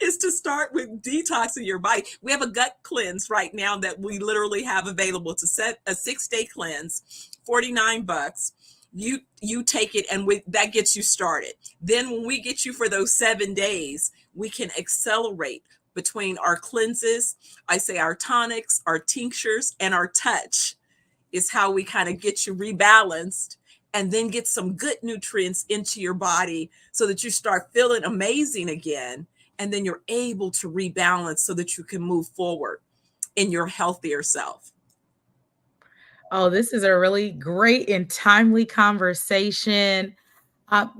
is to start with detoxing your body. We have a gut cleanse right now that we literally have available to set a 6-day cleanse, $49. You take it, and that gets you started. Then when we get you for those 7 days, we can accelerate between our cleanses. I say our tonics, our tinctures, and our touch is how we kind of get you rebalanced, and then get some good nutrients into your body so that you start feeling amazing again. And then you're able to rebalance so that you can move forward in your healthier self. Oh, this is a really great and timely conversation.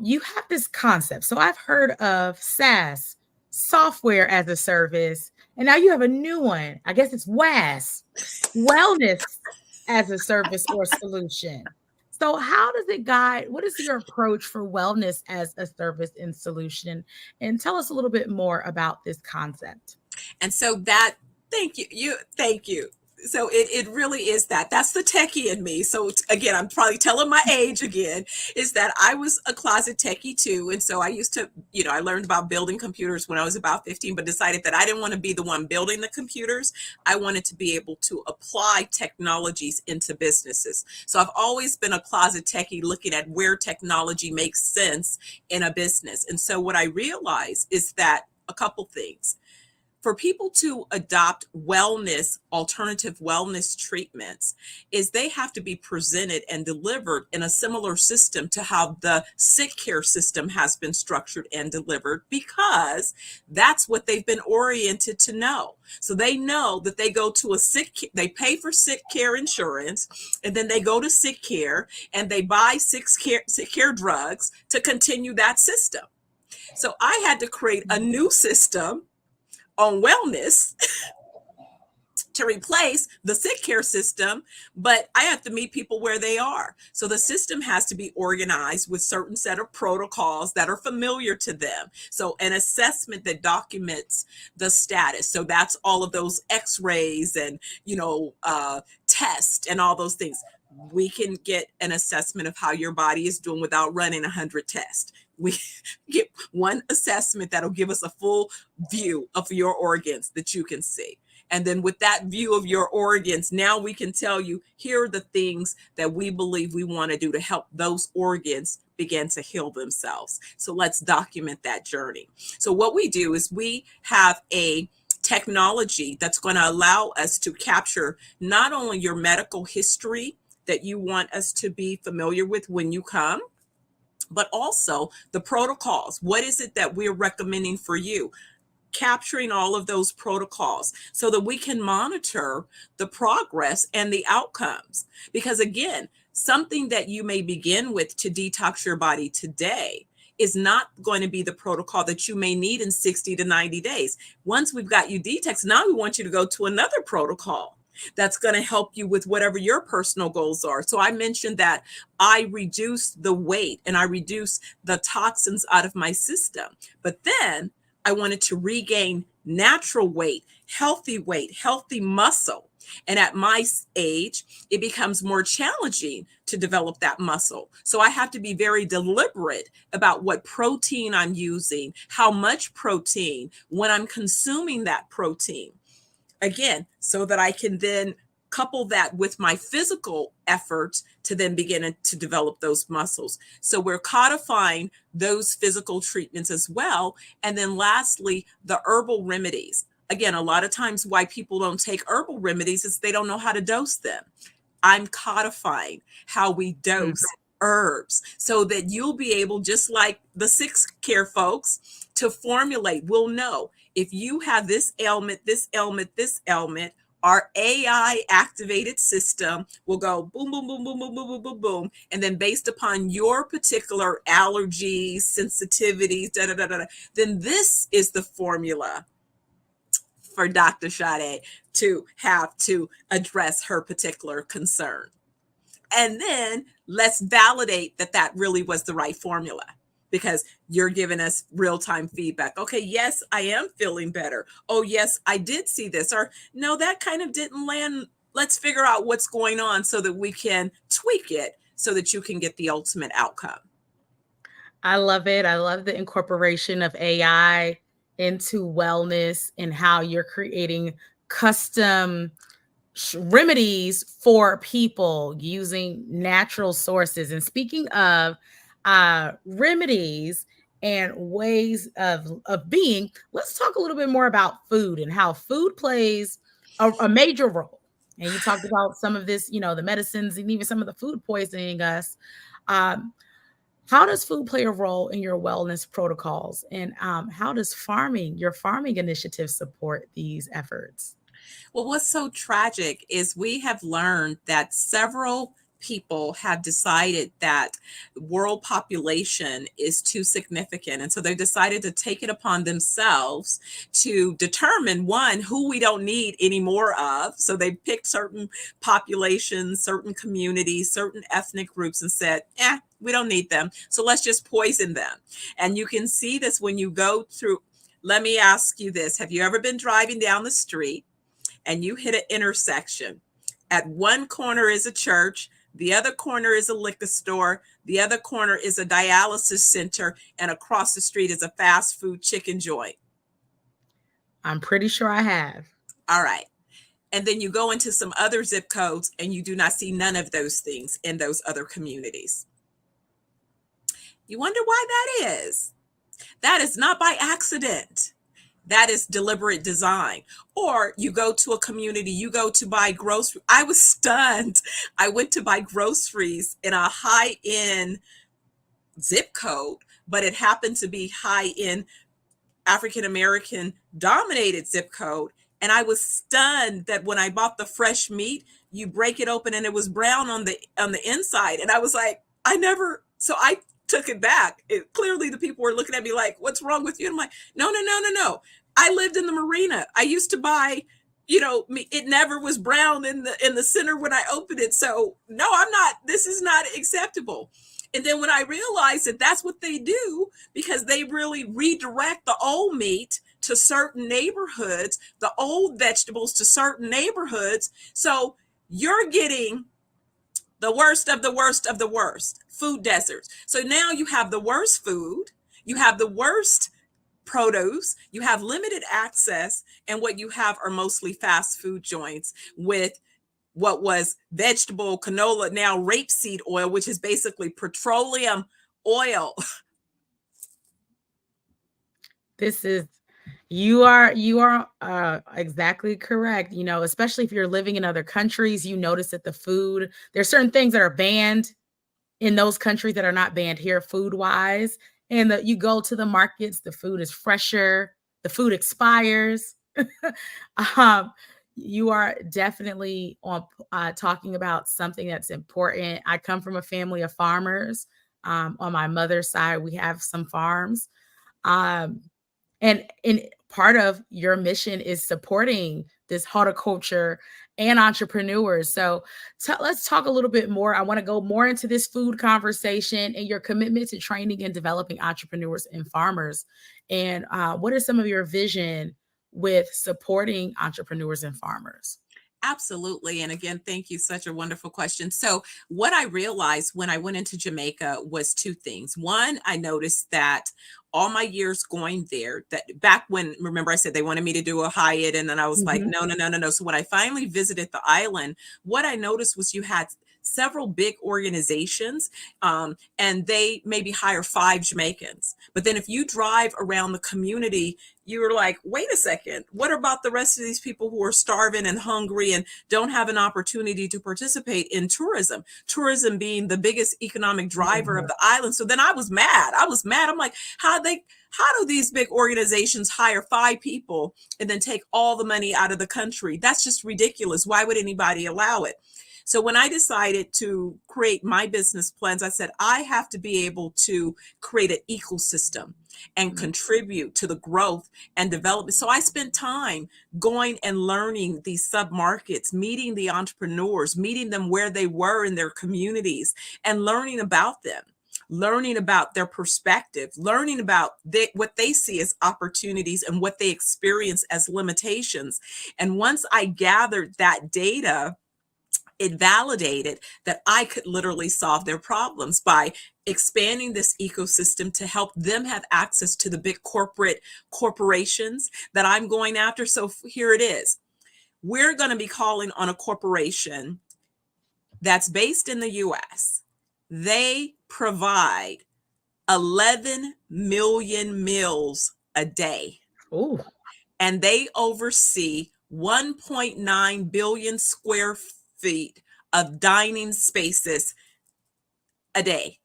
You have this concept. So I've heard of SaaS, software as a service, and now you have a new one. I guess it's WAS, wellness as a service or solution. So how does it guide? What is your approach for wellness as a service and solution? And tell us a little bit more about this concept. And so thank you. So it really is that's the techie in me. So again, I'm probably telling my age again, is that I was a closet techie too. And so I used to, I learned about building computers when I was about 15, but decided that I didn't want to be the one building the computers. I wanted to be able to apply technologies into businesses. So I've always been a closet techie, looking at where technology makes sense in a business. And so what I realized is that a couple things. for people to adopt alternative wellness treatments, is they have to be presented and delivered in a similar system to how the sick care system has been structured and delivered, because that's what they've been oriented to know. So they know that they go to they pay for sick care insurance, and then they go to sick care and they buy sick care drugs to continue that system. So I had to create a new system on wellness to replace the sick care system, but I have to meet people where they are. So the system has to be organized with certain set of protocols that are familiar to them. So an assessment that documents the status. So that's all of those x-rays and, tests and all those things. We can get an assessment of how your body is doing without running 100 tests. We get one assessment that'll give us a full view of your organs that you can see. And then with that view of your organs, now we can tell you, here are the things that we believe we want to do to help those organs begin to heal themselves. So let's document that journey. So what we do is we have a technology that's going to allow us to capture not only your medical history that you want us to be familiar with when you come, but also the protocols. What is it that we're recommending for you? Capturing all of those protocols so that we can monitor the progress and the outcomes. Because again, something that you may begin with to detox your body today is not going to be the protocol that you may need in 60 to 90 days. Once we've got you detoxed, now we want you to go to another protocol that's going to help you with whatever your personal goals are. So I mentioned that I reduced the weight and I reduced the toxins out of my system. But then I wanted to regain natural weight, healthy muscle. And at my age, it becomes more challenging to develop that muscle. So I have to be very deliberate about what protein I'm using, how much protein, when I'm consuming that protein. Again, so that I can then couple that with my physical efforts to then begin to develop those muscles. So we're codifying those physical treatments as well. And then lastly, the herbal remedies. Again, a lot of times why people don't take herbal remedies is they don't know how to dose them. I'm codifying how we dose herbs so that you'll be able, just like the sick care folks, to formulate. We'll know if you have this ailment, our AI activated system will go boom, boom, boom, boom, boom, boom, boom, boom, boom. And then based upon your particular allergies, sensitivities, then this is the formula for Dr. Sade to have to address her particular concern. And then let's validate that that really was the right formula, because you're giving us real-time feedback. Okay, yes, I am feeling better. Oh, yes, I did see this. Or no, that kind of didn't land. Let's figure out what's going on so that we can tweak it so that you can get the ultimate outcome. I love it. I love the incorporation of AI into wellness and how you're creating custom remedies for people using natural sources. And speaking of remedies and ways of being, let's talk a little bit more about food and how food plays a major role. And you talked about some of this, the medicines and even some of the food poisoning us. How does food play a role in your wellness protocols? And how does your farming initiative support these efforts? Well, what's so tragic is we have learned that several people have decided that world population is too significant. And so they decided to take it upon themselves to determine, one, who we don't need any more of. So they picked certain populations, certain communities, certain ethnic groups and said, we don't need them. So let's just poison them. And you can see this when you go through. Let me ask you this. Have you ever been driving down the street and you hit an intersection? At one corner is a church, the other corner is a liquor store, the other corner is a dialysis center, and across the street is a fast food chicken joint. I'm pretty sure I have. All right. And then you go into some other zip codes and you do not see none of those things in those other communities. You wonder why that is? That is not by accident. That is deliberate design. Or you go to a community, you go to buy groceries. I was stunned. I went to buy groceries in a high-end zip code, but it happened to be high-end African American dominated zip code. And I was stunned that when I bought the fresh meat, you break it open and it was brown on the inside. And I was like, so I took it back. Clearly the people were looking at me like, what's wrong with you? And I'm like, no, no, no, no, no. I lived in the marina. I used to buy, it never was brown in the center when I opened it. So no, this is not acceptable. And then when I realized that that's what they do, because they really redirect the old meat to certain neighborhoods, the old vegetables to certain neighborhoods. So you're getting the worst of the worst of the worst, food deserts. So now you have the worst food, you have the worst produce, you have limited access, and what you have are mostly fast food joints with what was vegetable canola, now rapeseed oil, which is basically petroleum oil. You are exactly correct. Especially if you're living in other countries, you notice that there's certain things that are banned in those countries that are not banned here food wise. And you go to the markets, the food is fresher, the food expires. You are definitely on talking about something that's important. I come from a family of farmers. On my mother's side, we have some farms. And part of your mission is supporting this horticulture and entrepreneurs. So let's talk a little bit more. I want to go more into this food conversation and your commitment to training and developing entrepreneurs and farmers. And what is some of your vision with supporting entrepreneurs and farmers? Absolutely. And again, thank you. Such a wonderful question. So what I realized when I went into Jamaica was two things. One, I noticed that all my years going there, that back when, remember I said they wanted me to do a Hyatt, and then I was like, no, no, no, no, no. So when I finally visited the island, what I noticed was you had several big organizations, and they maybe hire 5 Jamaicans. But then if you drive around the community, you're like, wait a second, what about the rest of these people who are starving and hungry and don't have an opportunity to participate in tourism? Tourism being the biggest economic driver of the island. So then I was mad. I'm like, how do these big organizations hire 5 people and then take all the money out of the country? That's just ridiculous. Why would anybody allow it? So when I decided to create my business plans, I said, I have to be able to create an ecosystem and contribute to the growth and development. So I spent time going and learning these sub-markets, meeting the entrepreneurs, meeting them where they were in their communities, and learning about them, learning about their perspective, learning about what they see as opportunities and what they experience as limitations. And once I gathered that data, it validated that I could literally solve their problems by expanding this ecosystem to help them have access to the big corporations that I'm going after. So here it is. We're going to be calling on a corporation that's based in the US. They provide 11 million meals a day. Ooh. And they oversee 1.9 billion square feet of dining spaces a day.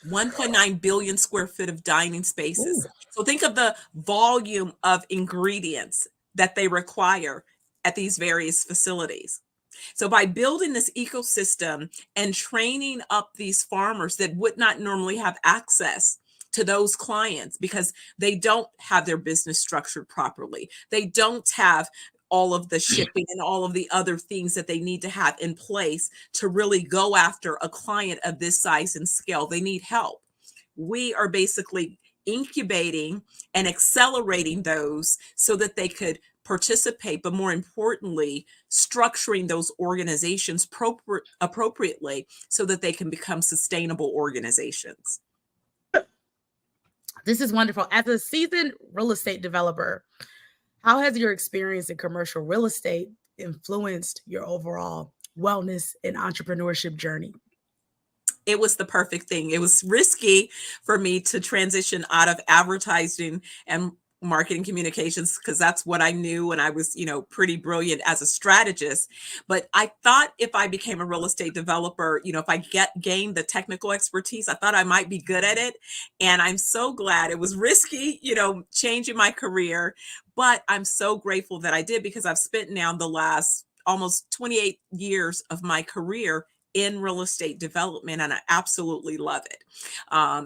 1.9 billion square feet of dining spaces. Ooh. So think of the volume of ingredients that they require at these various facilities. So by building this ecosystem and training up these farmers that would not normally have access to those clients because they don't have their business structured properly, they don't have all of the shipping and all of the other things that they need to have in place to really go after a client of this size and scale. They need help. We are basically incubating and accelerating those so that they could participate, but more importantly, structuring those organizations appropriately so that they can become sustainable organizations. This is wonderful. As a seasoned real estate developer, how has your experience in commercial real estate influenced your overall wellness and entrepreneurship journey? It was the perfect thing. It was risky for me to transition out of advertising and marketing communications because that's what I knew, and I was, pretty brilliant as a strategist. But I thought if I became a real estate developer, if I gained the technical expertise, I thought I might be good at it. And I'm so glad. It was risky, changing my career, but I'm so grateful that I did, because I've spent now the last almost 28 years of my career in real estate development, and I absolutely love it.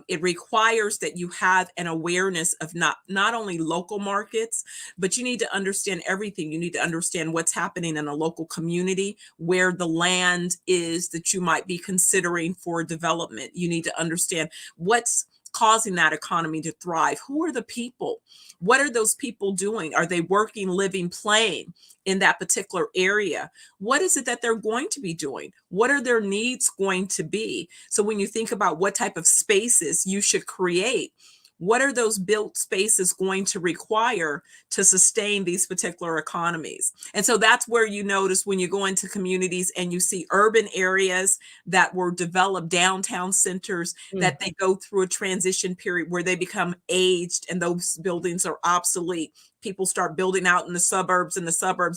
It requires that you have an awareness of not only local markets, but you need to understand everything. You need to understand what's happening in a local community, where the land is that you might be considering for development. You need to understand what's causing that economy to thrive. Who are the people? What are those people doing? Are they working, living, playing in that particular area? What is it that they're going to be doing? What are their needs going to be? So when you think about what type of spaces you should create, what are those built spaces going to require to sustain these particular economies? And so that's where you notice when you go into communities and you see urban areas that were developed, downtown centers, that they go through a transition period where they become aged and those buildings are obsolete. People start building out in the suburbs,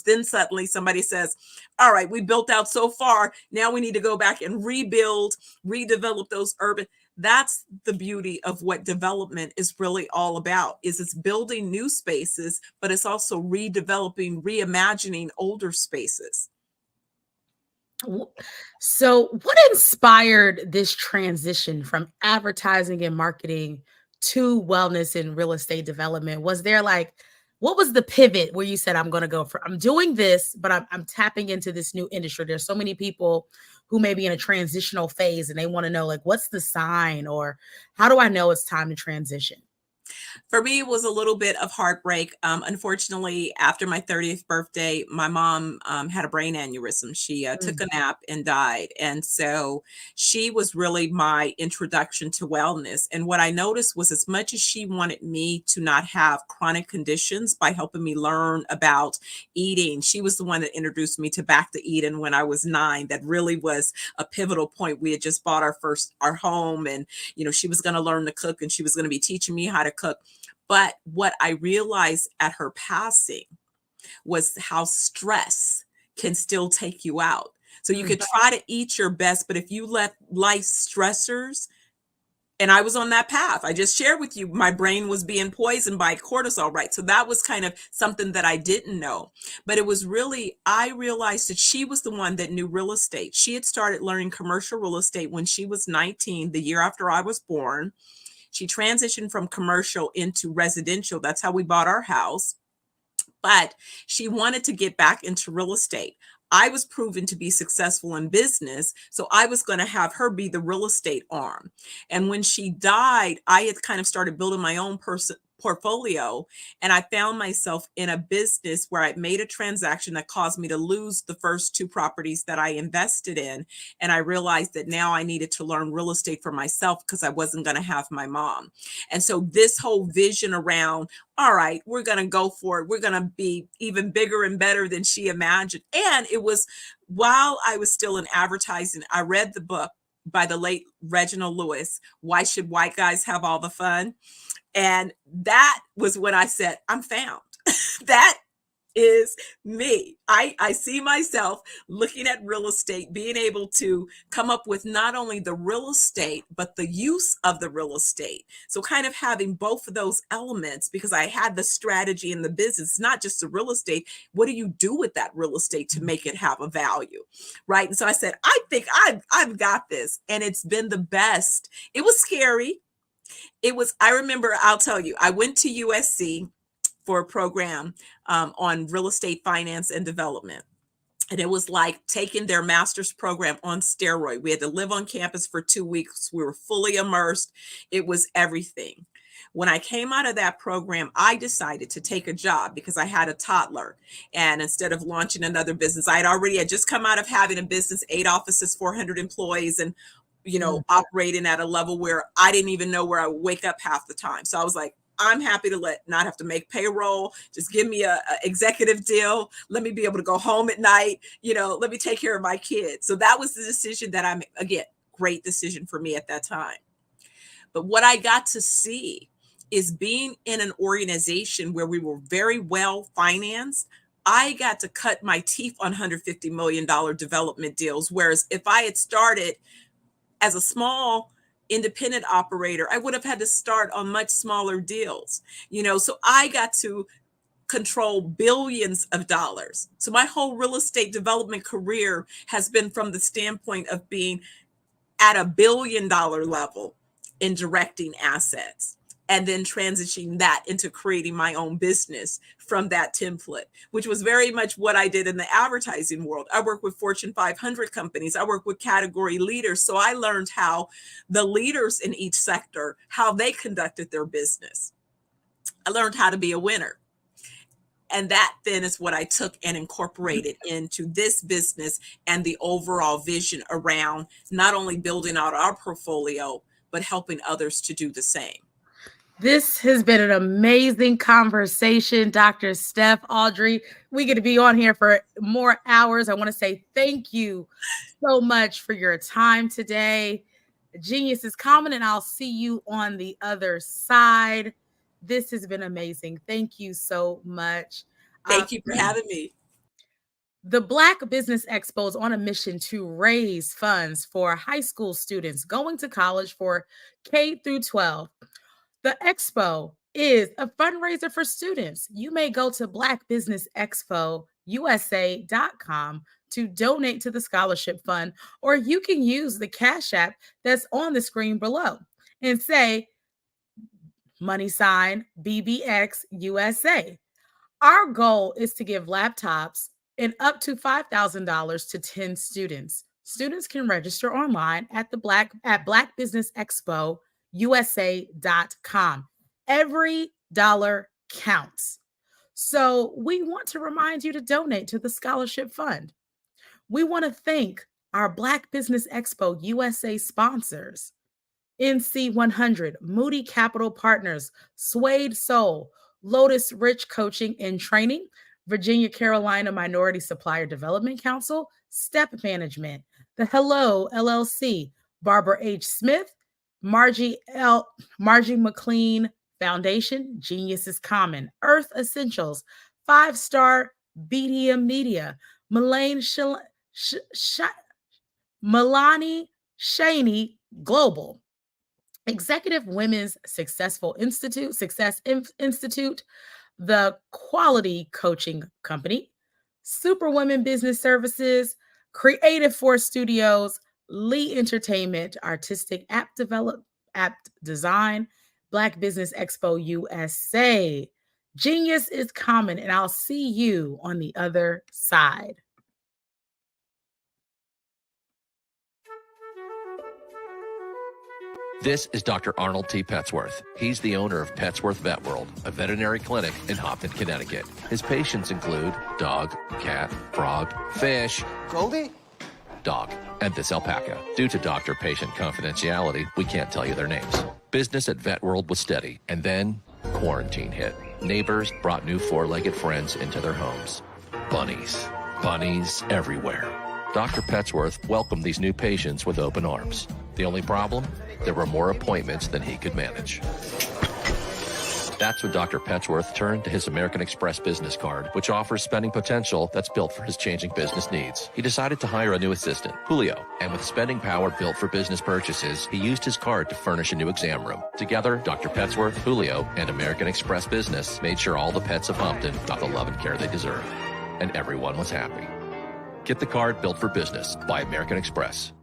Then suddenly somebody says, all right, we built out so far. Now we need to go back and rebuild, redevelop those urban. That's the beauty of what development is really all about, is it's building new spaces, but it's also redeveloping, reimagining older spaces. So what inspired this transition from advertising and marketing to wellness and real estate development? Was there what was the pivot where you said, I'm doing this, but I'm tapping into this new industry? There's so many people who may be in a transitional phase and they want to know, what's the sign, or how do I know it's time to transition? For me, it was a little bit of heartbreak. Unfortunately, after my 30th birthday, my mom had a brain aneurysm. She took a nap and died. And so she was really my introduction to wellness. And what I noticed was, as much as she wanted me to not have chronic conditions by helping me learn about eating, she was the one that introduced me to Back to Eden when I was 9. That really was a pivotal point. We had just bought our home, and, she was going to learn to cook, and she was going to be teaching me how to cook. But what I realized at her passing was how stress can still take you out. So you could try to eat your best, but if you let life stressors, and I was on that path. I just shared with you, my brain was being poisoned by cortisol, right? So that was kind of something that I didn't know. But it was really, I realized that she was the one that knew real estate. She had started learning commercial real estate when she was 19, the year after I was born. She transitioned from commercial into residential. That's how we bought our house. But she wanted to get back into real estate. I was proven to be successful in business, so I was going to have her be the real estate arm. And when she died, I had kind of started building my own portfolio, and I found myself in a business where I made a transaction that caused me to lose the first 2 properties that I invested in. And I realized that now I needed to learn real estate for myself, because I wasn't going to have my mom. And so this whole vision around, all right, we're going to go for it. We're going to be even bigger and better than she imagined. And it was while I was still in advertising, I read the book by the late Reginald Lewis, Why Should White Guys Have All the Fun? And that was when I said, I'm found. That is me. I see myself looking at real estate, being able to come up with not only the real estate, but the use of the real estate. So kind of having both of those elements, because I had the strategy in the business, not just the real estate. What do you do with that real estate to make it have a value? Right. And so I said, I think I've got this. And it's been the best. It was scary. I remember, I'll tell you, I went to USC for a program on real estate finance and development. And it was like taking their master's program on steroid. We had to live on campus for 2 weeks. We were fully immersed. It was everything. When I came out of that program, I decided to take a job because I had a toddler. And instead of launching another business, I had just come out of having a business, 8 offices, 400 employees, and operating at a level where I didn't even know where I would wake up half the time. So I was like, I'm happy to not have to make payroll. Just give me a executive deal. Let me be able to go home at night. Let me take care of my kids. So that was the decision that great decision for me at that time. But what I got to see is being in an organization where we were very well financed. I got to cut my teeth on $150 million development deals. Whereas if I had started as a small independent operator, I would have had to start on much smaller deals, so I got to control billions of dollars. So my whole real estate development career has been from the standpoint of being at $1 billion level in directing assets, and then transitioning that into creating my own business from that template, which was very much what I did in the advertising world. I work with Fortune 500 companies. I work with category leaders. So I learned how the leaders in each sector, how they conducted their business. I learned how to be a winner. And that then is what I took and incorporated into this business and the overall vision around not only building out our portfolio, but helping others to do the same. This has been an amazing conversation, Dr. Steph, Audrey. We get to be on here for more hours. I want to say thank you so much for your time today. Genius is common, and I'll see you on the other side. This has been amazing. Thank you so much. Thank you for having me. The Black Business Expo is on a mission to raise funds for high school students going to college for K through 12. The expo is a fundraiser for students. You may go to blackbusinessexpousa.com to donate to the scholarship fund, or you can use the Cash App that's on the screen below and say $BBX USA. Our goal is to give laptops and up to $5,000 to 10 students. Students can register online at Black Business Expo USA.com. Every dollar counts. So we want to remind you to donate to the scholarship fund. We want to thank our Black Business Expo USA sponsors: NC100, Moody Capital Partners, Suede Soul, Lotus Rich Coaching and Training, Virginia Carolina Minority Supplier Development Council, Step Management, The Hello LLC, Barbara H. Smith, Margie McLean Foundation, Genius is Common, Earth Essentials, 5-Star BDM Media, Milani Shaney Global, Executive Women's Success Institute, the Quality Coaching Company, Superwomen Business Services, Creative Force Studios, Lee Entertainment, Artistic App Design, Black Business Expo USA. Genius is common, and I'll see you on the other side. This is Dr. Arnold T. Petsworth. He's the owner of Petsworth Vet World, a veterinary clinic in Hopton, Connecticut. His patients include dog, cat, frog, fish, Goldie, dog, and this alpaca. Due to doctor-patient confidentiality, we can't tell you their names. Business at Vet World was steady, and then quarantine hit. Neighbors brought new four-legged friends into their homes. Bunnies. Bunnies everywhere. Dr. Petsworth welcomed these new patients with open arms. The only problem? There were more appointments than he could manage. That's when Dr. Petsworth turned to his American Express business card, which offers spending potential that's built for his changing business needs. He decided to hire a new assistant, Julio, and with spending power built for business purchases, he used his card to furnish a new exam room. Together, Dr. Petsworth, Julio, and American Express Business made sure all the pets of Hopton got the love and care they deserve. And everyone was happy. Get the card built for business by American Express.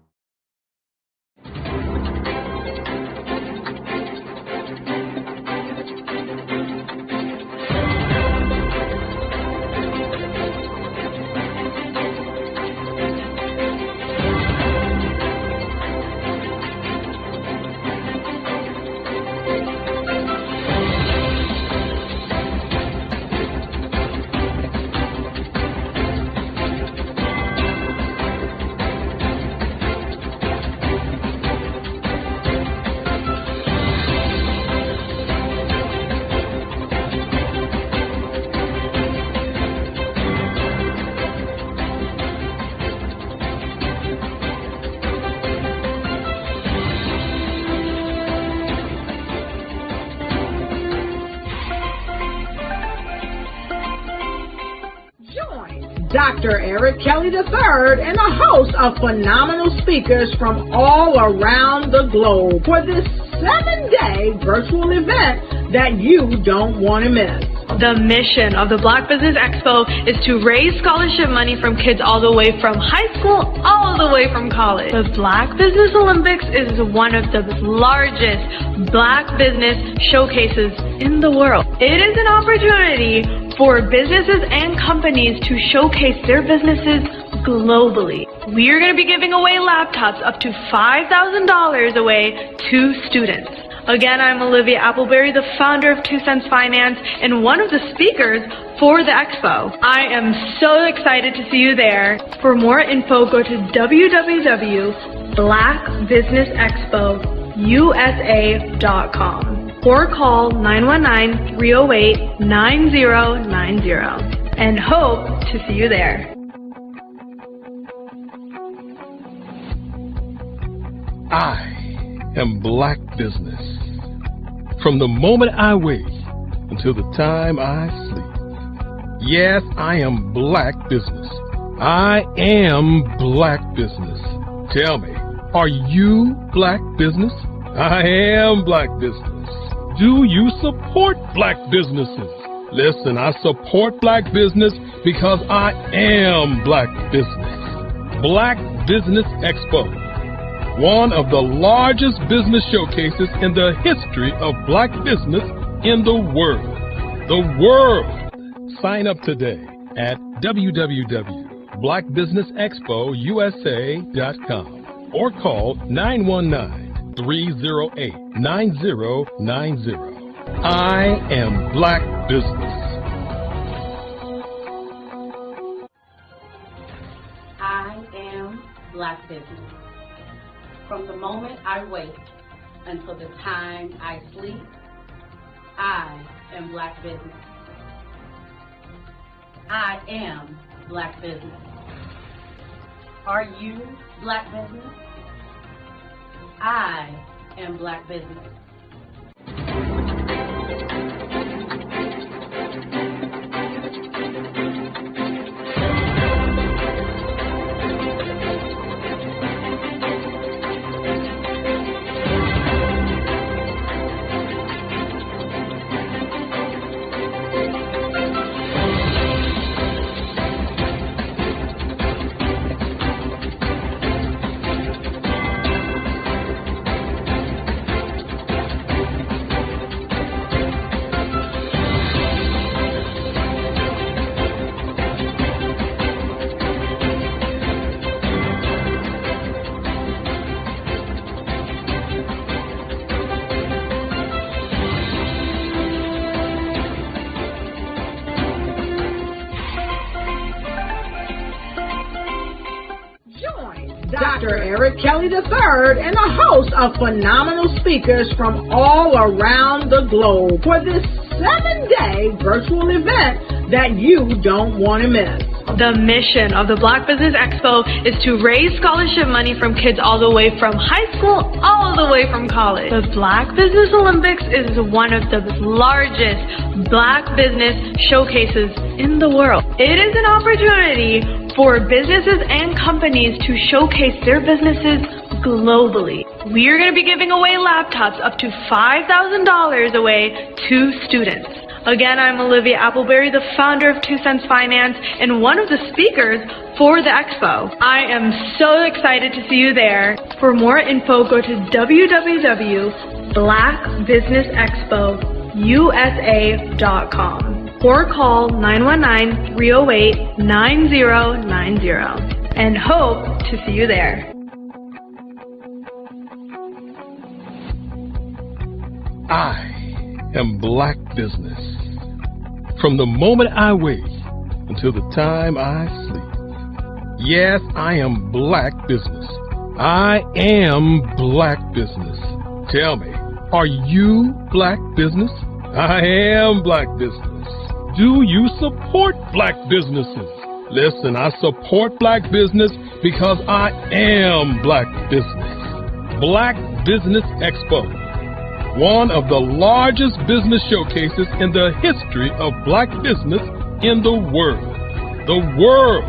Dr. Eric Kelly III and a host of phenomenal speakers from all around the globe for this 7-day virtual event that you don't want to miss. The mission of the Black Business Expo is to raise scholarship money from kids all the way from high school all the way from college. The Black Business Olympics is one of the largest Black business showcases in the world. It is an opportunity for businesses and companies to showcase their businesses globally. We are going to be giving away laptops up to $5,000 away to students. Again, I'm Olivia Appleberry, the founder of 2 Cents Finance and one of the speakers for the expo. I am so excited to see you there. For more info, go to www.blackbusinessexpousa.com or call 919-308-9090 and hope to see you there. I am Black Business. From the moment I wake until the time I sleep. Yes, I am Black Business. I am Black Business. Tell me, are you Black Business? I am Black Business. Do you support Black businesses? Listen, I support Black business because I am Black Business. Black Business Expo, one of the largest business showcases in the history of Black business in the world. The world! Sign up today at www.blackbusinessexpousa.com or call 919-308-9090. I am Black Business. I am Black Business. From the moment I wake until the time I sleep, I am Black Business. I am Black Business. Are you Black Business? I am Black Business. Dr. Eric Kelly III and a host of phenomenal speakers from all around the globe for this 7-day virtual event that you don't want to miss. The mission of the Black Business Expo is to raise scholarship money from kids all the way from high school all the way from college. The Black Business Olympics is one of the largest Black business showcases in the world. It is an opportunity for businesses and companies to showcase their businesses globally. We are going to be giving away laptops up to $5,000 away to students. Again, I'm Olivia Appleberry, the founder of 2 Cents Finance and one of the speakers for the expo. I am so excited to see you there. For more info, go to www.blackbusinessexpousa.com or call 919-308-9090 and hope to see you there. I am Black Business. From the moment I wake until the time I sleep. Yes, I am Black Business. I am Black Business. Tell me, are you Black Business? I am Black Business. Do you support Black businesses? Listen, I support Black business because I am Black Business. Black Business Expo, one of the largest business showcases in the history of Black business in the world. the world.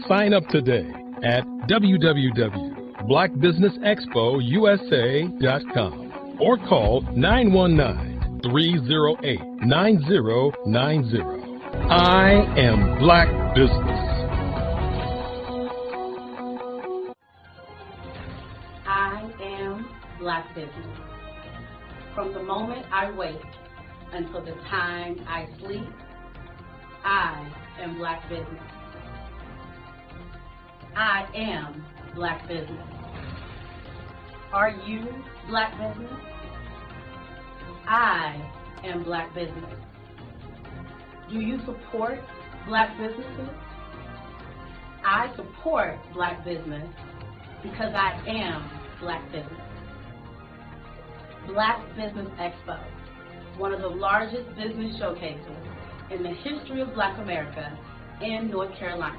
Sign up today at www.blackbusinessexpousa.com or call 919-308-9090. I am Black Business. I am Black Business. From the moment I wake until the time I sleep, I am Black Business. I am Black Business. Are you Black Business? I am Black Business. Do you support Black businesses? I support Black business because I am Black Business. Black Business Expo, one of the largest business showcases in the history of Black America in North Carolina.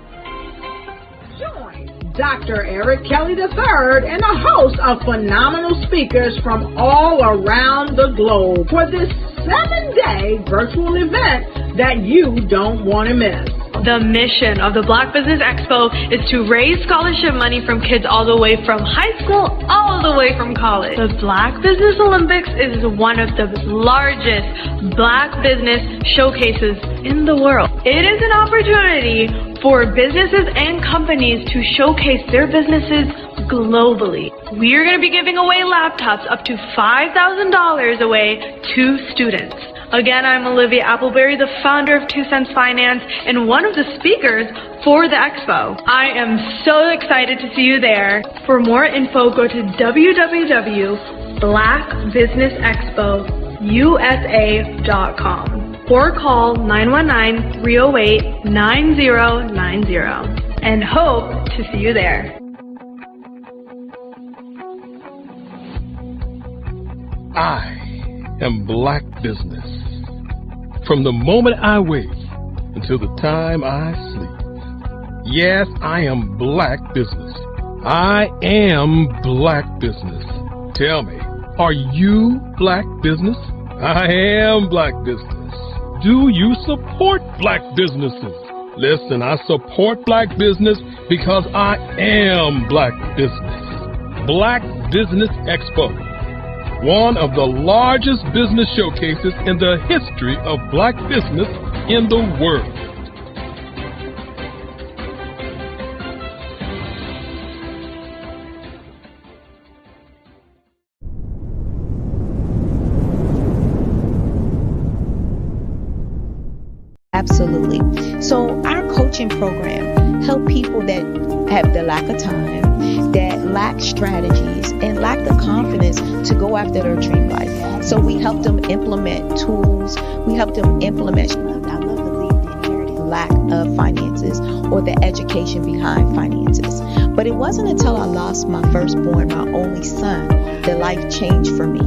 Join Dr. Eric Kelly III and a host of phenomenal speakers from all around the globe for this 7-day virtual event that you don't want to miss. The mission of the Black Business Expo is to raise scholarship money from kids all the way from high school, all the way from college. The Black Business Olympics is one of the largest Black business showcases in the world. It is an opportunity for businesses and companies to showcase their businesses globally. We are going to be giving away laptops up to $5,000 away to students. Again, I'm Olivia Appleberry, the founder of 2 Cents Finance and one of the speakers for the expo. I am so excited to see you there. For more info, go to www.blackbusinessexpousa.com or call 919-308-9090 and hope to see you there. I am Black Business. From the moment I wake until the time I sleep. Yes, I am Black Business. I am Black Business. Tell me, are you Black Business? I am Black Business. Do you support Black businesses? Listen, I support Black business because I am Black Business. Black Business Expo, one of the largest business showcases in the history of Black business in the world. Absolutely. So our coaching program help people that have the lack of time, that lack strategies, and lack the confidence to go after their dream life. So we help them implement tools. We help them implement, I love to leave the inherited lack of finances or the education behind finances. But it wasn't until I lost my firstborn, my only son, that life changed for me.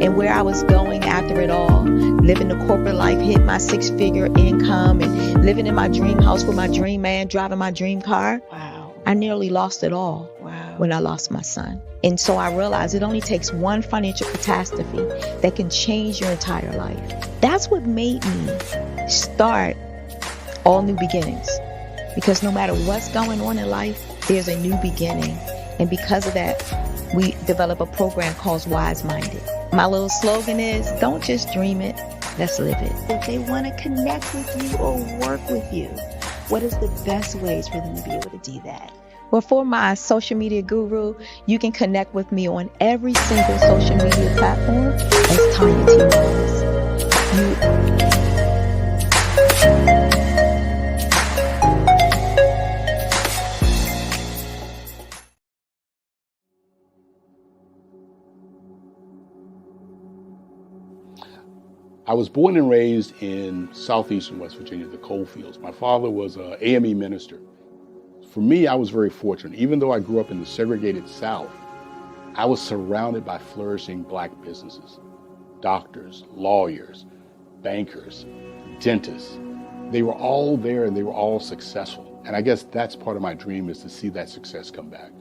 And where I was going after it all, living the corporate life, hit my 6-figure income, and living in my dream house with my dream man, driving my dream car. Wow. I nearly lost it all. Wow. When I lost my son. And so I realized it only takes one financial catastrophe that can change your entire life. That's what made me start All New Beginnings. Because no matter what's going on in life, there's a new beginning. And because of that, we develop a program called Wise Minded. My little slogan is, don't just dream it, let's live it. If they want to connect with you or work with you, what is the best ways for them to be able to do that? Well, for my social media guru, you can connect with me on every single social media platform as Tanya T. Wallace. I was born and raised in southeastern West Virginia, the coal fields. My father was an AME minister. For me, I was very fortunate. Even though I grew up in the segregated South, I was surrounded by flourishing Black businesses. Doctors, lawyers, bankers, dentists. They were all there and they were all successful. And I guess that's part of my dream, is to see that success come back.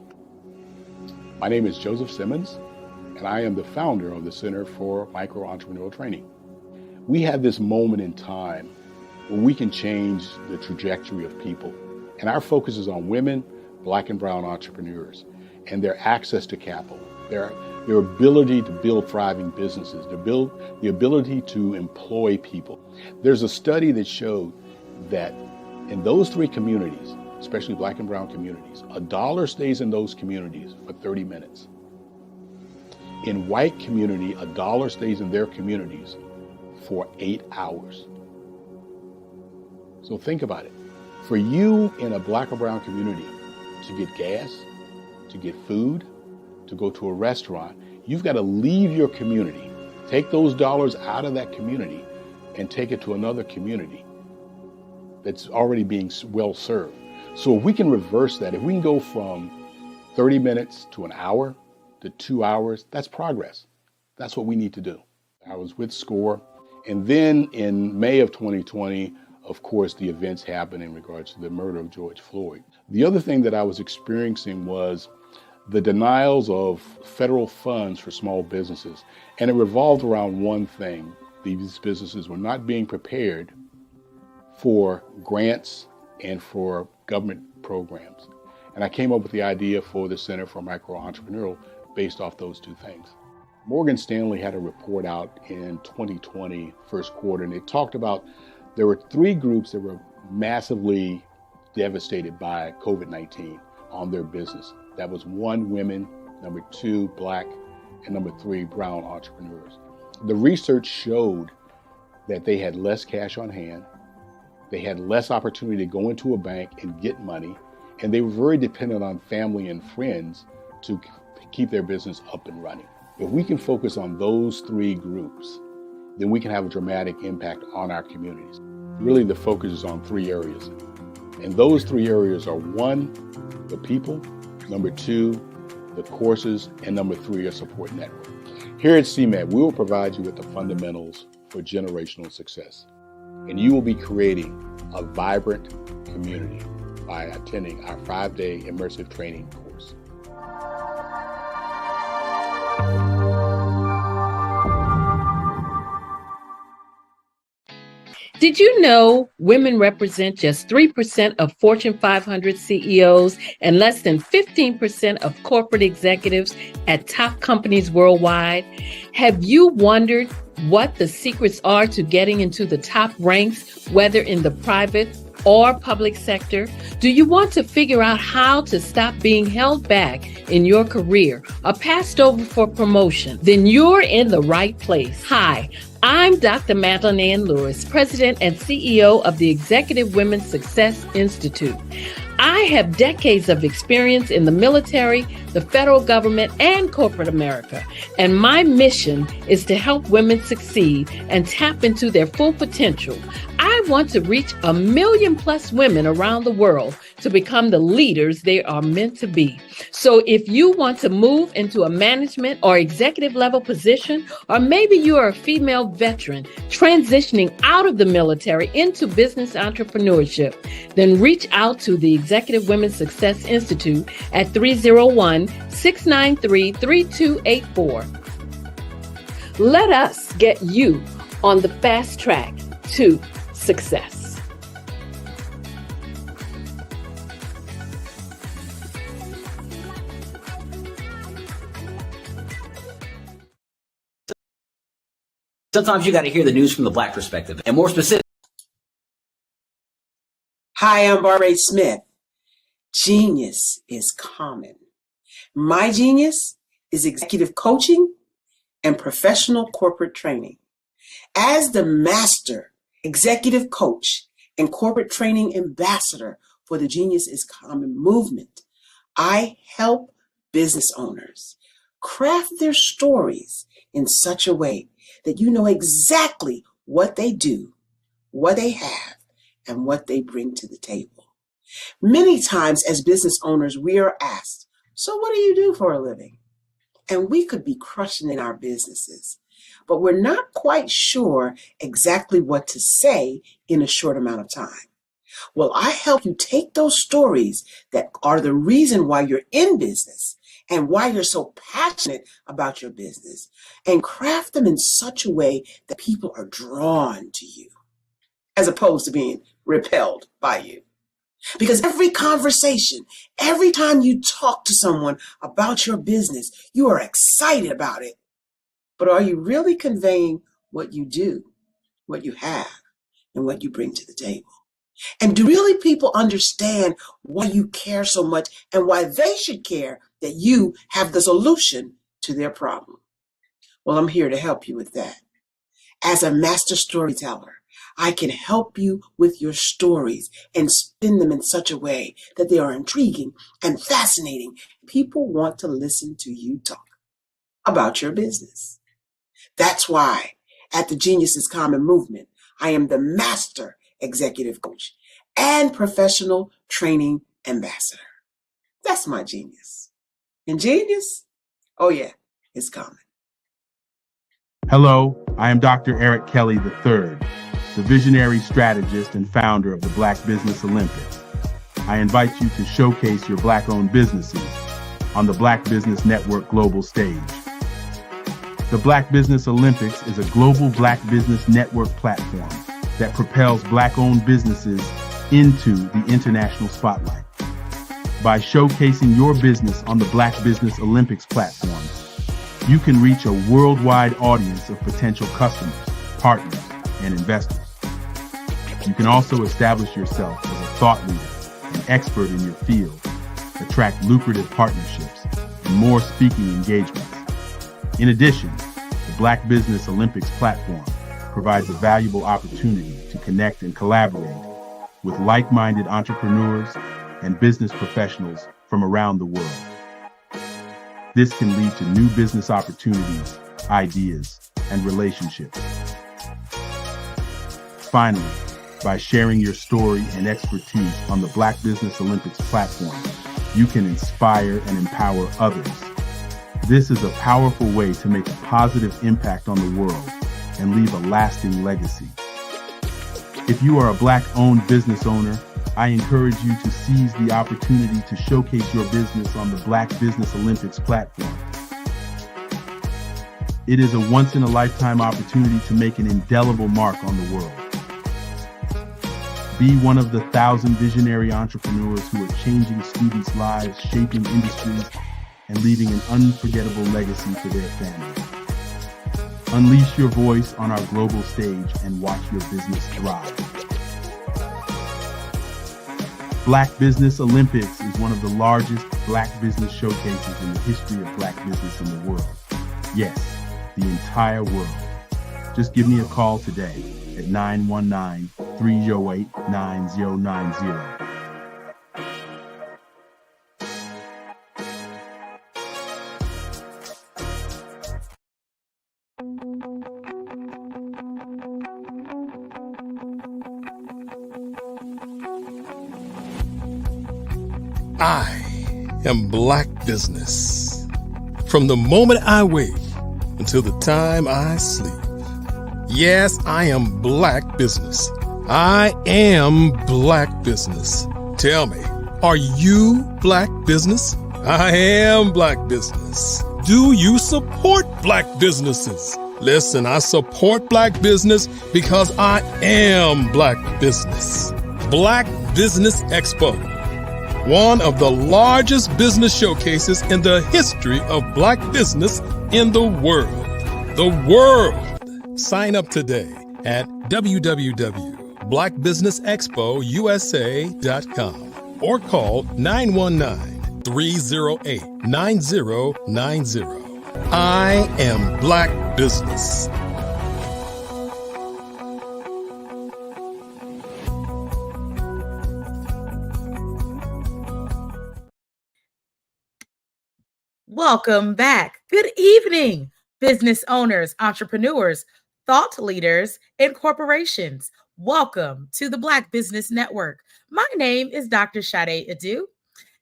My name is Joseph Simmons, and I am the founder of the Center for Micro Entrepreneurial Training. We had this moment in time where we can change the trajectory of people. And our focus is on women, Black and brown entrepreneurs, and their access to capital, their ability to build thriving businesses, the ability to employ people. There's a study that showed that in those three communities, especially Black and brown communities, $1 stays in those communities for 30 minutes. In white community, $1 stays in their communities for 8 hours. So think about it. For you in a Black or brown community to get gas, to get food, to go to a restaurant, you've got to leave your community, take those dollars out of that community and take it to another community that's already being well served. So if we can reverse that, if we can go from 30 minutes to an hour to 2 hours, that's progress. That's what we need to do. I was with SCORE. And then in May of 2020, of course, the events happened in regards to the murder of George Floyd. The other thing that I was experiencing was the denials of federal funds for small businesses. And it revolved around one thing. These businesses were not being prepared for grants and for government programs. And I came up with the idea for the Center for Micro-Entrepreneurial based off those two things. Morgan Stanley had a report out in 2020, first quarter, and it talked about there were 3 groups that were massively devastated by COVID-19 on their business. That was 1, women, number 2, Black, and number 3, brown entrepreneurs. The research showed that they had less cash on hand, they had less opportunity to go into a bank and get money, and they were very dependent on family and friends to keep their business up and running. If we can focus on those 3 groups, then we can have a dramatic impact on our communities. Really, the focus is on 3 areas. And those 3 areas are 1, the people, number 2, the courses, and number 3, a support network. Here at CMAT, we will provide you with the fundamentals for generational success. And you will be creating a vibrant community by attending our 5-day immersive training course. Did you know women represent just 3% of Fortune 500 CEOs and less than 15% of corporate executives at top companies worldwide? Have you wondered what the secrets are to getting into the top ranks, whether in the private or public sector? Do you want to figure out how to stop being held back in your career or passed over for promotion? Then you're in the right place. Hi, I'm Dr. Madeline Ann Lewis, President and CEO of the Executive Women's Success Institute. I have decades of experience in the military, the federal government, and corporate America. And my mission is to help women succeed and tap into their full potential. I want to reach 1 million+ women around the world to become the leaders they are meant to be. So if you want to move into a management or executive level position, or maybe you are a female veteran transitioning out of the military into business entrepreneurship, then reach out to the Executive Women's Success Institute at 301-693-3284. Let us get you on the fast track to success. Sometimes you got to hear the news from the Black perspective, and more specific. Hi, I'm Barbara Smith. Genius is common. My genius is executive coaching and professional corporate training. As the master executive coach and corporate training ambassador for the Genius is Common movement, I help business owners craft their stories in such a way that you know exactly what they do, what they have, and what they bring to the table. Many times as business owners, we are asked, so what do you do for a living? And we could be crushing in our businesses, but we're not quite sure exactly what to say in a short amount of time. Well, I help you take those stories that are the reason why you're in business and why you're so passionate about your business and craft them in such a way that people are drawn to you. as opposed to being repelled by you. Because every conversation, every time you talk to someone about your business, you are excited about it. But are you really conveying what you do, what you have, and what you bring to the table? And do really people understand why you care so much and why they should care that you have the solution to their problem? Well, I'm here to help you with that. As a master storyteller, I can help you with your stories and spin them in such a way that they are intriguing and fascinating. People want to listen to you talk about your business. That's why at the Genius is Common movement, I am the master executive coach and professional training ambassador. That's my genius. And genius, oh yeah, it's common. Hello, I am Dr. Eric Kelly III, the visionary strategist and founder of the Black Business Olympics. I invite you to showcase your Black-owned businesses on the Black Business Network global stage. The Black Business Olympics is a global Black Business Network platform that propels Black-owned businesses into the international spotlight. By showcasing your business on the Black Business Olympics platform, you can reach a worldwide audience of potential customers, partners, and investors. You can also establish yourself as a thought leader and expert in your field, attract lucrative partnerships, and more speaking engagements. In addition, the Black Business Olympics platform provides a valuable opportunity to connect and collaborate with like-minded entrepreneurs and business professionals from around the world. This can lead to new business opportunities, ideas, and relationships. Finally, by sharing your story and expertise on the Black Business Olympics platform, you can inspire and empower others. This is a powerful way to make a positive impact on the world and leave a lasting legacy. If you are a Black-owned business owner, I encourage you to seize the opportunity to showcase your business on the Black Business Olympics platform. It is a once-in-a-lifetime opportunity to make an indelible mark on the world. Be one of the 1,000 visionary entrepreneurs who are changing students' lives, shaping industries, and leaving an unforgettable legacy for their families. Unleash your voice on our global stage and watch your business thrive. Black Business Olympics is one of the largest Black business showcases in the history of Black business in the world. Yes, the entire world. Just give me a call today at 919-308-9090. I am Black Business. From the moment I wake until the time I sleep. Yes, I am Black Business. I am Black Business. Tell me, are you Black Business? I am Black Business. Do you support Black businesses? Listen, I support Black business because I am Black Business. Black Business Expo, one of the largest business showcases in the history of Black business in the world. The world! Sign up today at www.blackbusinessexpousa.com or call 919-308-9090. I am Black Business. Welcome back. Good evening, business owners, entrepreneurs, thought leaders, and corporations. Welcome to the Black Business Network. My name is Dr. Sade Adu,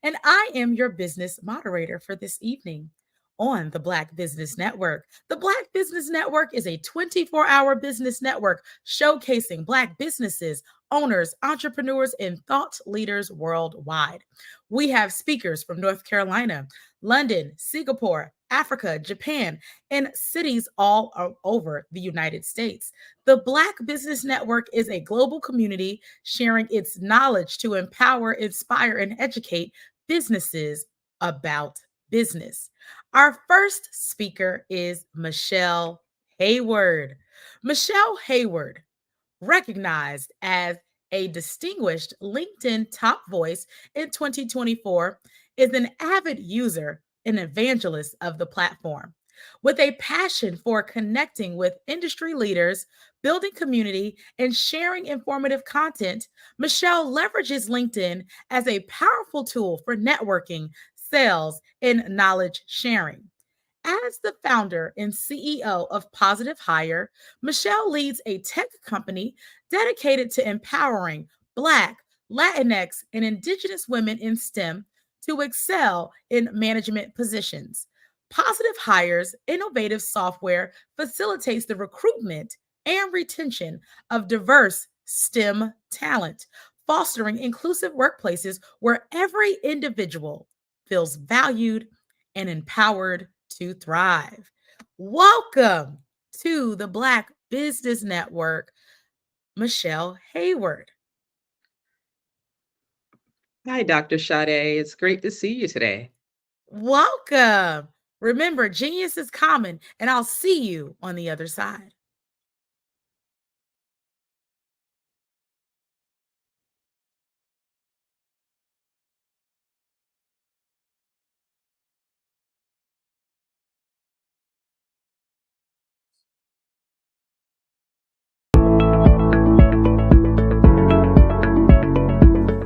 and I am your business moderator for this evening on the Black Business Network. The Black Business Network is a 24-hour business network showcasing Black businesses, owners, entrepreneurs, and thought leaders worldwide. We have speakers from North Carolina, London, Singapore, Africa, Japan, and cities all over the United States. The Black Business Network is a global community sharing its knowledge to empower, inspire, and educate businesses about business. Our first speaker is Michelle Hayward. Michelle Hayward, recognized as a distinguished LinkedIn top voice in 2024, is an avid user and evangelist of the platform. With a passion for connecting with industry leaders, building community, and sharing informative content, Michelle leverages LinkedIn as a powerful tool for networking, sales, and knowledge sharing. As the founder and CEO of Positive Hire, Michelle leads a tech company dedicated to empowering Black, Latinx, and Indigenous women in STEM to excel in management positions. Positive Hire's innovative software facilitates the recruitment and retention of diverse STEM talent, fostering inclusive workplaces where every individual feels valued and empowered to thrive. Welcome to the Black Business Network, Michelle Hayward. Hi, Dr. Sade. It's great to see you today. Welcome. Remember, genius is common, and I'll see you on the other side.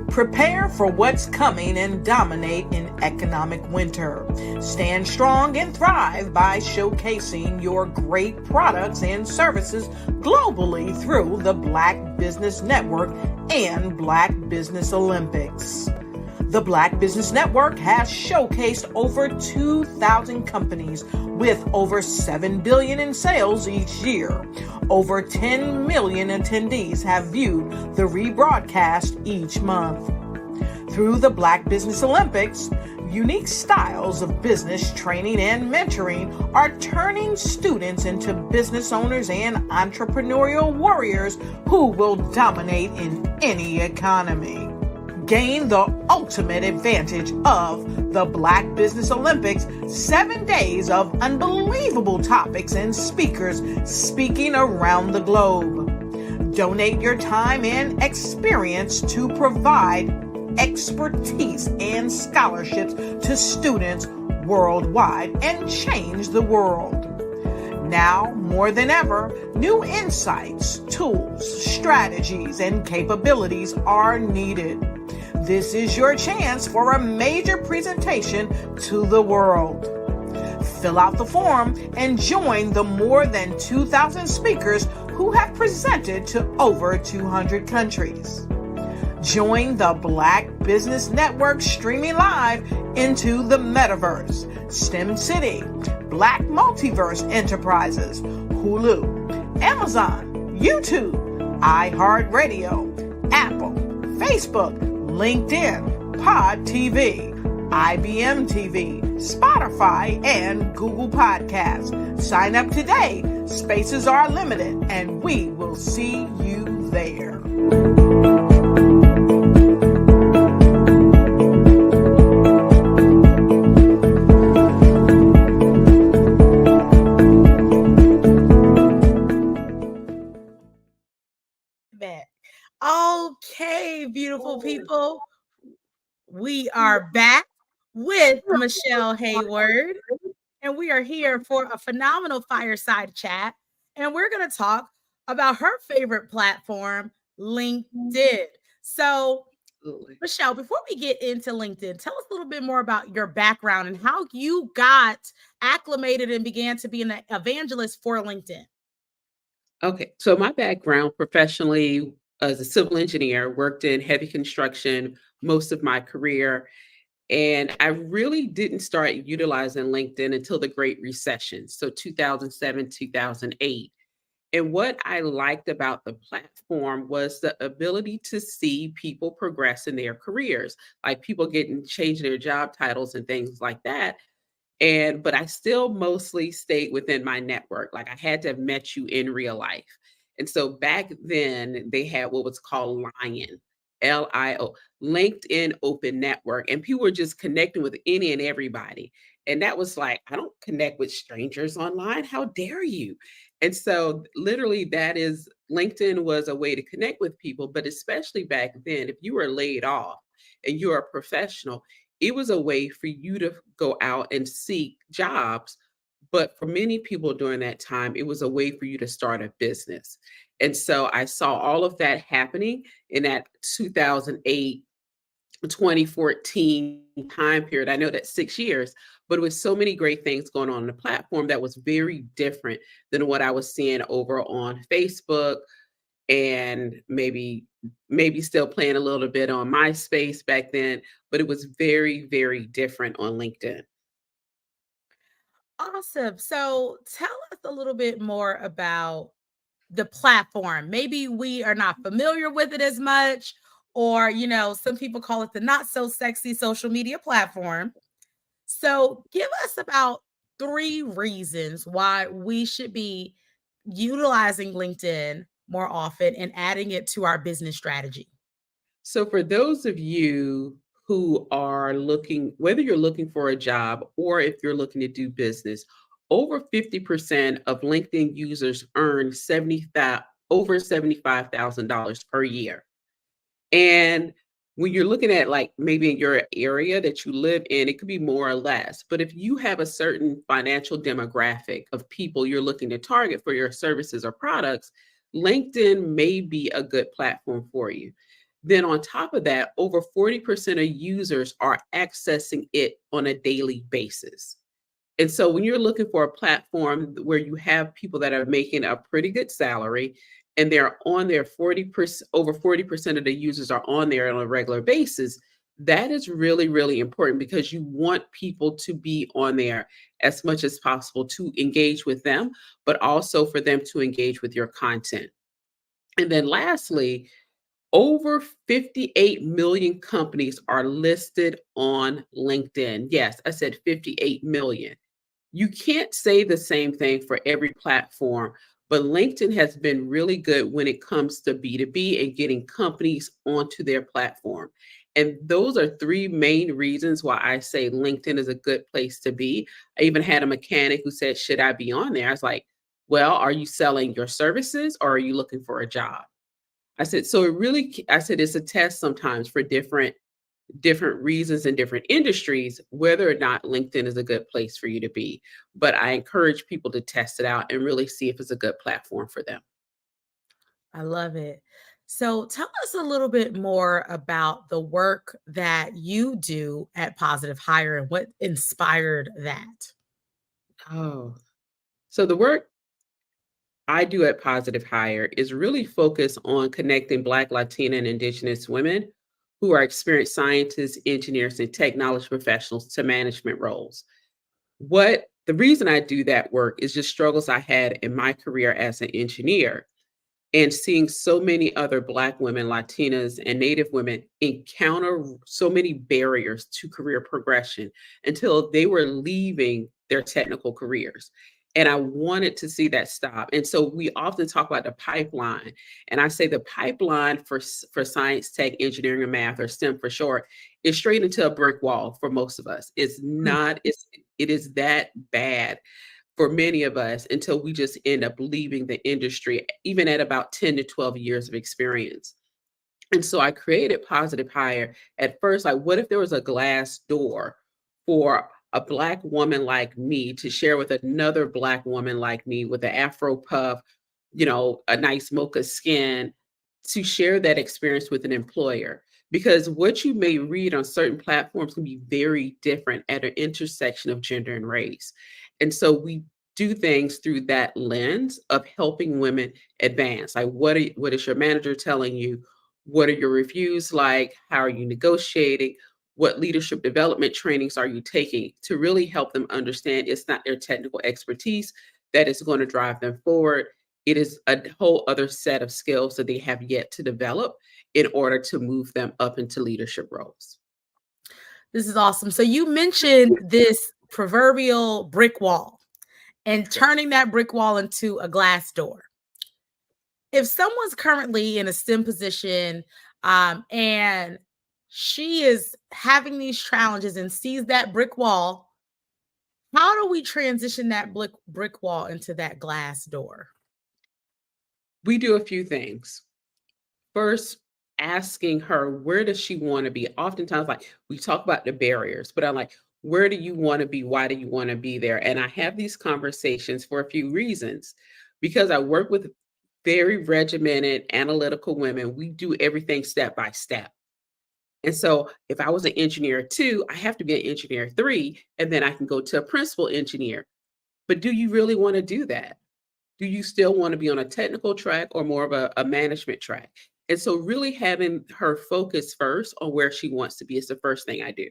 Prepare for what's coming and dominate in economic winter. Stand strong and thrive by showcasing your great products and services globally through the Black Business Network and Black Business Olympics. The Black Business Network has showcased over 2,000 companies with over $7 billion in sales each year. Over 10 million attendees have viewed the rebroadcast each month. Through the Black Business Olympics, unique styles of business training and mentoring are turning students into business owners and entrepreneurial warriors who will dominate in any economy. Gain the ultimate advantage of the Black Business Olympics, 7 days of unbelievable topics and speakers speaking around the globe. Donate your time and experience to provide expertise and scholarships to students worldwide and change the world. Now, more than ever, new insights, tools, strategies, and capabilities are needed. This is your chance for a major presentation to the world. Fill out the form and join the more than 2,000 speakers who have presented to over 200 countries. Join the Black Business Network streaming live into the metaverse, STEM City, Black Multiverse Enterprises, Hulu, Amazon, YouTube, iHeartRadio, Apple, Facebook, LinkedIn, Pod TV, IBM TV, Spotify, and Google Podcasts. Sign up today. Spaces are limited, and we will see you there. Okay, beautiful people. We are back with Michelle Hayward, and we are here for a phenomenal fireside chat. And we're going to talk about her favorite platform, LinkedIn. So, Michelle, before we get into LinkedIn, tell us a little bit more about your background and how you got acclimated and began to be an evangelist for LinkedIn. Okay, so my background professionally as a civil engineer, worked in heavy construction most of my career. And I really didn't start utilizing LinkedIn until the Great Recession, so 2007, 2008. And what I liked about the platform was the ability to see people progress in their careers, like people changing their job titles and things like that. But I still mostly stayed within my network. Like I had to have met you in real life. And so back then they had what was called Lion, LIO, LinkedIn Open Network. And people were just connecting with any and everybody. And that was like, I don't connect with strangers online. How dare you? And so literally that is LinkedIn was a way to connect with people, but especially back then, if you were laid off and you're a professional, it was a way for you to go out and seek jobs. But for many people during that time, it was a way for you to start a business. And so I saw all of that happening in that 2008, 2014 time period. I know that's 6 years, but it was so many great things going on the platform that was very different than what I was seeing over on Facebook, and maybe still playing a little bit on MySpace back then, but it was very, very different on LinkedIn. Awesome. So tell us a little bit more about the platform. Maybe we are not familiar with it as much, or, some people call it the not so sexy social media platform. So give us about 3 reasons why we should be utilizing LinkedIn more often and adding it to our business strategy. So for those of you who are looking, whether you're looking for a job or if you're looking to do business, over 50% of LinkedIn users earn over $75,000 per year. And when you're looking at like maybe in your area that you live in, it could be more or less. But if you have a certain financial demographic of people you're looking to target for your services or products, LinkedIn may be a good platform for you. Then on top of that, over 40% of users are accessing it on a daily basis. And so when you're looking for a platform where you have people that are making a pretty good salary and they're on there 40%, over 40% of the users are on there on a regular basis, that is really, really important because you want people to be on there as much as possible to engage with them, but also for them to engage with your content. And then lastly, over 58 million companies are listed on LinkedIn. Yes, I said 58 million. You can't say the same thing for every platform, but LinkedIn has been really good when it comes to B2B and getting companies onto their platform. And those are 3 main reasons why I say LinkedIn is a good place to be. I even had a mechanic who said, should I be on there? I was like, well, are you selling your services or are you looking for a job? I said, so I said, it's a test sometimes for different reasons in different industries, whether or not LinkedIn is a good place for you to be. But I encourage people to test it out and really see if it's a good platform for them. I love it. So tell us a little bit more about the work that you do at Positive Hire and what inspired that. Oh, so the work I do at Positive Hire is really focused on connecting Black, Latina, and Indigenous women who are experienced scientists, engineers, and technology professionals to management roles. The reason I do that work is just struggles I had in my career as an engineer and seeing so many other Black women, Latinas, and Native women encounter so many barriers to career progression until they were leaving their technical careers. And I wanted to see that stop. And so we often talk about the pipeline. And I say the pipeline for science, tech, engineering, and math, or STEM for short, is straight into a brick wall for most of us. It is that bad for many of us until we just end up leaving the industry, even at about 10 to 12 years of experience. And so I created Positive Hire at first, like, what if there was a glass door for a Black woman like me to share with another Black woman like me with an Afro puff, a nice mocha skin, to share that experience with an employer? Because what you may read on certain platforms can be very different at an intersection of gender and race. And so we do things through that lens of helping women advance. Like, what is your manager telling you? What are your reviews like? How are you negotiating? What leadership development trainings are you taking to really help them understand it's not their technical expertise that is going to drive them forward. It is a whole other set of skills that they have yet to develop in order to move them up into leadership roles. This is awesome. So you mentioned this proverbial brick wall and turning that brick wall into a glass door. If someone's currently in a STEM position and she is having these challenges and sees that brick wall, how do we transition that brick wall into that glass door? We do a few things. First, asking her, where does she want to be? Oftentimes, like we talk about the barriers, but I'm like, where do you want to be? Why do you want to be there? And I have these conversations for a few reasons. Because I work with very regimented, analytical women, we do everything step by step. And so if I was an engineer 2, I have to be an engineer 3, and then I can go to a principal engineer. But do you really want to do that? Do you still want to be on a technical track or more of a management track? And so really having her focus first on where she wants to be is the first thing I do.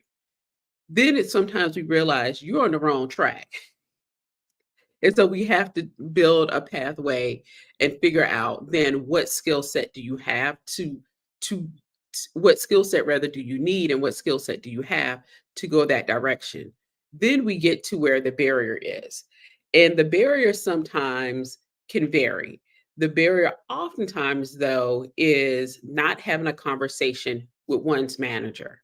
Then it's sometimes we realize you're on the wrong track. And so we have to build a pathway and figure out then what skill set do you have to what skill set rather do you need and what skill set do you have to go that direction. Then we get to where the barrier is. And the barrier sometimes can vary. The barrier oftentimes, though, is not having a conversation with one's manager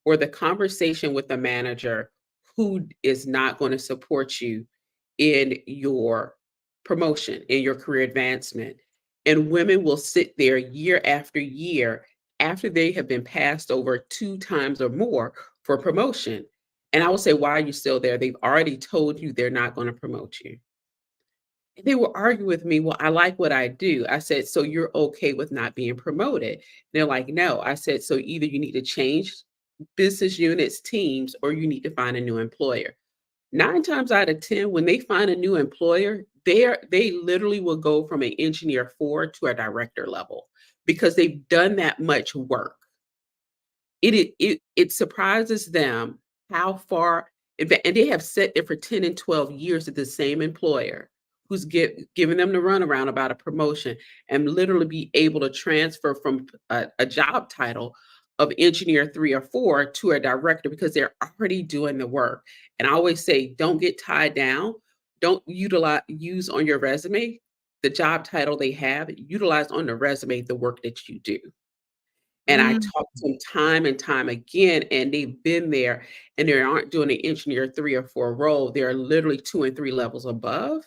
or the conversation with the manager who is not going to support you in your promotion, in your career advancement. And women will sit there year after year after they have been passed over 2 times or more for promotion. And I will say, why are you still there? They've already told you they're not going to promote you. And they will argue with me, well, I like what I do. I said, so you're okay with not being promoted? And they're like, no. I said, so either you need to change business units, teams, or you need to find a new employer. 9 times out of 10, when they find a new employer, they literally will go from an engineer 4 to a director level because they've done that much work. It surprises them how far, and they have sat there for 10 and 12 years at the same employer who's giving them the runaround about a promotion and literally be able to transfer from a job title of engineer 3 or 4 to a director because they're already doing the work. And I always say, don't get tied down. Don't use on your resume the job title they have. Utilize on the resume the work that you do. And I talk to them time and time again, and they've been there and they aren't doing an engineer 3 or 4 role. They're literally 2 and 3 levels above.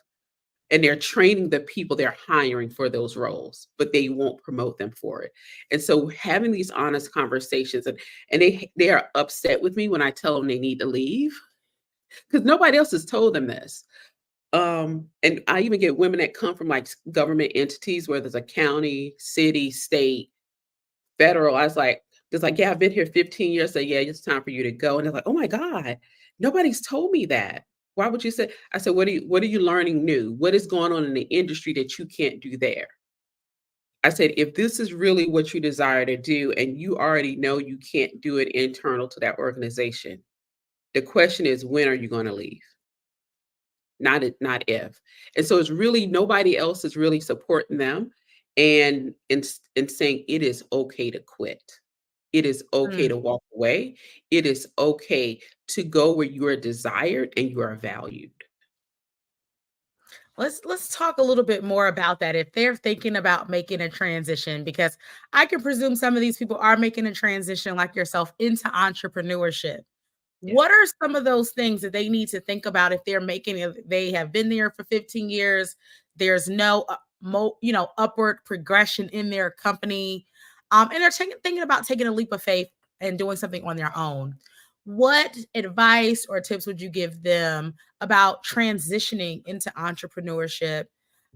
And they're training the people they're hiring for those roles, but they won't promote them for it. And so having these honest conversations, and they are upset with me when I tell them they need to leave because nobody else has told them this. And I even get women that come from like government entities, whether it's a county, city, state, federal. I was like, it's like, yeah, I've been here 15 years. So yeah, it's time for you to go. And they're like, oh my God, nobody's told me that. Why would you say? I said, what are you learning new? What is going on in the industry that you can't do there? I said, if this is really what you desire to do and you already know you can't do it internal to that organization, the question is, when are you going to leave? Not if. And so it's really nobody else is really supporting them and saying it is okay to quit. It is okay to walk away. It is okay to go where you are desired and you are valued. Let's talk a little bit more about that. If they're thinking about making a transition, because I can presume some of these people are making a transition like yourself into entrepreneurship. Yeah. What are some of those things that they need to think about if they're they have been there for 15 years, there's no upward progression in their company, and they're thinking about taking a leap of faith and doing something on their own? What advice or tips would you give them about transitioning into entrepreneurship?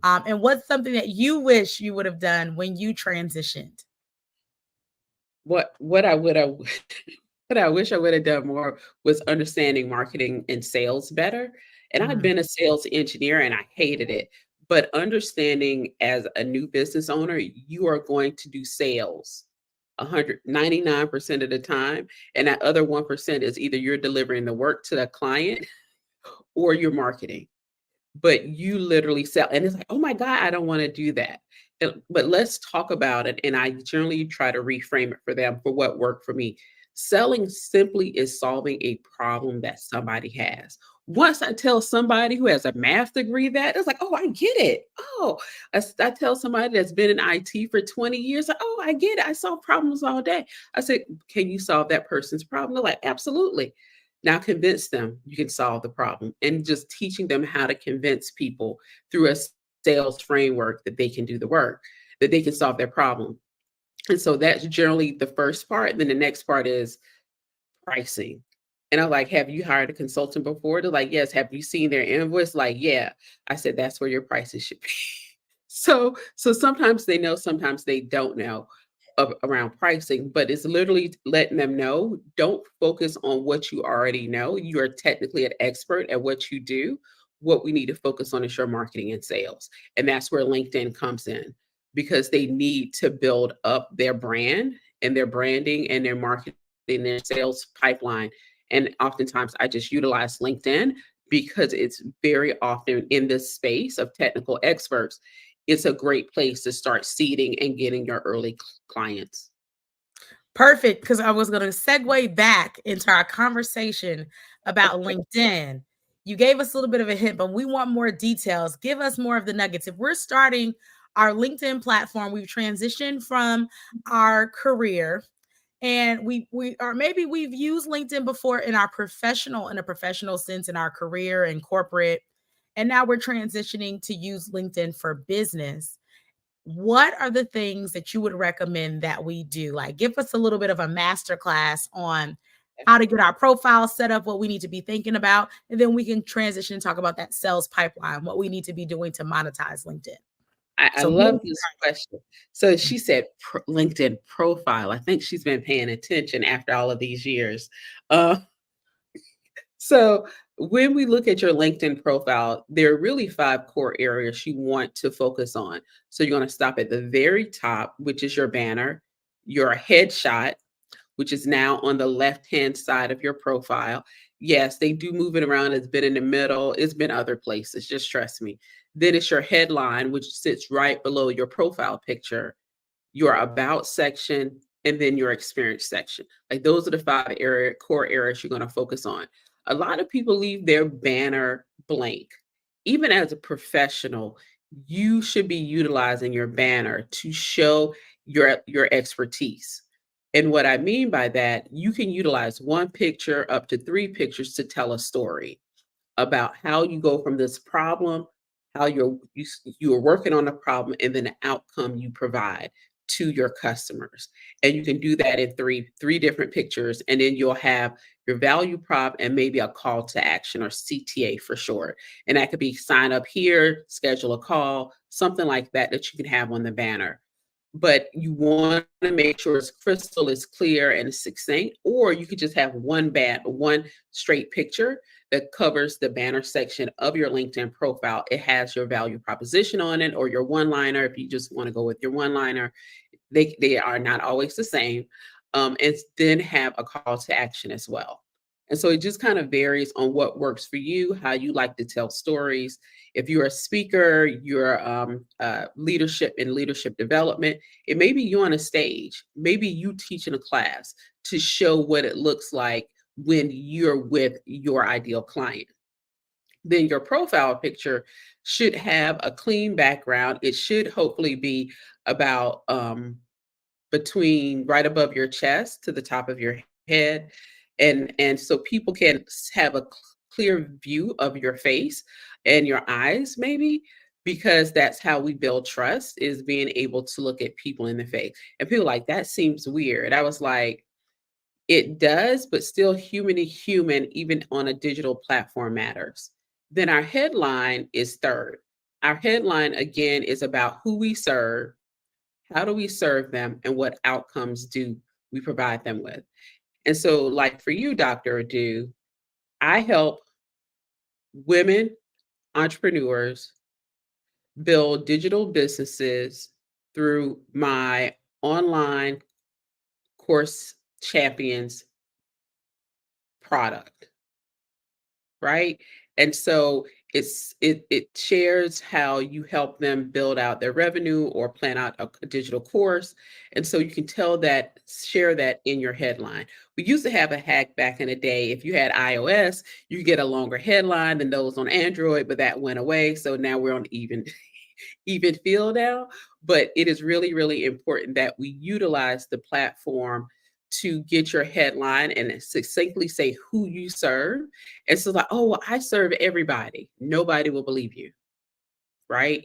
And what's something that you wish you would have done when you transitioned? What I would have what I wish I would have done more was understanding marketing and sales better. And I'd been a sales engineer and I hated it. But understanding as a new business owner, you are going to do sales 199% of the time. And that other 1% is either you're delivering the work to the client or you're marketing. But you literally sell. And it's like, oh my God, I don't want to do that. But let's talk about it. And I generally try to reframe it for them for what worked for me. Selling simply is solving a problem that somebody has. Once I tell somebody who has a math degree that, it's like, oh, I get it. Oh, I tell somebody that's been in IT for 20 years, like, oh, I get it. I solve problems all day. I said, can you solve that person's problem? They're like, absolutely. Now convince them you can solve the problem, and just teaching them how to convince people through a sales framework that they can do the work, that they can solve their problem. And so that's generally the first part. Then the next part is pricing. And I'm like, have you hired a consultant before? They're like, yes. Have you seen their invoice? Like, yeah. I said, that's where your prices should be. So sometimes they know, sometimes they don't know around pricing, but it's literally letting them know, don't focus on what you already know. You are technically an expert at what you do. What we need to focus on is your marketing and sales. And that's where LinkedIn comes in, because they need to build up their brand and their branding and their marketing, their sales pipeline. And oftentimes I just utilize LinkedIn because it's very often in this space of technical experts. It's a great place to start seeding and getting your early clients. Perfect, because I was going to segue back into our conversation about LinkedIn. You gave us a little bit of a hint, but we want more details. Give us more of the nuggets. If we're starting our LinkedIn platform, we've transitioned from our career, and we or maybe we've used LinkedIn before in a professional sense in our career and corporate, and now we're transitioning to use LinkedIn for business. What are the things that you would recommend that we do? Like, give us a little bit of a master class on how to get our profile set up, what we need to be thinking about, and then we can transition and talk about that sales pipeline, what we need to be doing to monetize LinkedIn. I love this question. So she said LinkedIn profile. I think she's been paying attention after all of these years. So when we look at your LinkedIn profile, there are really 5 core areas you want to focus on. So you're going to stop at the very top, which is your banner, your headshot, which is now on the left-hand side of your profile. Yes, they do move it around. It's been in the middle. It's been other places. Just trust me. Then it's your headline, which sits right below your profile picture, your about section, and then your experience section. Like, those are the 5 core areas you're going to focus on. A lot of people leave their banner blank. Even as a professional, you should be utilizing your banner to show your expertise. And what I mean by that, you can utilize 1 picture up to 3 pictures to tell a story about how you go from this problem, how you're working on a problem, and then the outcome you provide to your customers. And you can do that in three different pictures, and then you'll have your value prop and maybe a call to action, or CTA for short. And that could be sign up here, schedule a call, something like that that you can have on the banner. But you want to make sure it's crystal, it's clear, and it's succinct. Or you could just have one straight picture that covers the banner section of your LinkedIn profile. It has your value proposition on it, or your one-liner if you just want to go with your one-liner. They are not always the same. And then have a call to action as well. And so it just kind of varies on what works for you, how you like to tell stories. If you're a speaker, you're leadership and leadership development, it may be you on a stage, maybe you teaching a class to show what it looks like when you're with your ideal client. Then your profile picture should have a clean background. It should hopefully be about between right above your chest to the top of your head. And so people can have a clear view of your face and your eyes, maybe, because that's how we build trust, is being able to look at people in the face. And people like, that seems weird. I was like, it does, but still human to human, even on a digital platform, matters. Then our headline is third. Our headline, again, is about who we serve, how do we serve them, and what outcomes do we provide them with. And so, like for you, Dr. Adu, I help women entrepreneurs build digital businesses through my online course champions product, right? And so it shares how you help them build out their revenue or plan out a digital course. And so you can share that in your headline. We used to have a hack back in the day. If you had iOS, you get a longer headline than those on Android, but that went away. So now we're on even feel now. But it is really, really important that we utilize the platform to get your headline and succinctly say who you serve. And so like, oh, well, I serve everybody. Nobody will believe you, right?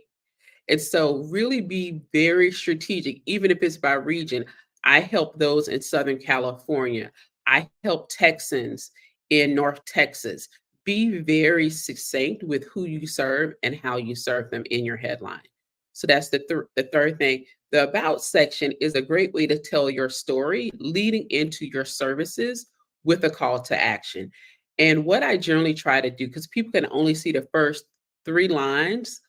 And so really be very strategic, even if it's by region. I help those in Southern California. I help Texans in North Texas. Be very succinct with who you serve and how you serve them in your headline. So that's the third thing. The about section is a great way to tell your story leading into your services with a call to action. And what I generally try to do, because people can only see the first 3 lines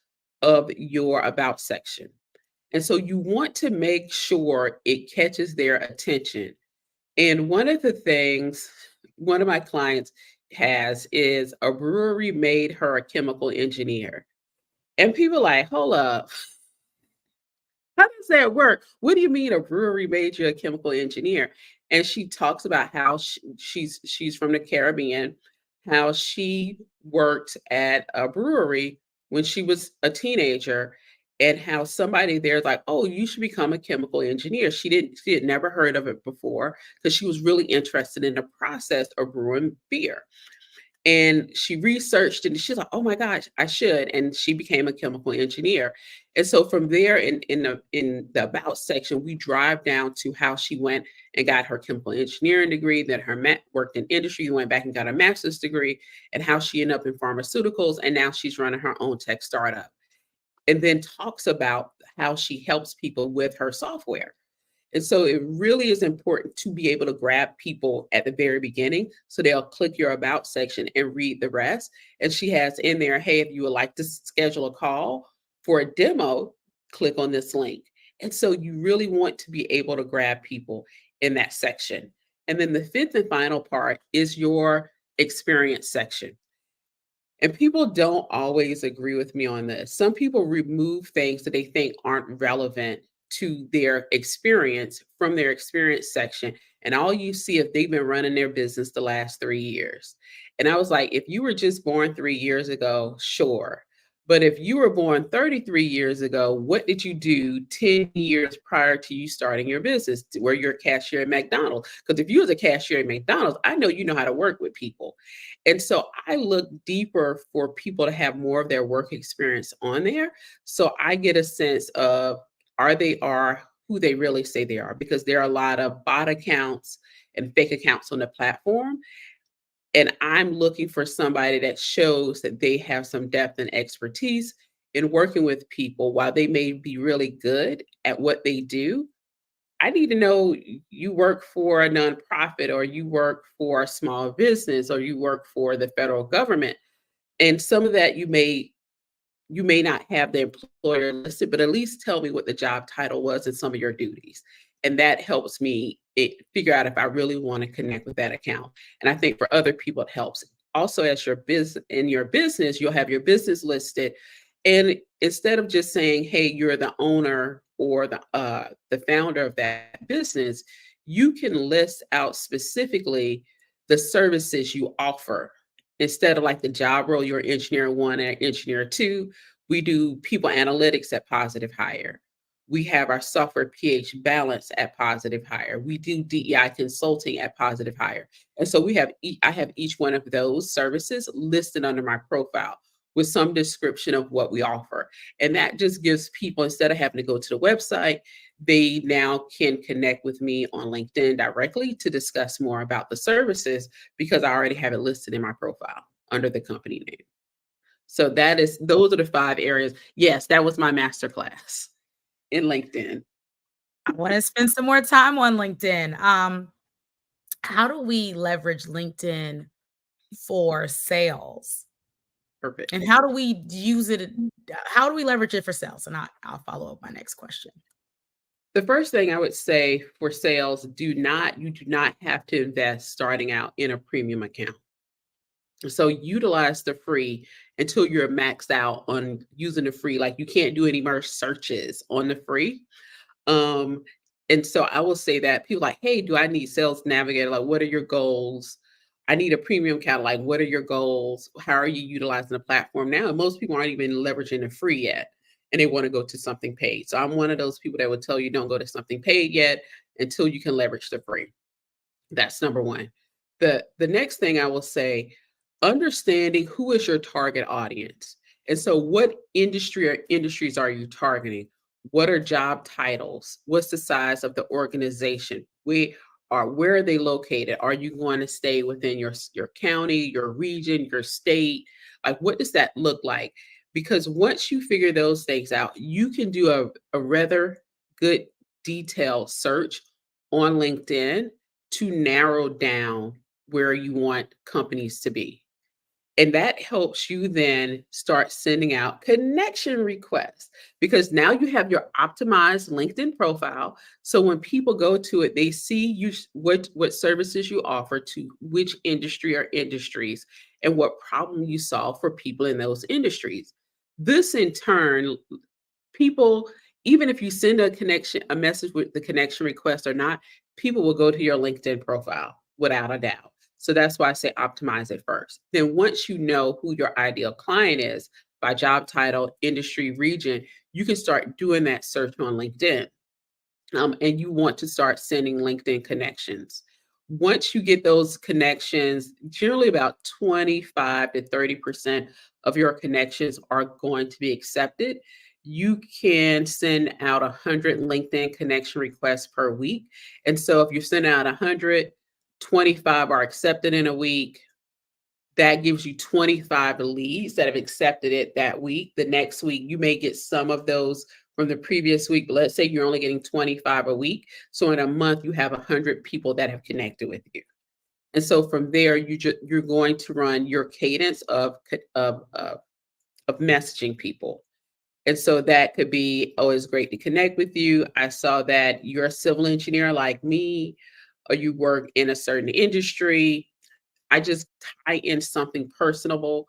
of your about section. And so you want to make sure it catches their attention. And one of the things one of my clients has is a brewery made her a chemical engineer. And people are like, hold up. How does that work? What do you mean a brewery made you a chemical engineer? And she talks about how she's from the Caribbean, how she worked at a brewery when she was a teenager, and how somebody there's like, oh, you should become a chemical engineer. She had never heard of it before because she was really interested in the process of brewing beer. And she researched and she's like, oh my gosh, I should. And she became a chemical engineer. And so from there in the about section, we drive down to how she went and got her chemical engineering degree, then worked in industry, went back and got a master's degree, and how she ended up in pharmaceuticals. And now she's running her own tech startup. And then talks about how she helps people with her software. And so it really is important to be able to grab people at the very beginning so they'll click your about section and read the rest. And she has in there, hey, if you would like to schedule a call for a demo, click on this link. And so you really want to be able to grab people in that section. And then the fifth and final part is your experience section. And people don't always agree with me on this. Some people remove things that they think aren't relevant to their experience from their experience section. And all you see if they've been running their business the last 3 years. And I was like, if you were just born 3 years ago, sure. But if you were born 33 years ago, what did you do 10 years prior to you starting your business? Were you a cashier at McDonald's? Because if you was a cashier at McDonald's, I know you know how to work with people. And so I look deeper for people to have more of their work experience on there. So I get a sense of are who they really say they are, because there are a lot of bot accounts and fake accounts on the platform. And I'm looking for somebody that shows that they have some depth and expertise in working with people. While they may be really good at what they do, I need to know you work for a nonprofit, or you work for a small business, or you work for the federal government. And some of that you may not have the employer listed, but at least tell me what the job title was and some of your duties. And that helps me figure out if I really want to connect with that account. And I think for other people, it helps. Also, as your business, you'll have your business listed. And instead of just saying, hey, you're the owner or the founder of that business, you can list out specifically the services you offer. Instead of like the job role, you're engineer 1 and engineer 2, we do people analytics at Positive Hire. We have our software pH balance at Positive Hire. We do DEI consulting at Positive Hire. And so I have each one of those services listed under my profile with some description of what we offer. And that just gives people, instead of having to go to the website, they now can connect with me on LinkedIn directly to discuss more about the services, because I already have it listed in my profile under the company name. So those are the 5 areas. Yes, that was my masterclass in LinkedIn. I want to spend some more time on LinkedIn. How do we leverage LinkedIn for sales? Perfect. And how do we use it? How do we leverage it for sales? And I'll follow up my next question. The first thing I would say for sales, you do not have to invest starting out in a premium account. So utilize the free until you're maxed out on using the free. Like you can't do any more searches on the free. Um, and so I will say that people like, hey, do I need Sales Navigator? Like, what are your goals? I need a premium account. Like, what are your goals? How are you utilizing the platform now? And most people aren't even leveraging the free yet, and they want to go to something paid. So I'm one of those people that would tell you don't go to something paid yet until you can leverage the free. That's number one. The next thing I will say, understanding who is your target audience. And so what industry or industries are you targeting? What are job titles? What's the size of the organization? Where are they located? Are you going to stay within your county, your region, your state? Like what does that look like? Because once you figure those things out, you can do a rather good detailed search on LinkedIn to narrow down where you want companies to be. And that helps you then start sending out connection requests because now you have your optimized LinkedIn profile. So when people go to it, they see you what services you offer to which industry or industries and what problem you solve for people in those industries. This in turn, people, even if you send a message with the connection request or not, people will go to your LinkedIn profile without a doubt. So that's why I say optimize it first. Then once you know who your ideal client is by job title, industry, region, you can start doing that search on LinkedIn. And you want to start sending LinkedIn connections. Once you get those connections, generally about 25 to 30% of your connections are going to be accepted. You can send out 100 LinkedIn connection requests per week. And so if you send out 100, 25 are accepted in a week. That gives you 25 leads that have accepted it that week. The next week, you may get some of those from the previous week, but let's say you're only getting 25 a week. So in a month, you have 100 people that have connected with you. And so from there, you're going to run your cadence of messaging people. And so that could be, oh, it's great to connect with you. I saw that you're a civil engineer like me, or you work in a certain industry. I just tie in something personable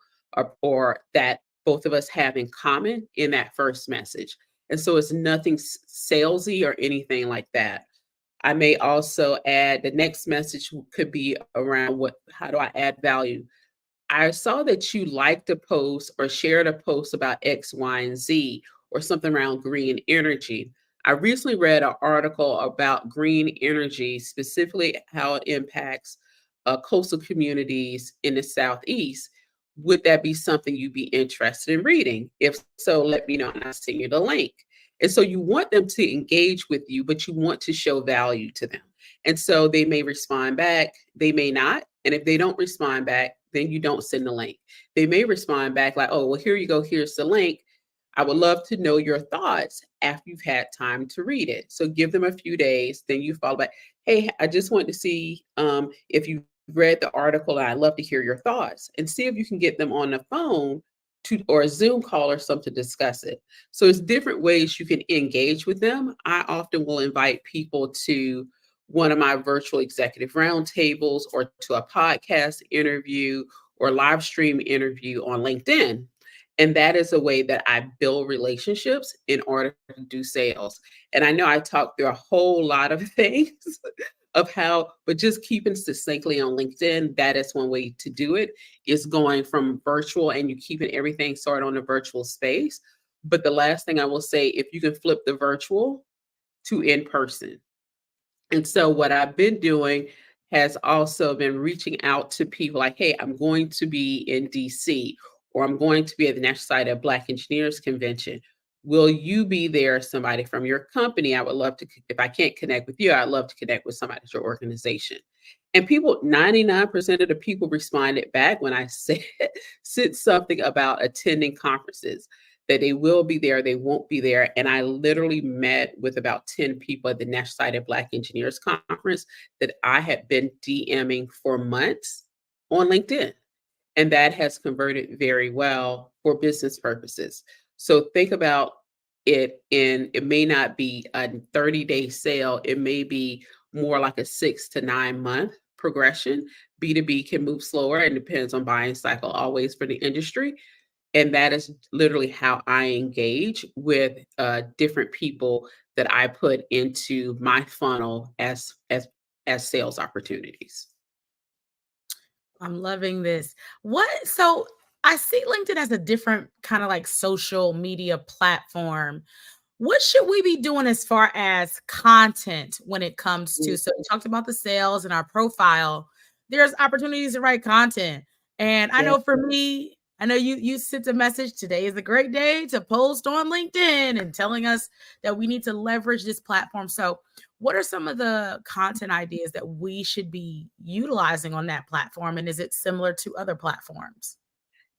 or that both of us have in common in that first message. And so it's nothing salesy or anything like that. I may also add the next message could be around how do I add value? I saw that you liked a post or shared a post about X, Y, and Z or something around green energy. I recently read an article about green energy, specifically how it impacts coastal communities in the Southeast. Would that be something you'd be interested in reading? If so, let me know and I'll send you the link. And so you want them to engage with you, but you want to show value to them. And so they may respond back, they may not. And if they don't respond back, then you don't send the link. They may respond back like, oh, well, here you go, here's the link. I would love to know your thoughts after you've had time to read it. So give them a few days, then you follow back. Hey, I just want to see if you read the article and I'd love to hear your thoughts and see if you can get them on the phone or a Zoom call or something to discuss it. So it's different ways you can engage with them. I often will invite people to one of my virtual executive roundtables or to a podcast interview or live stream interview on LinkedIn. And that is a way that I build relationships in order to do sales. And I know I talked through a whole lot of things of how, but just keeping succinctly on LinkedIn, that is one way to do it, is going from virtual and you keeping everything sort of on the virtual space. But the last thing I will say, if you can flip the virtual to in person. And so what I've been doing has also been reaching out to people like, hey, I'm going to be in DC, or I'm going to be at the National Society of Black Engineers Convention. Will you be there, somebody from your company? I would love to, if I can't connect with you, I'd love to connect with somebody at your organization. And people, 99% of the people responded back when I said something about attending conferences, that they will be there, they won't be there. And I literally met with about 10 people at the National Society of Black Engineers Conference that I had been DMing for months on LinkedIn. And that has converted very well for business purposes. So think about it may not be a 30-day sale. It may be more like a 6 to 9 month progression. B2B can move slower and depends on buying cycle always for the industry. And that is literally how I engage with different people that I put into my funnel as sales opportunities. I'm loving this. So I see LinkedIn as a different kind of like social media platform. What should we be doing as far as content when it comes to, so we talked about the sales and our profile. There's opportunities to write content. And I know for me, I know you sent a message, today is a great day to post on LinkedIn and telling us that we need to leverage this platform. So what are some of the content ideas that we should be utilizing on that platform? And is it similar to other platforms?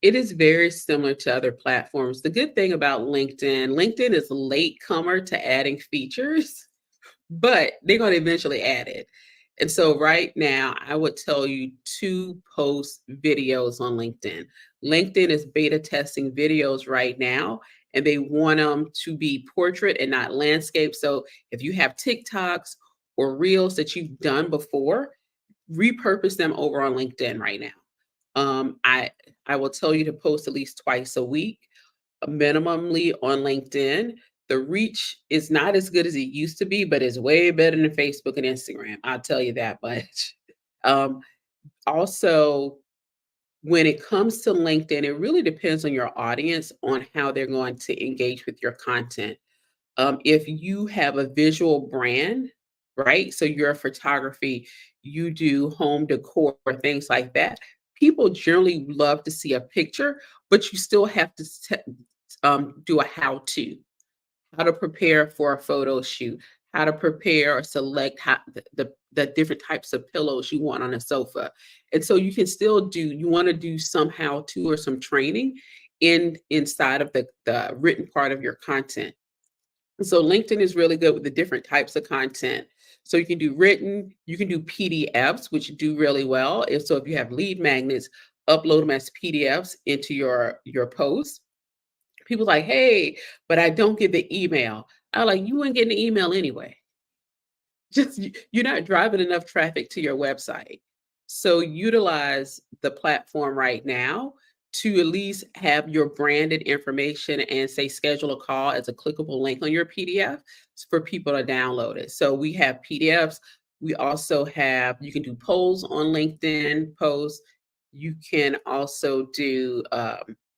It is very similar to other platforms. The good thing about LinkedIn is a late comer to adding features, but they're going to eventually add it. And so right now, I would tell you to post videos on LinkedIn. LinkedIn is beta testing videos right now, and they want them to be portrait and not landscape. So if you have TikToks or Reels that you've done before, repurpose them over on LinkedIn right now. I will tell you to post at least twice a week, minimally on LinkedIn. The reach is not as good as it used to be, but it's way better than Facebook and Instagram. I'll tell you that much. Also, when it comes to LinkedIn, it really depends on your audience on how they're going to engage with your content. If you have a visual brand, right? So you're a photography, you do home decor, things like that. People generally love to see a picture, but you still have to do a how to prepare for a photo shoot, how to prepare or select the different types of pillows you want on a sofa. And so you can still you want to do some how-to or some training inside of the written part of your content. So LinkedIn is really good with the different types of content. So you can do written, you can do PDFs, which do really well. If you have lead magnets, upload them as PDFs into your posts. People like, hey, but I don't get the email. I like, you wouldn't get an email anyway. You're not driving enough traffic to your website. So utilize the platform right now to at least have your branded information and say schedule a call as a clickable link on your PDF for people to download it. So we have PDFs. We also have, you can do polls on LinkedIn posts. You can also do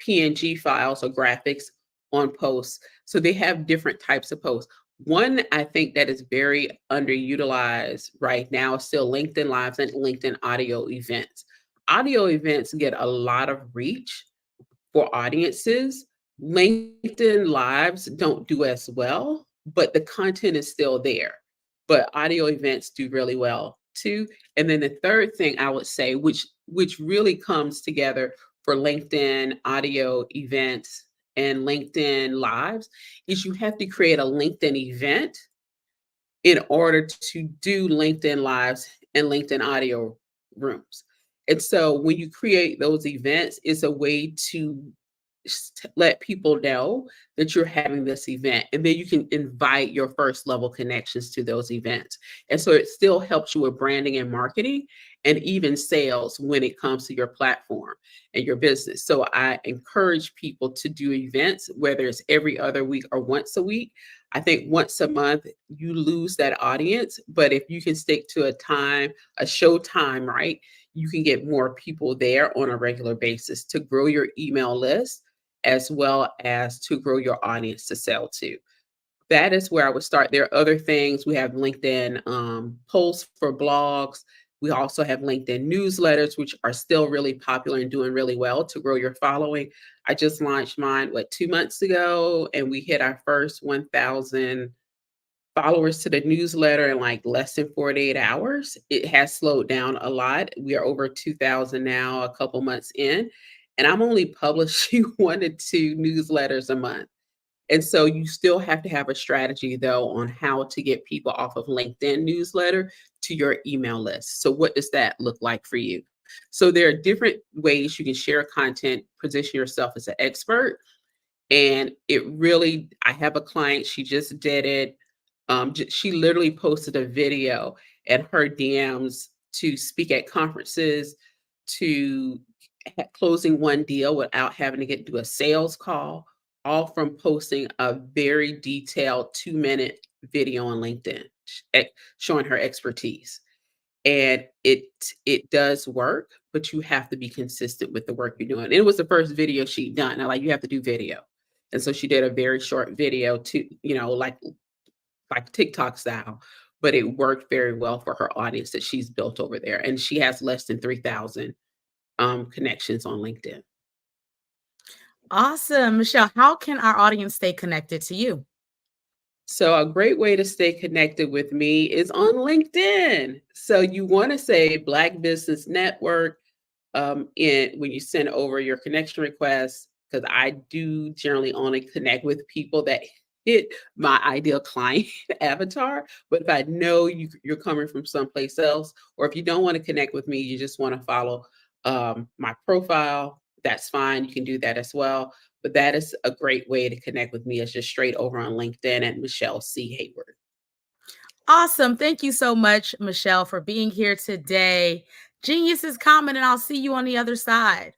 PNG files or graphics on posts. So they have different types of posts. One, I think that is very underutilized right now is still LinkedIn Lives and LinkedIn audio events. Audio events get a lot of reach for audiences. LinkedIn Lives don't do as well, but the content is still there. But audio events do really well too. And then the third thing I would say, which really comes together for LinkedIn audio events and LinkedIn Lives, is you have to create a LinkedIn event in order to do LinkedIn Lives and LinkedIn audio rooms. And so when you create those events, it's a way to let people know that you're having this event, and then you can invite your first level connections to those events. And so it still helps you with branding and marketing and even sales when it comes to your platform and your business. So I encourage people to do events, whether it's every other week or once a week. I think once a month you lose that audience, but if you can stick to a show time, right, you can get more people there on a regular basis to grow your email list as well as to grow your audience to sell to. That is where I would start. There are other things. We have LinkedIn posts for blogs. We also have LinkedIn newsletters, which are still really popular and doing really well to grow your following. I just launched mine, 2 months ago, and we hit our first 1,000 followers to the newsletter in like less than 48 hours. It has slowed down a lot. We are over 2,000 now, a couple months in, and I'm only publishing 1 to 2 newsletters a month. And so you still have to have a strategy though on how to get people off of LinkedIn newsletter to your email list. So what does that look like for you? So there are different ways you can share content, position yourself as an expert. And I have a client, she just did it. She literally posted a video and her DMs to speak at conferences, to closing one deal without having to do a sales call, all from posting a very detailed 2-minute video on LinkedIn showing her expertise. And it does work, but you have to be consistent with the work you're doing. And it was the first video she'd done. I you have to do video. And so she did a very short video to, like TikTok style, but it worked very well for her audience that she's built over there. And she has less than 3,000 connections on LinkedIn. Awesome. Michelle, how can our audience stay connected to you? So a great way to stay connected with me is on LinkedIn. So you want to say Black Business Network when you send over your connection request, because I do generally only connect with people that hit my ideal client avatar. But if I know you're coming from someplace else, or if you don't want to connect with me, you just want to follow my profile, that's fine. You can do that as well. But that is a great way to connect with me. It's just straight over on LinkedIn at Michelle C. Hayward. Awesome. Thank you so much, Michelle, for being here today. Genius is common, and I'll see you on the other side.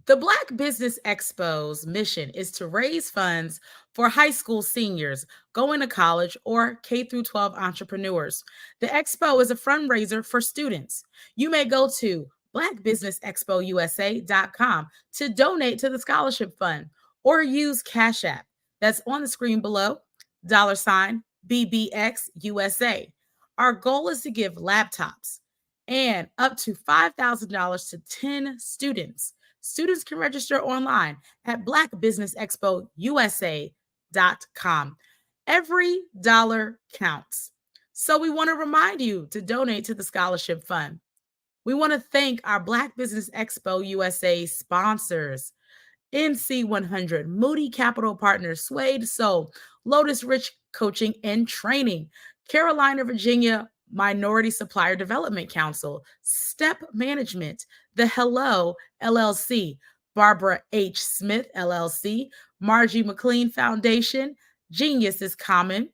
The Black Business Expo's mission is to raise funds for high school seniors going to college or K-12 entrepreneurs. The expo is a fundraiser for students. You may go to blackbusinessexpousa.com to donate to the scholarship fund or use Cash App that's on the screen below, $BBXUSA. Our goal is to give laptops and up to $5,000 to 10 students. Students can register online at blackbusinessexpousa.com. Every dollar counts. So we want to remind you to donate to the scholarship fund. We want to thank our Black Business Expo USA sponsors, NC100, Moody Capital Partners, Suede Soul, Lotus Rich Coaching and Training, Carolina, Virginia Minority Supplier Development Council, Step Management, The Hello LLC, Barbara H. Smith LLC, Margie McLean Foundation, Genius is Common,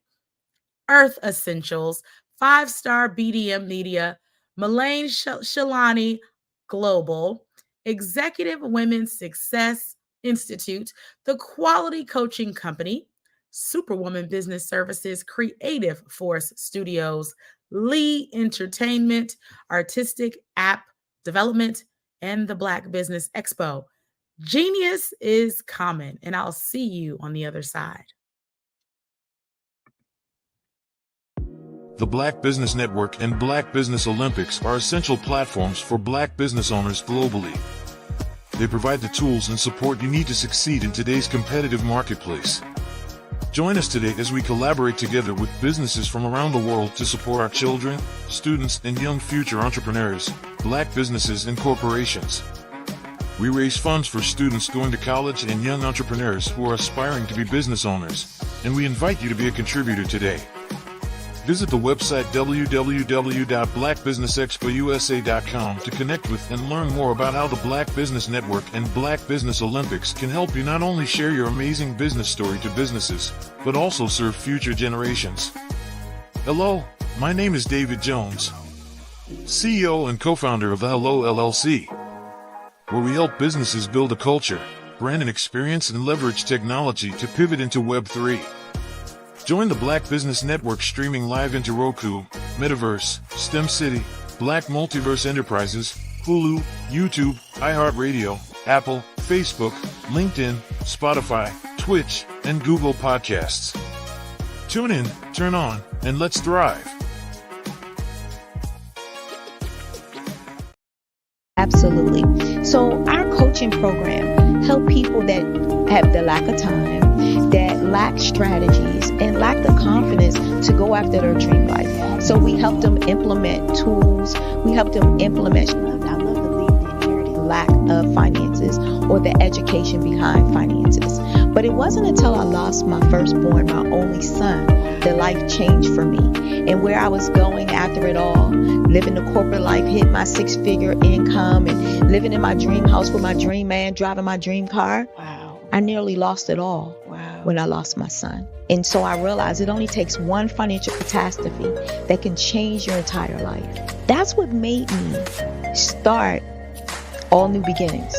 Earth Essentials, 5-Star BDM Media, Melaine Shalani Global, Executive Women's Success Institute, The Quality Coaching Company, Superwoman Business Services, Creative Force Studios, Lee Entertainment, Artistic App Development, and the Black Business Expo. Genius is common, and I'll see you on the other side. The Black Business Network and Black Business Olympics are essential platforms for Black business owners globally. They provide the tools and support you need to succeed in today's competitive marketplace. Join us today as we collaborate together with businesses from around the world to support our children, students, and young future entrepreneurs, Black businesses, and corporations. We raise funds for students going to college and young entrepreneurs who are aspiring to be business owners, and we invite you to be a contributor today. Visit the website www.blackbusinessexpousa.com to connect with and learn more about how the Black Business Network and Black Business Olympics can help you not only share your amazing business story to businesses, but also serve future generations. Hello, my name is David Jones, CEO and co-founder of the Hello LLC, where we help businesses build a culture, brand and experience, and leverage technology to pivot into Web3. Join the Black Business Network streaming live into Roku, Metaverse, STEM City, Black Multiverse Enterprises, Hulu, YouTube, iHeartRadio, Apple, Facebook, LinkedIn, Spotify, Twitch, and Google Podcasts. Tune in, turn on, and let's thrive. Absolutely. So our coaching program help people that have the lack of time, that lack strategies, and lack the confidence to go after their dream life. So we help them implement tools. We help them implement, I love to leave the inherited lack of finances or the education behind finances. But it wasn't until I lost my firstborn, my only son, that life changed for me. And where I was going after it all, living the corporate life, hitting my 6-figure income, and living in my dream house with my dream man, driving my dream car. Wow. I nearly lost it all when I lost my son. And so I realized it only takes one financial catastrophe that can change your entire life. That's what made me start All New Beginnings.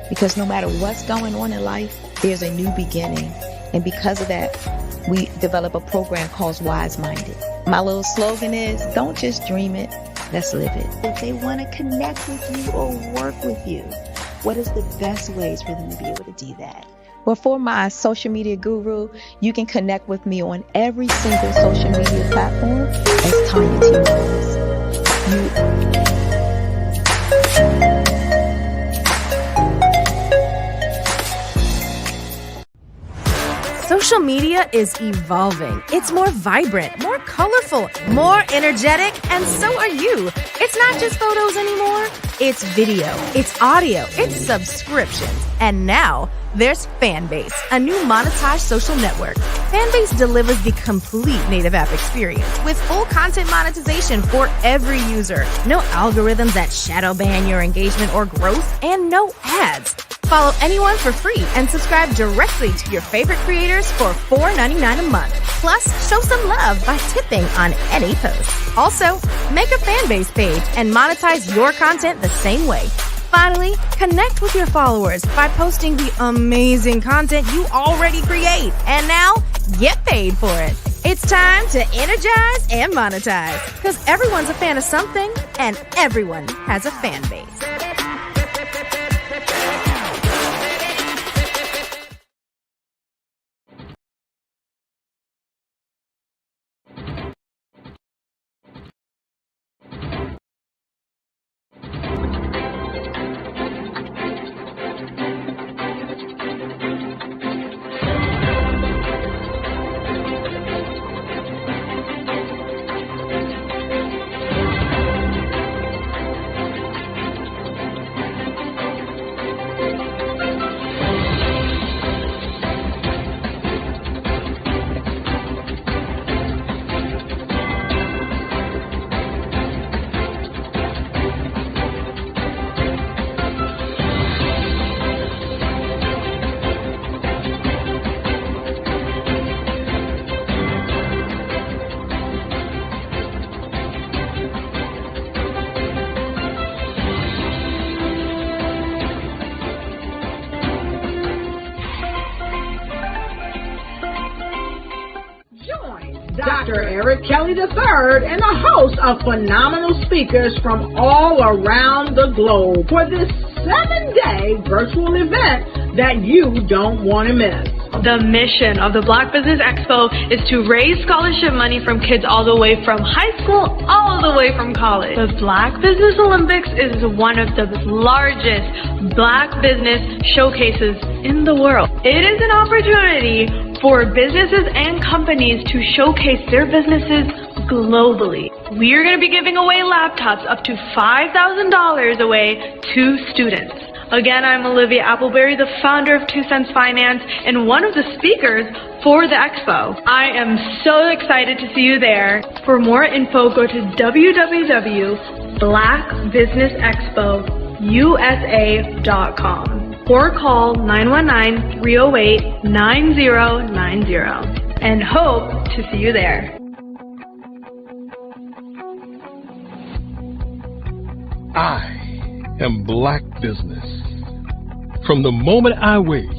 Because no matter what's going on in life, there's a new beginning. And because of that, we develop a program called Wise Minded. My little slogan is, don't just dream it, let's live it. If they want to connect with you or work with you, what is the best ways for them to be able to do that? Well, for my social media guru, you can connect with me on every single social media platform as Tanya T. Rose. Social media is evolving. It's more vibrant, more colorful, more energetic, and so are you. It's not just photos anymore. It's video, it's audio, it's subscriptions. And now there's Fanbase, a new monetized social network. Fanbase delivers the complete native app experience with full content monetization for every user. No algorithms that shadow ban your engagement or growth, and no ads. Follow anyone for free and subscribe directly to your favorite creators for $4.99 a month. Plus, show some love by tipping on any post. Also, make a Fanbase page and monetize your content the same way. Finally, connect with your followers by posting the amazing content you already create. And now, get paid for it. It's time to energize and monetize, because everyone's a fan of something and everyone has a fan base. Dr. Eric Kelly III and a host of phenomenal speakers from all around the globe for this 7-day virtual event that you don't want to miss. The mission of the Black Business Expo is to raise scholarship money from kids all the way from high school, all the way from college. The Black Business Olympics is one of the largest Black business showcases in the world. It is an opportunity for businesses and companies to showcase their businesses globally. We are going to be giving away laptops up to $5,000 away to students. Again, I'm Olivia Appleberry, the founder of 2 Cents Finance and one of the speakers for the expo. I am so excited to see you there. For more info, go to www.blackbusinessexpousa.com or call 919-308-9090 and hope to see you there. I am Black Business. From the moment I wake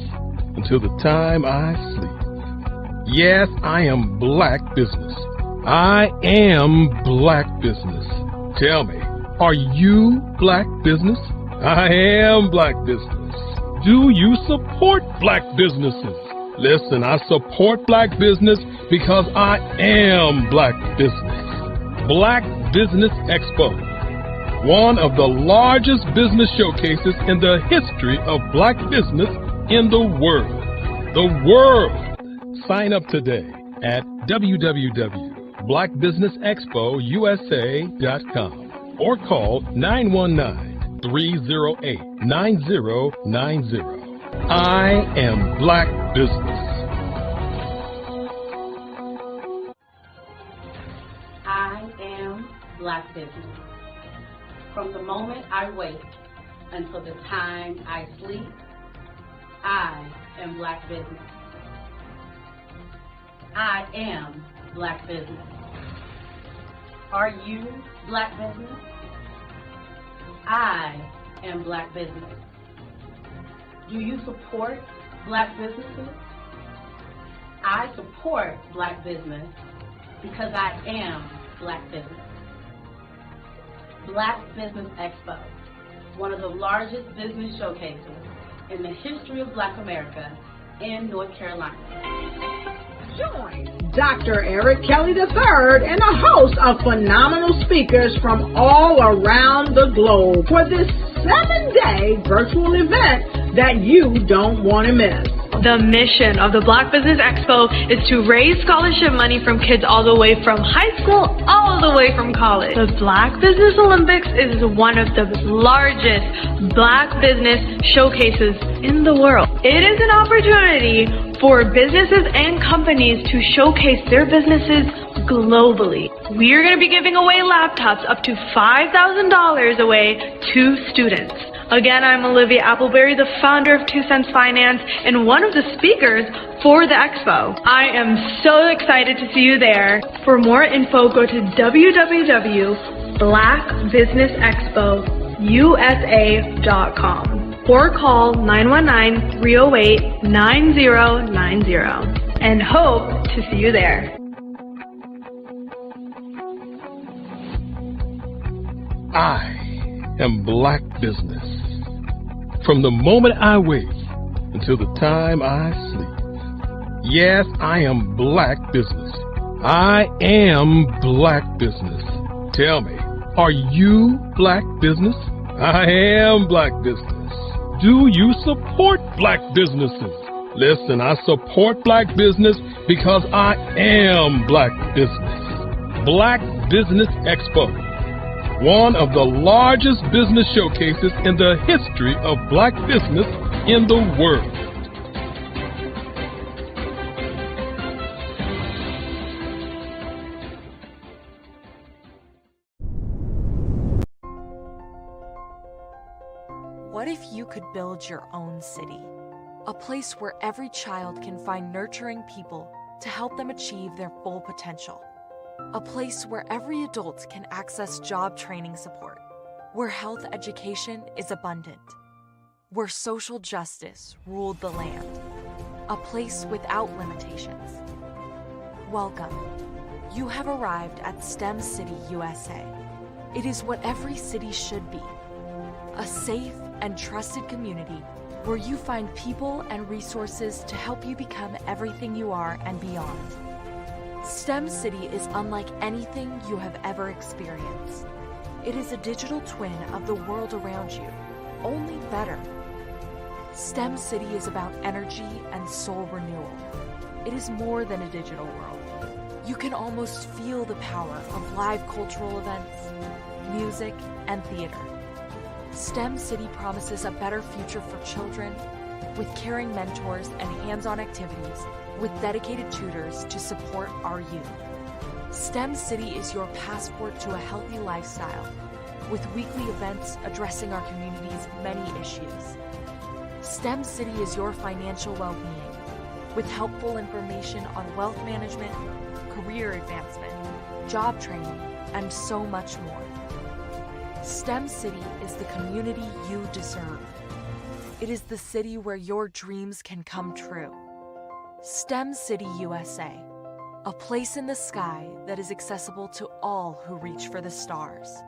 until the time I sleep. Yes, I am Black Business. I am Black Business. Tell me, are you Black Business? I am Black Business. Do you support Black businesses? Listen, I support Black business because I am Black Business. Black Business Expo, one of the largest business showcases in the history of Black business in the world. The world! Sign up today at www.blackbusinessexpousa.com or call 919-308-9090. I am Black Business. I am Black Business. From the moment I wake until the time I sleep, I am Black business. I am Black business. Are you Black business? I am Black business. Do you support Black businesses? I support Black business because I am Black business. Black Business Expo, one of the largest business showcases in the history of Black America in North Carolina. Join Dr. Eric Kelly III and a host of phenomenal speakers from all around the globe for this 7-day virtual event that you don't want to miss. The mission of the Black Business Expo is to raise scholarship money from kids all the way from high school, all the way from college. The Black Business Olympics is one of the largest Black business showcases in the world. It is an opportunity for businesses and companies to showcase their businesses globally. We are going to be giving away laptops up to $5,000 away to students. Again, I'm Olivia Appleberry, the founder of 2 Cents Finance and one of the speakers for the expo. I am so excited to see you there. For more info, go to www.blackbusinessexpousa.com or call 919-308-9090 and hope to see you there. I am Black business. From the moment I wake until the time I sleep. Yes, I am Black business. I am Black business. Tell me, are you Black business? I am Black business. Do you support Black businesses? Listen, I support Black business because I am Black business. Black Business Expo, one of the largest business showcases in the history of Black business in the world. What if you could build your own city? A place where every child can find nurturing people to help them achieve their full potential. A place where every adult can access job training support, where health education is abundant, where social justice ruled the land. A place without limitations. Welcome. You have arrived at STEM City USA. It is what every city should be. A safe and trusted community where you find people and resources to help you become everything you are and beyond. STEM City is unlike anything you have ever experienced. It is a digital twin of the world around you, only better. STEM City is about energy and soul renewal. It is more than a digital world. You can almost feel the power of live cultural events, music, and theater. STEM City promises a better future for children with caring mentors and hands-on activities with dedicated tutors to support our youth. STEM City is your passport to a healthy lifestyle with weekly events addressing our community's many issues. STEM City is your financial well-being with helpful information on wealth management, career advancement, job training, and so much more. STEM City is the community you deserve. It is the city where your dreams can come true. STEM City USA, a place in the sky that is accessible to all who reach for the stars.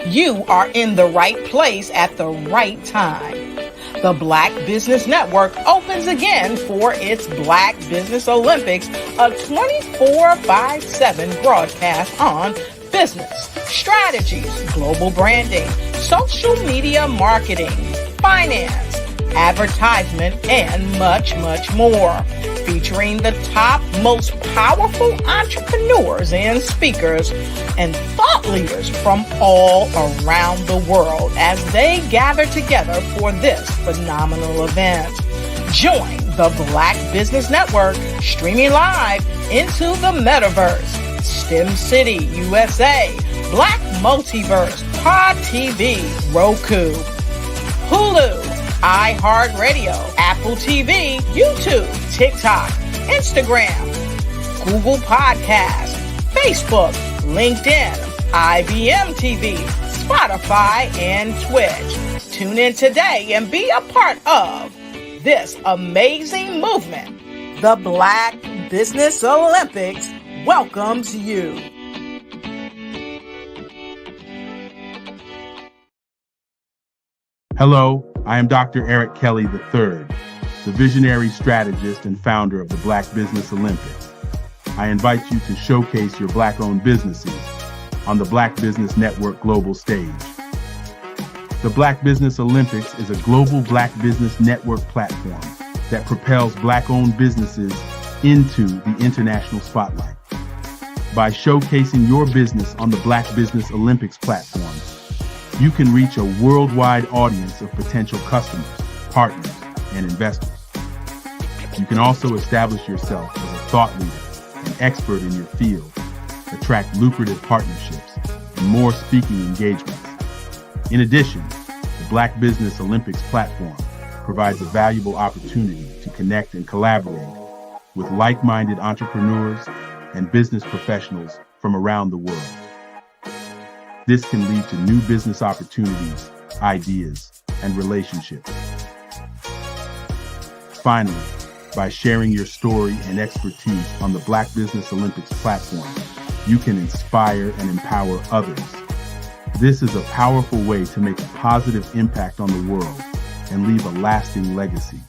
You are in the right place at the right time. The Black Business Network opens again for its Black Business Olympics, a 24/7 broadcast on business, strategies, global branding, social media marketing, finance, advertisement, and much, much more. Featuring the top, most powerful entrepreneurs and speakers and thought leaders from all around the world as they gather together for this phenomenal event. Join the Black Business Network, streaming live into the metaverse. STEM City, USA, Black Multiverse, Pod TV, Roku, Hulu, iHeartRadio, Apple TV, YouTube, TikTok, Instagram, Google Podcasts, Facebook, LinkedIn, IBM TV, Spotify, and Twitch. Tune in today and be a part of this amazing movement. The Black Business Olympics welcomes you. Hello, I am Dr. Eric Kelly III, the visionary strategist and founder of the Black Business Olympics. I invite you to showcase your Black-owned businesses on the Black Business Network global stage. The Black Business Olympics is a global Black Business Network platform that propels Black-owned businesses into the international spotlight. By showcasing your business on the Black Business Olympics platform, you can reach a worldwide audience of potential customers, partners, and investors. You can also establish yourself as a thought leader and expert in your field, attract lucrative partnerships, and more speaking engagements. In addition, the Black Business Olympics platform provides a valuable opportunity to connect and collaborate with like-minded entrepreneurs and business professionals from around the world. This can lead to new business opportunities, ideas, and relationships. Finally, by sharing your story and expertise on the Black Business Olympics platform, you can inspire and empower others. This is a powerful way to make a positive impact on the world and leave a lasting legacy.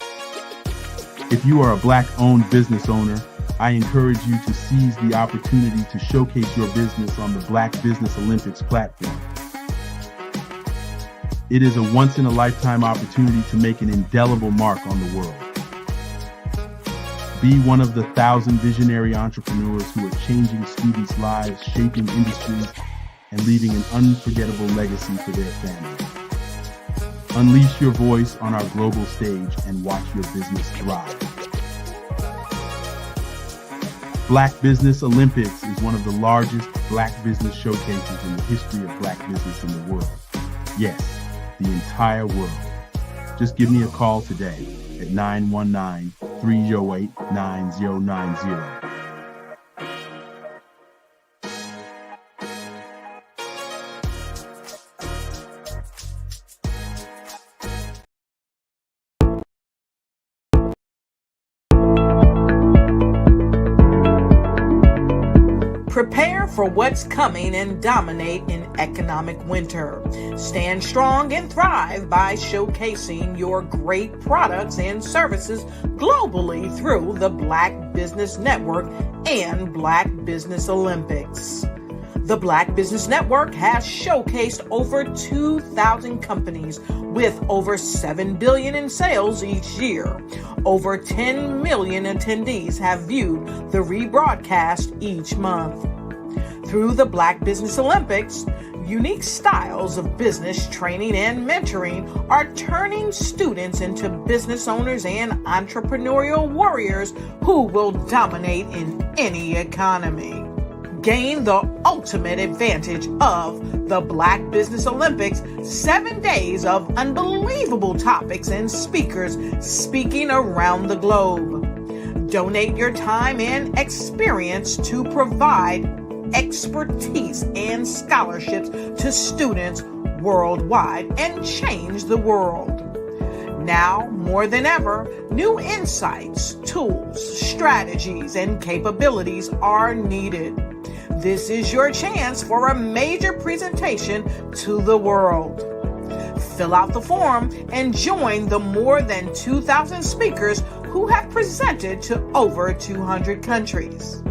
If you are a Black-owned business owner, I encourage you to seize the opportunity to showcase your business on the Black Business Olympics platform. It is a once-in-a-lifetime opportunity to make an indelible mark on the world. Be one of the 1,000 visionary entrepreneurs who are changing students' lives, shaping industries, and leaving an unforgettable legacy for their families. Unleash your voice on our global stage and watch your business thrive. Black Business Olympics is one of the largest Black business showcases in the history of Black business in the world. Yes, the entire world. Just give me a call today at 919-308-9090. Prepare for what's coming and dominate in economic winter. Stand strong and thrive by showcasing your great products and services globally through the Black Business Network and Black Business Olympics. The Black Business Network has showcased over 2,000 companies with over $7 billion in sales each year. Over 10 million attendees have viewed the rebroadcast each month. Through the Black Business Olympics, unique styles of business training and mentoring are turning students into business owners and entrepreneurial warriors who will dominate in any economy. Gain the ultimate advantage of the Black Business Olympics, 7 days of unbelievable topics and speakers speaking around the globe. Donate your time and experience to provide expertise and scholarships to students worldwide and change the world. Now, more than ever, new insights, tools, strategies, and capabilities are needed. This is your chance for a major presentation to the world. Fill out the form and join the more than 2,000 speakers who have presented to over 200 countries.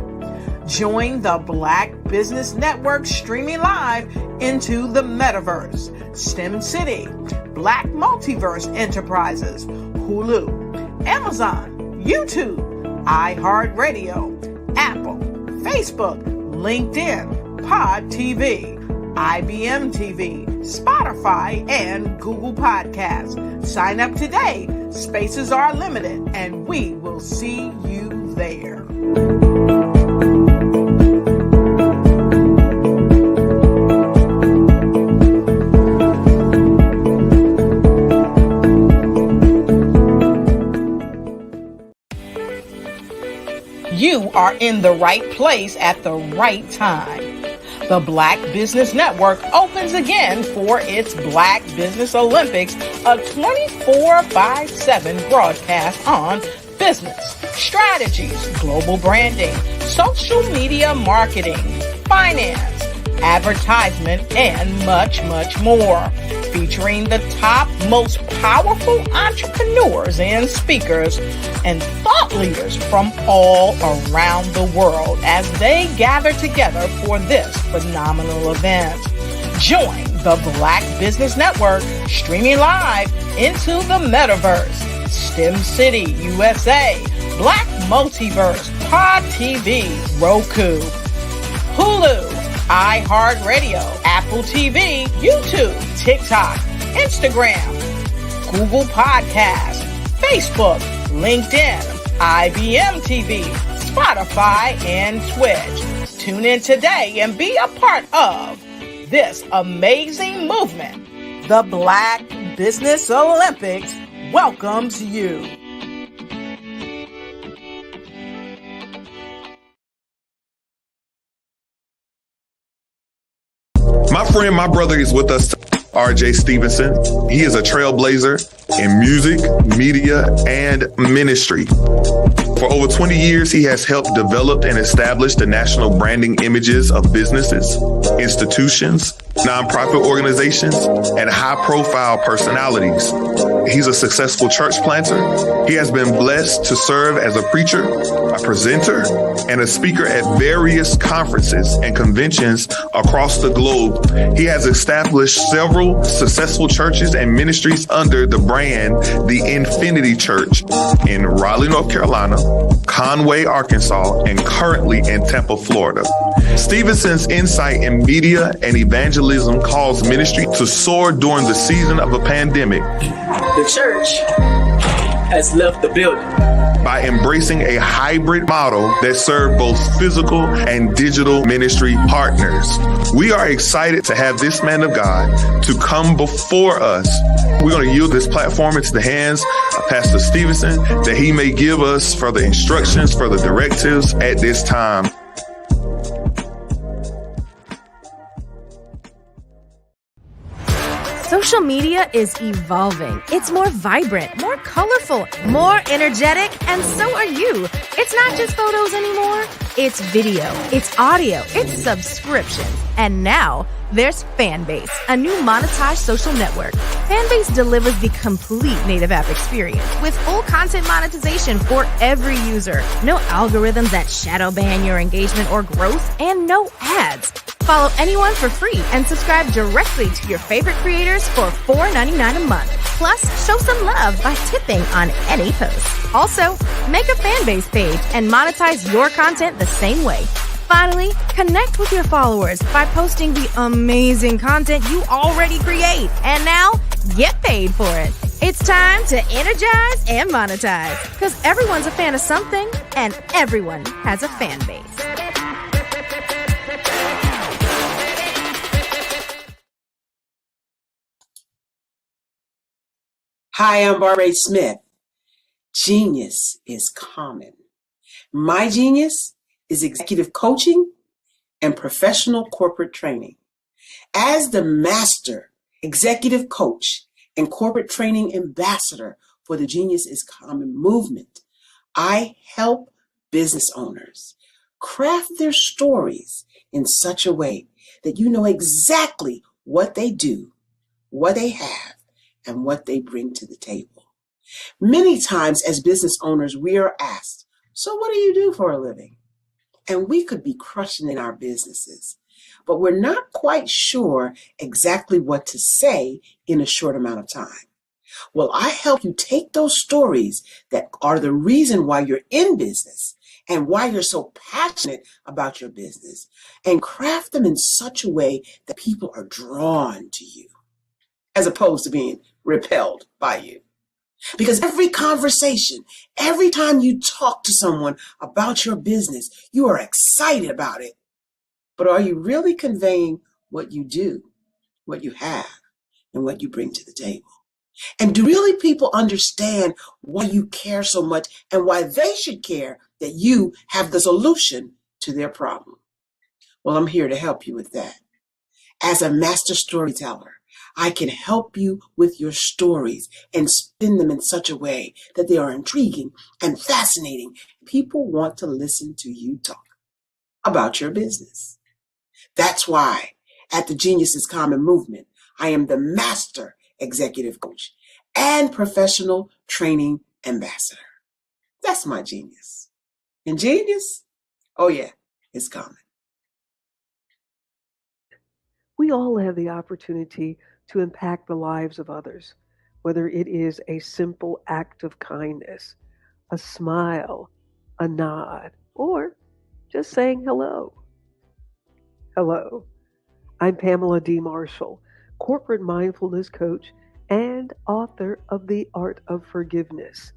Join the Black Business Network streaming live into the metaverse, STEM City, Black Multiverse Enterprises, Hulu, Amazon, YouTube, iHeartRadio, Apple, Facebook, LinkedIn, Pod TV, IBM TV, Spotify, and Google Podcasts. Sign up today. Spaces are limited, and we will see you there. You are in the right place at the right time. The Black Business Network opens again for its Black Business Olympics, a 24/7 broadcast on business, strategies, global branding, social media marketing, finance, advertisement, and much, much more. Featuring the top, most powerful entrepreneurs and speakers and thought leaders from all around the world as they gather together for this phenomenal event. Join the Black Business Network streaming live into the metaverse, STEM City USA, Black Multiverse, Pod TV, Roku, Hulu, iHeartRadio, Apple TV, YouTube, TikTok, Instagram, Google Podcasts, Facebook, LinkedIn, IBM TV, Spotify, and Twitch. Tune in today and be a part of this amazing movement. The Black Business Olympics welcomes you. My friend, my brother is with us, RJ Stevenson. He is a trailblazer in music, media, and ministry. For over 20 years, he has helped develop and establish the national branding images of businesses, institutions, nonprofit organizations, and high-profile personalities. He's a successful church planter. He has been blessed to serve as a preacher, a presenter, and a speaker at various conferences and conventions across the globe. He has established several successful churches and ministries under the brand The Infinity Church in Raleigh, North Carolina, Conway, Arkansas, and currently in Tampa, Florida. Stevenson's insight in media and evangelism caused ministry to soar during the season of a pandemic. The church has left the building by embracing a hybrid model that served both physical and digital ministry partners. We are excited to have this man of God to come before us. We're going to yield this platform into the hands of Pastor Stevenson that he may give us further instructions, further directives at this time. Social media is evolving. It's more vibrant, more colorful, more energetic, and so are you. It's not just photos anymore. It's video, it's audio, it's subscriptions. And now there's Fanbase, a new monetized social network. Fanbase delivers the complete native app experience with full content monetization for every user. No algorithms that shadow ban your engagement or growth, and no ads. Follow anyone for free and subscribe directly to your favorite creators for $4.99 a month. Plus, show some love by tipping on any post. Also, make a Fanbase page and monetize your content the same way. Finally, connect with your followers by posting the amazing content you already create. And now, get paid for it. It's time to energize and monetize, because everyone's a fan of something and everyone has a fan base. Hi, I'm Barbara Smith. Genius is common. My genius is executive coaching and professional corporate training. As the master executive coach and corporate training ambassador for the Genius is Common movement, I help business owners craft their stories in such a way that you know exactly what they do, what they have, and what they bring to the table. Many times as business owners, we are asked, so what do you do for a living? And we could be crushing in our businesses, but we're not quite sure exactly what to say in a short amount of time. Well, I help you take those stories that are the reason why you're in business and why you're so passionate about your business, and craft them in such a way that people are drawn to you as opposed to being repelled by you. Because every conversation, every time you talk to someone about your business, you are excited about it. But are you really conveying what you do, what you have, and what you bring to the table? And do really people understand why you care so much and why they should care that you have the solution to their problem? Well, I'm here to help you with that. As a master storyteller, I can help you with your stories and spin them in such a way that they are intriguing and fascinating. People want to listen to you talk about your business. That's why at the Genius is Common movement, I am the master executive coach and professional training ambassador. That's my genius. And genius? Oh yeah, it's common. We all have the opportunity to impact the lives of others, whether it is a simple act of kindness, a smile, a nod, or just saying hello. Hello, I'm Pamela D. Marshall, corporate mindfulness coach and author of The Art of Forgiveness.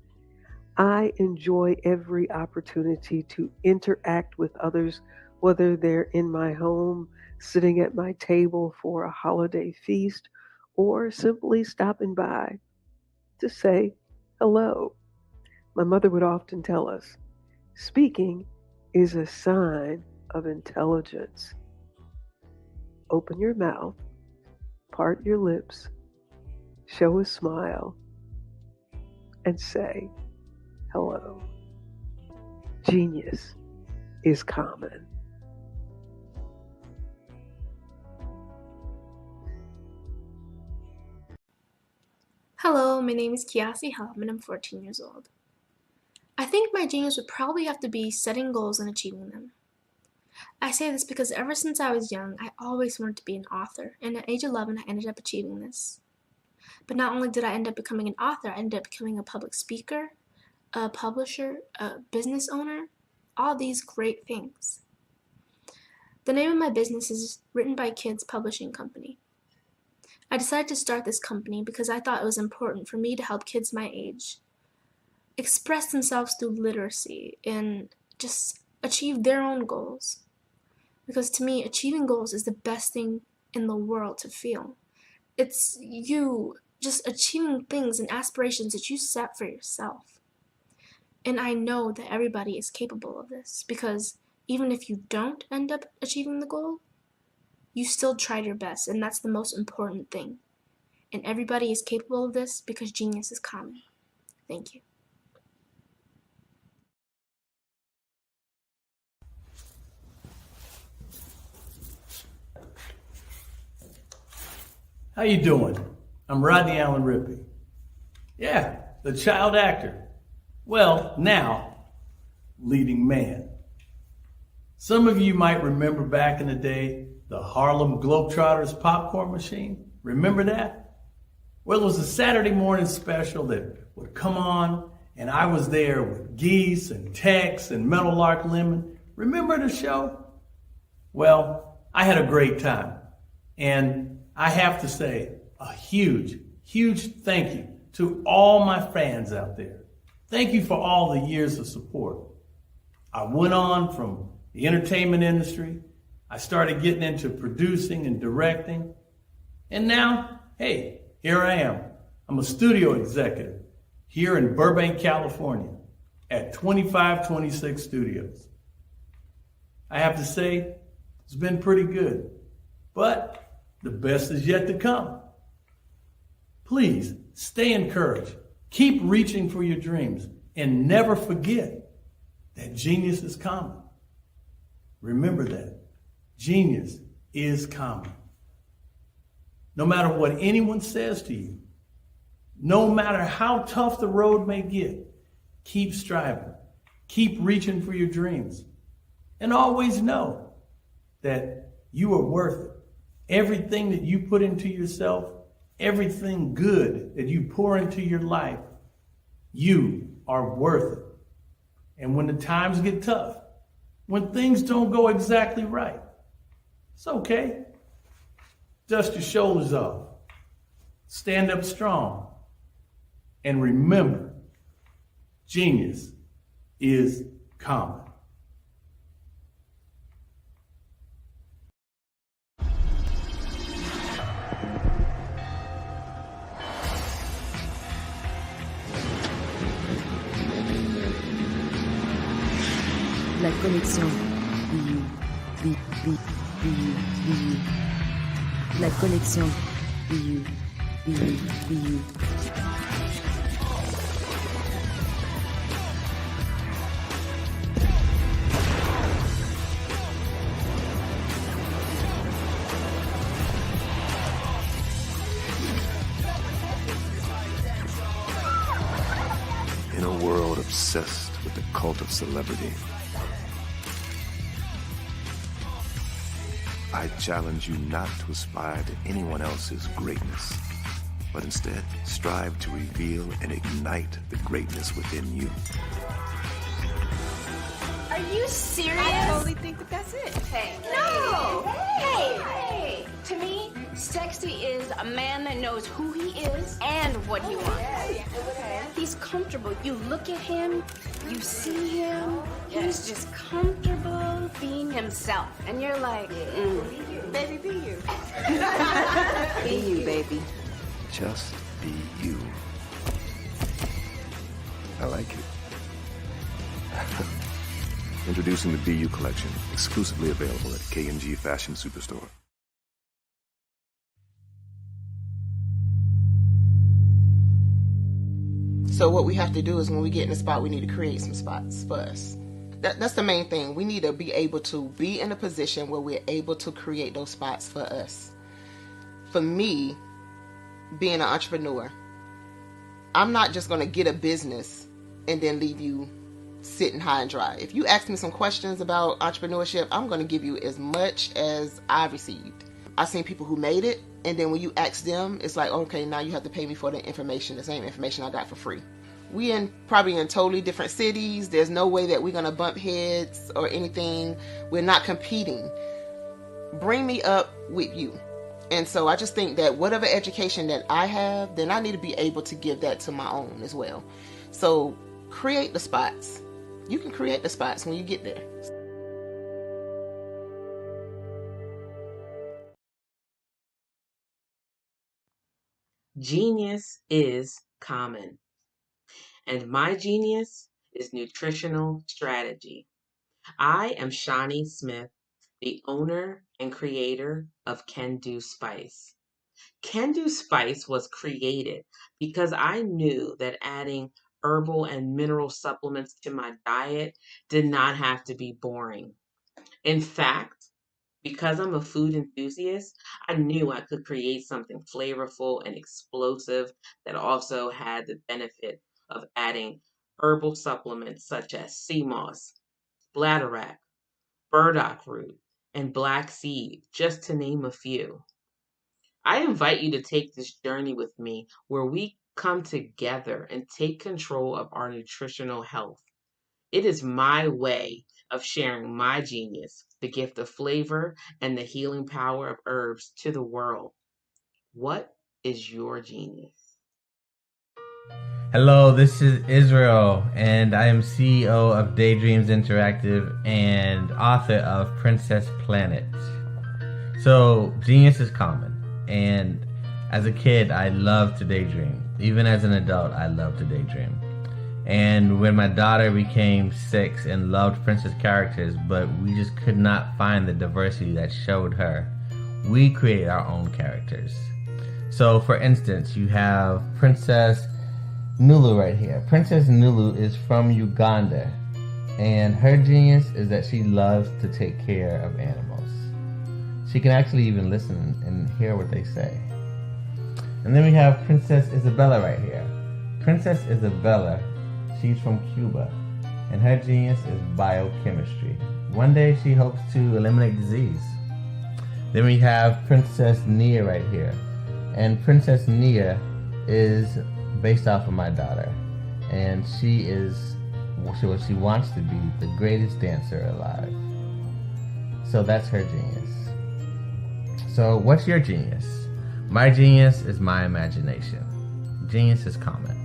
I enjoy every opportunity to interact with others, whether they're in my home, sitting at my table for a holiday feast, or simply stopping by to say hello. My mother would often tell us, speaking is a sign of intelligence. Open your mouth, part your lips, show a smile, and say hello. Genius is common. Hello, my name is Kiasi Helm and I'm 14 years old. I think my genius would probably have to be setting goals and achieving them. I say this because ever since I was young, I always wanted to be an author, and at age 11, I ended up achieving this. But not only did I end up becoming an author, I ended up becoming a public speaker, a publisher, a business owner, all these great things. The name of my business is Written by Kids Publishing Company. I decided to start this company because I thought it was important for me to help kids my age express themselves through literacy and just achieve their own goals. Because to me, achieving goals is the best thing in the world to feel. It's you just achieving things and aspirations that you set for yourself. And I know that everybody is capable of this because even if you don't end up achieving the goal, you still tried your best, and that's the most important thing. And everybody is capable of this because genius is common. Thank you. How you doing? I'm Rodney Allen Rippey. Yeah, the child actor. Well, now, leading man. Some of you might remember back in the day, the Harlem Globetrotters popcorn machine. Remember that? Well, it was a Saturday morning special that would come on, and I was there with Geese and Tex and Meadowlark Lemon. Remember the show? Well, I had a great time. And I have to say a huge, huge thank you to all my fans out there. Thank you for all the years of support. I went on from the entertainment industry. I started getting into producing and directing. And now, hey, here I am. I'm a studio executive here in Burbank, California at 2526 Studios. I have to say, it's been pretty good, but the best is yet to come. Please stay encouraged. Keep reaching for your dreams and never forget that genius is common. Remember that. Genius is common. No matter what anyone says to you, no matter how tough the road may get, keep striving. Keep reaching for your dreams. And always know that you are worth it. Everything that you put into yourself, everything good that you pour into your life, you are worth it. And when the times get tough, when things don't go exactly right, it's okay. Dust your shoulders off. Stand up strong. And remember, genius is common. La connexion. La connexion. In a world obsessed with the cult of celebrity, I challenge you not to aspire to anyone else's greatness, but instead strive to reveal and ignite the greatness within you. Are you serious? I totally think that that's it. Hey. No! Hey! To me, sexy is a man that knows who he is and what he wants. Okay. He's comfortable. You look at him, you see him, he's just comfortable being himself. And you're like, Baby, be you. be you, baby. Just be you. I like it. Introducing the Be You collection, exclusively available at K&G Fashion Superstore. So what we have to do is when we get in the spot, we need to create some spots for us. That's the main thing. We need to be able to be in a position where we're able to create those spots for us. For me, being an entrepreneur, I'm not just going to get a business and then leave you sitting high and dry. If you ask me some questions about entrepreneurship, I'm going to give you as much as I've received. I've seen people who made it, and then when you ask them, it's like, okay, now you have to pay me for the information, the same information I got for free. We probably in totally different cities. There's no way that we're going to bump heads or anything. We're not competing. Bring me up with you. And so I just think that whatever education that I have, then I need to be able to give that to my own as well. So create the spots. You can create the spots when you get there. Genius is common. And my genius is nutritional strategy. I am Shawnee Smith, the owner and creator of Can Do Spice. Can Do Spice was created because I knew that adding herbal and mineral supplements to my diet did not have to be boring. In fact, because I'm a food enthusiast, I knew I could create something flavorful and explosive that also had the benefit of adding herbal supplements such as sea moss, bladderwrack, burdock root, and black seed, just to name a few. I invite you to take this journey with me where we come together and take control of our nutritional health. It is my way of sharing my genius, the gift of flavor and the healing power of herbs to the world. What is your genius? Hello, this is Israel, and I am CEO of Daydreams Interactive and author of Princess Planet. So, genius is common, and as a kid, I loved to daydream. Even as an adult, I love to daydream. And when my daughter became 6 and loved princess characters, but we just could not find the diversity that showed her, we created our own characters. So, for instance, you have Princess Nulu right here. Princess Nulu is from Uganda, and her genius is that she loves to take care of animals. She can actually even listen and hear what they say. And then we have Princess Isabella right here. Princess Isabella, she's from Cuba, and her genius is biochemistry. One day she hopes to eliminate disease. Then we have Princess Nia right here, and Princess Nia is based off of my daughter, and she is she wants to be the greatest dancer alive. So that's her genius. So what's your genius? My genius is my imagination. Genius is common.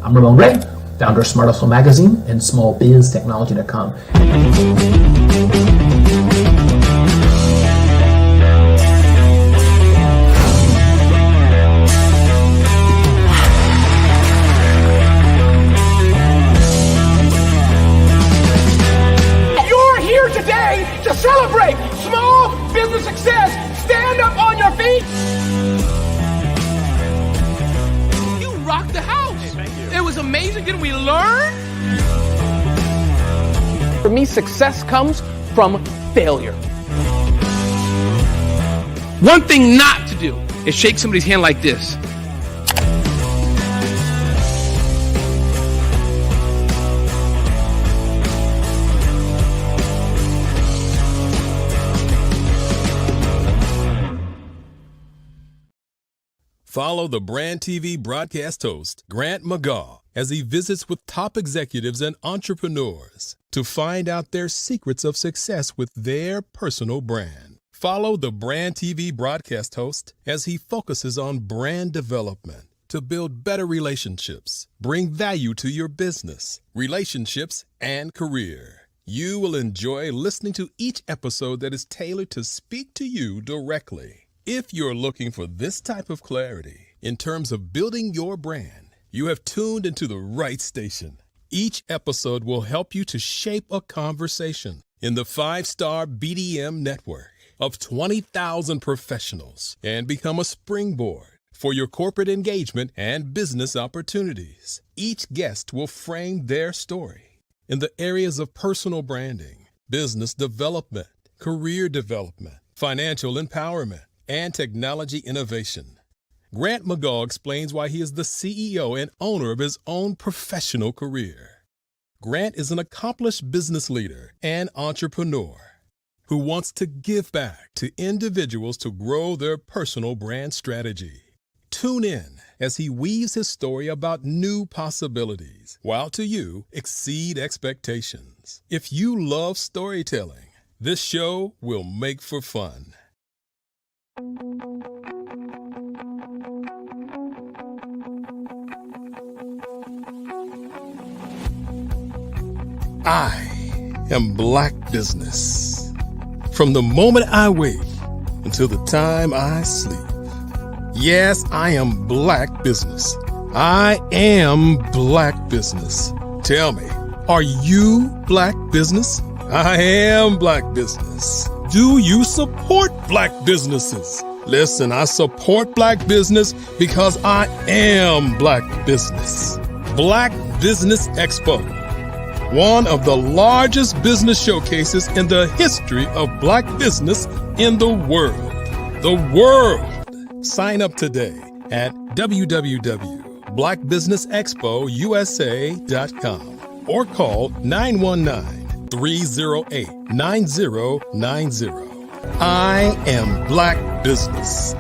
I'm Ramon Gray, founder of Smart Hustle Magazine and smallbiztechnology.com. You're here today to celebrate small business success. Stand up on your feet. You rocked the house. It was amazing. Didn't we learn? For me, success comes from failure. One thing not to do is shake somebody's hand like this. Follow the Brand TV broadcast host, Grant McGaw, as he visits with top executives and entrepreneurs to find out their secrets of success with their personal brand. Follow the Brand TV broadcast host as he focuses on brand development to build better relationships, bring value to your business, relationships, and career. You will enjoy listening to each episode that is tailored to speak to you directly. If you're looking for this type of clarity in terms of building your brand, you have tuned into the right station. Each episode will help you to shape a conversation in the 5-star BDM network of 20,000 professionals and become a springboard for your corporate engagement and business opportunities. Each guest will frame their story in the areas of personal branding, business development, career development, financial empowerment, and technology innovation. Grant McGaw explains why he is the CEO and owner of his own professional career. Grant is an accomplished business leader and entrepreneur who wants to give back to individuals to grow their personal brand strategy. Tune in as he weaves his story about new possibilities, while to you exceed expectations. If you love storytelling, this show will make for fun. I am Black Business. From the moment I wake until the time I sleep. Yes, I am Black Business. I am Black Business. Tell me, are you Black Business? I am Black Business. Do you support Black businesses? Listen, I support Black business because I am Black Business. Black Business Expo, one of the largest business showcases in the history of Black business in the world. The world! Sign up today at www.blackbusinessexpousa.com or call 919-308-9090. I am Black Business.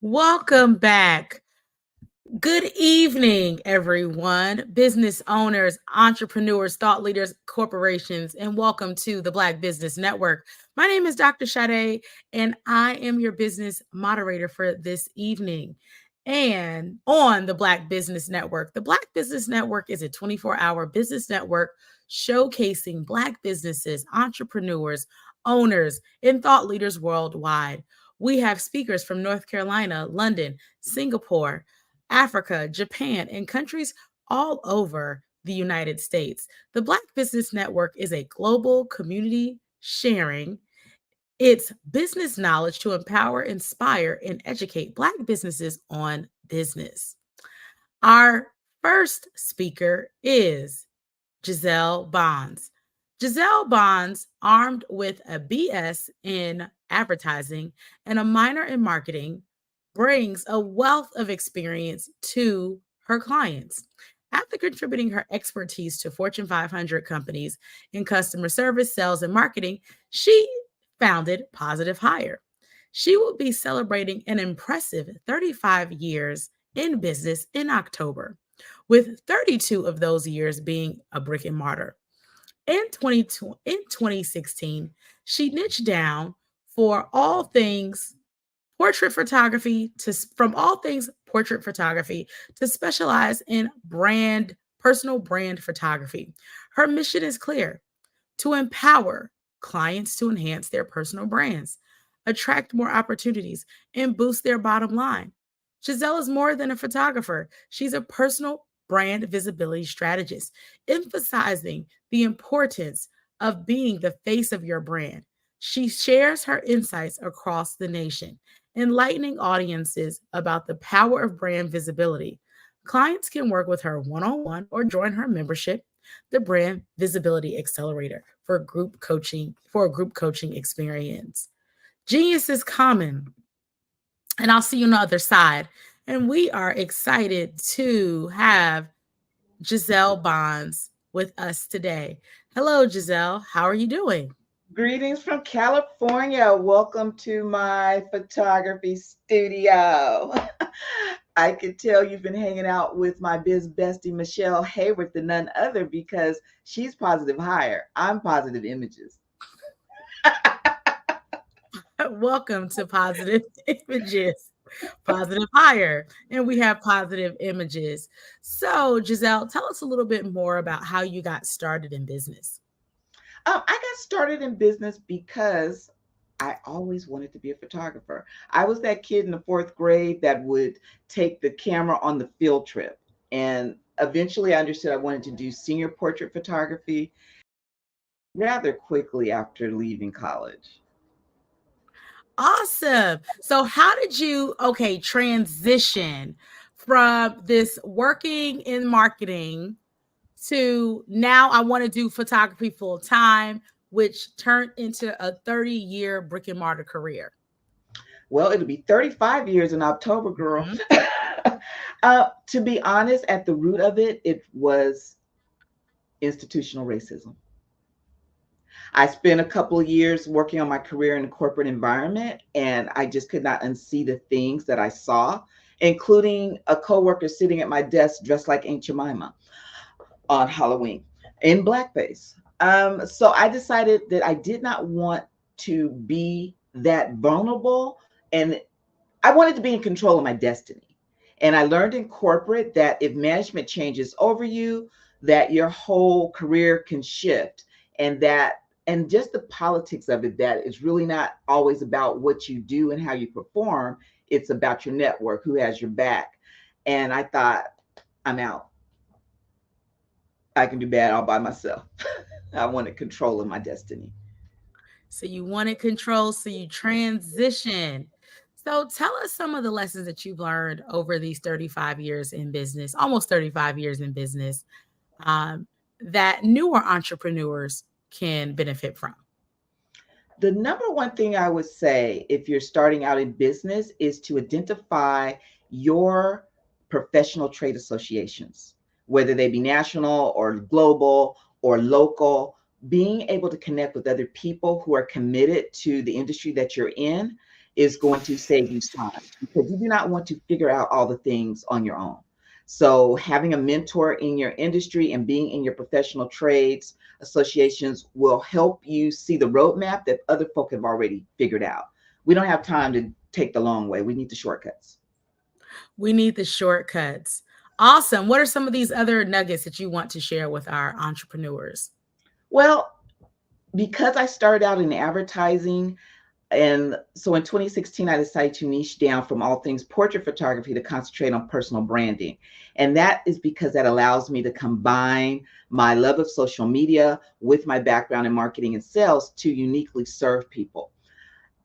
Welcome back. Good evening, everyone, business owners, entrepreneurs, thought leaders, corporations, and welcome to the Black Business Network. My name is Dr. Sade, and I am your business moderator for this evening. And on the Black Business Network, the Black Business Network is a 24-hour business network showcasing Black businesses, entrepreneurs, owners, and thought leaders worldwide. We have speakers from North Carolina, London, Singapore, Africa, Japan, and countries all over the United States. The Black Business Network is a global community sharing its business knowledge to empower, inspire, and educate Black businesses on business. Our first speaker is Giselle Bonds. Giselle Bonds, armed with a BS in advertising and a minor in marketing, brings a wealth of experience to her clients. After contributing her expertise to Fortune 500 companies in customer service, sales, and marketing, she founded Positive Hire. She will be celebrating an impressive 35 years in business in October, with 32 of those years being a brick and mortar. In 2016, she niched down for all things portrait photography to from all things portrait photography to specialize in personal brand photography. Her mission is clear: to empower clients to enhance their personal brands, attract more opportunities, and boost their bottom line. Giselle is more than a photographer. She's a personal brand visibility strategist, emphasizing the importance of being the face of your brand. She shares her insights across the nation, enlightening audiences about the power of brand visibility. Clients can work with her one on one or join her membership, the Brand Visibility Accelerator, for a group coaching experience. Genius is common, and I'll see you on the other side. And we are excited to have Giselle Bonds with us today. Hello, Giselle. How are you doing? Greetings from California. Welcome to my photography studio. I could tell you've been hanging out with my biz bestie, Michelle Hayward, the none other, because she's Positive Hire. I'm Positive Images. Welcome to Positive Images, Positive Hire, and we have Positive Images. So, Giselle, tell us a little bit more about how you got started in business. I got started in business because I always wanted to be a photographer. I was that kid in the 4th grade that would take the camera on the field trip. And eventually I understood I wanted to do senior portrait photography rather quickly after leaving college. Awesome. So how did you, transition from this working in marketing to now I want to do photography full time, which turned into a 30-year brick and mortar career? Well, it'll be 35 years in October, girl. To be honest, at the root of it, it was institutional racism. I spent a couple of years working on my career in a corporate environment, and I just could not unsee the things that I saw, including a coworker sitting at my desk dressed like Aunt Jemima on Halloween in blackface. So I decided that I did not want to be that vulnerable, and I wanted to be in control of my destiny. And I learned in corporate that if management changes over you, that your whole career can shift, and just the politics of it, that it's really not always about what you do and how you perform. It's about your network, who has your back. And I thought, I'm out. I can do bad all by myself. I wanted control of my destiny. So you wanted control, so you transitioned. So tell us some of the lessons that you've learned over these 35 years in business, almost 35 years in business, that newer entrepreneurs can benefit from. The number one thing I would say if you're starting out in business is to identify your professional trade associations, whether they be national or global or local. Being able to connect with other people who are committed to the industry that you're in is going to save you time, because you do not want to figure out all the things on your own. So having a mentor in your industry and being in your professional trades associations will help you see the roadmap that other folk have already figured out. We don't have time to take the long way. We need the shortcuts. We need the shortcuts. Awesome. What are some of these other nuggets that you want to share with our entrepreneurs? Well, because I started out in advertising, and so in 2016, I decided to niche down from all things portrait photography to concentrate on personal branding. And that is because that allows me to combine my love of social media with my background in marketing and sales to uniquely serve people.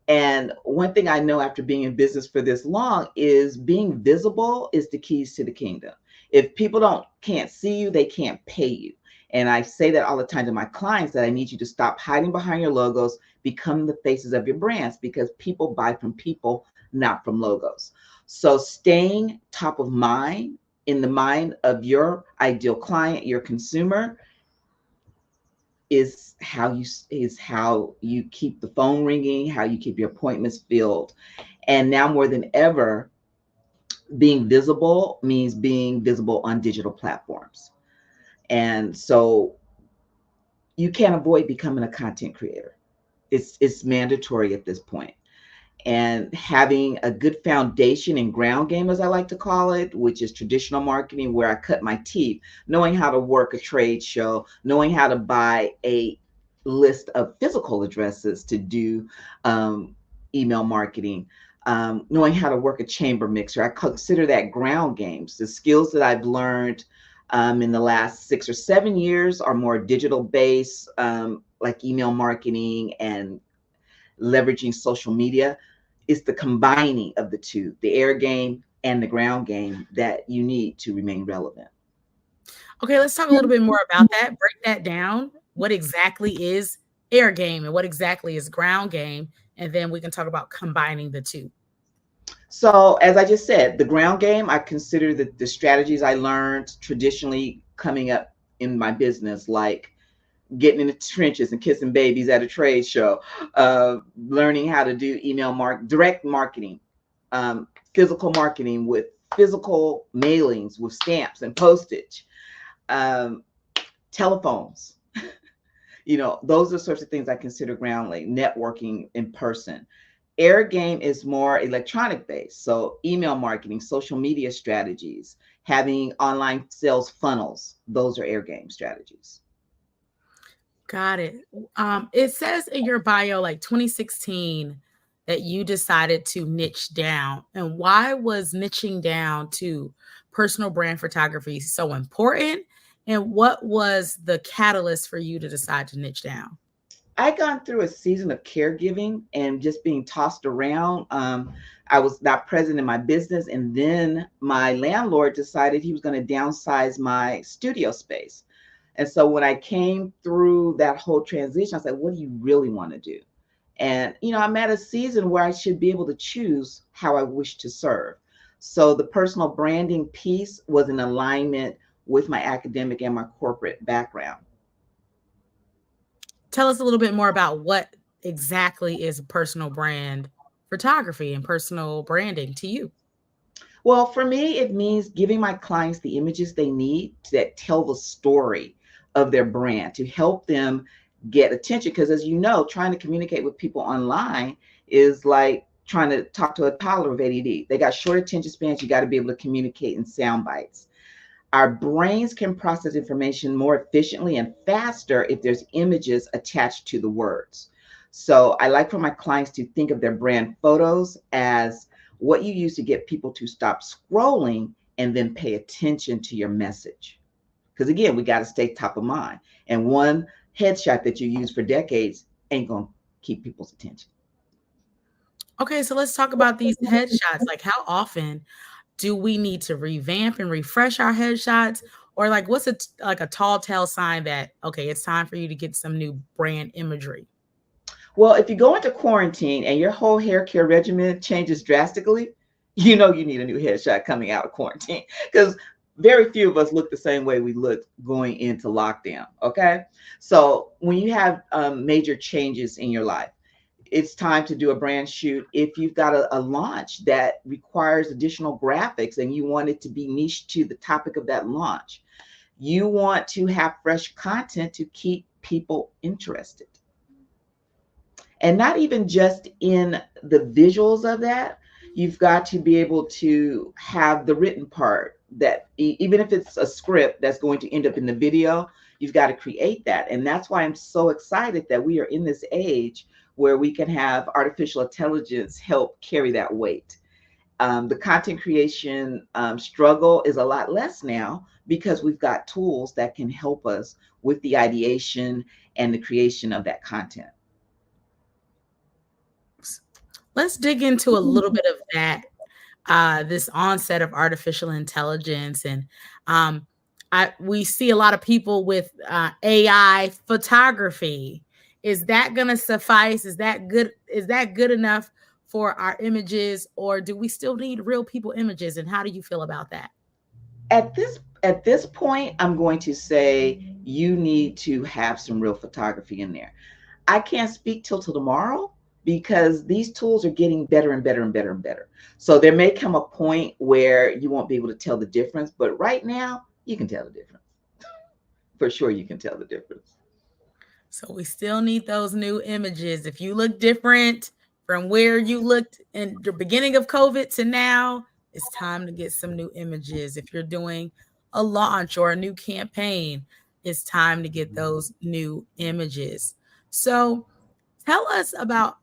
And one thing I know after being in business for this long is being visible is the keys to the kingdom. If people can't see you, they can't pay you. And I say that all the time to my clients, that I need you to stop hiding behind your logos, become the faces of your brands, because people buy from people, not from logos. So staying top of mind in the mind of your ideal client, your consumer, is how you keep the phone ringing, how you keep your appointments filled. And now more than ever, being visible means being visible on digital platforms. And so you can't avoid becoming a content creator. It's mandatory at this point. And having a good foundation and ground game, as I like to call it, which is traditional marketing, where I cut my teeth, knowing how to work a trade show, knowing how to buy a list of physical addresses to do email marketing, knowing how to work a chamber mixer. I consider that ground games. The skills that I've learned in the last 6 or 7 years are more digital based, like email marketing and leveraging social media. Is the combining of the two, the air game and the ground game, that you need to remain relevant. Okay, let's talk a little bit more about that. Break that down. What exactly is air game and what exactly is ground game? And then we can talk about combining the two. So as I just said, the ground game, I consider the strategies I learned traditionally coming up in my business, like getting in the trenches and kissing babies at a trade show, learning how to do direct marketing, physical marketing with physical mailings with stamps and postage, telephones. Those are the sorts of things I consider ground like networking in person. Air game is more electronic based. So email marketing, social media strategies, having online sales funnels, those are air game strategies. Got it. It says in your bio, like 2016, that you decided to niche down. And why was niching down to personal brand photography so important? And what was the catalyst for you to decide to niche down? I'd gone through a season of caregiving and just being tossed around. I was not present in my business. And then my landlord decided he was going to downsize my studio space. And so when I came through that whole transition, I said, what do you really want to do? And, I'm at a season where I should be able to choose how I wish to serve. So the personal branding piece was in alignment with my academic and my corporate background. Tell us a little bit more about what exactly is personal brand photography and personal branding to you. Well, for me, it means giving my clients the images they need that tell the story of their brand to help them get attention. Because as you know, trying to communicate with people online is like trying to talk to a toddler with ADD. They got short attention spans. You got to be able to communicate in sound bites. Our brains can process information more efficiently and faster if there's images attached to the words. So I like for my clients to think of their brand photos as what you use to get people to stop scrolling and then pay attention to your message. Because again, we got to stay top of mind. And one headshot that you use for decades ain't going to keep people's attention. Okay, so let's talk about these headshots. Like, how often do we need to revamp and refresh our headshots? Or like, what's a tall tale sign that, okay, it's time for you to get some new brand imagery? Well, if you go into quarantine and your whole hair care regimen changes drastically, you need a new headshot coming out of quarantine, because very few of us look the same way we looked going into lockdown. Okay. So when you have major changes in your life, it's time to do a brand shoot. If you've got a launch that requires additional graphics and you want it to be niche to the topic of that launch, you want to have fresh content to keep people interested. And not even just in the visuals of that, you've got to be able to have the written part that even if it's a script that's going to end up in the video, you've got to create that. And that's why I'm so excited that we are in this age where we can have artificial intelligence help carry that weight. The content creation struggle is a lot less now because we've got tools that can help us with the ideation and the creation of that content. Let's dig into a little bit of that, this onset of artificial intelligence. And we see a lot of people with AI photography. Is that going to suffice? Is that good? Is that good enough for our images, or do we still need real people images? And how do you feel about that? At this point, I'm going to say you need to have some real photography in there. I can't speak till tomorrow because these tools are getting better and better and better and better. So there may come a point where you won't be able to tell the difference, but right now you can tell the difference. For sure, you can tell the difference. So we still need those new images. If you look different from where you looked in the beginning of COVID to now, it's time to get some new images. If you're doing a launch or a new campaign, it's time to get those new images. So tell us about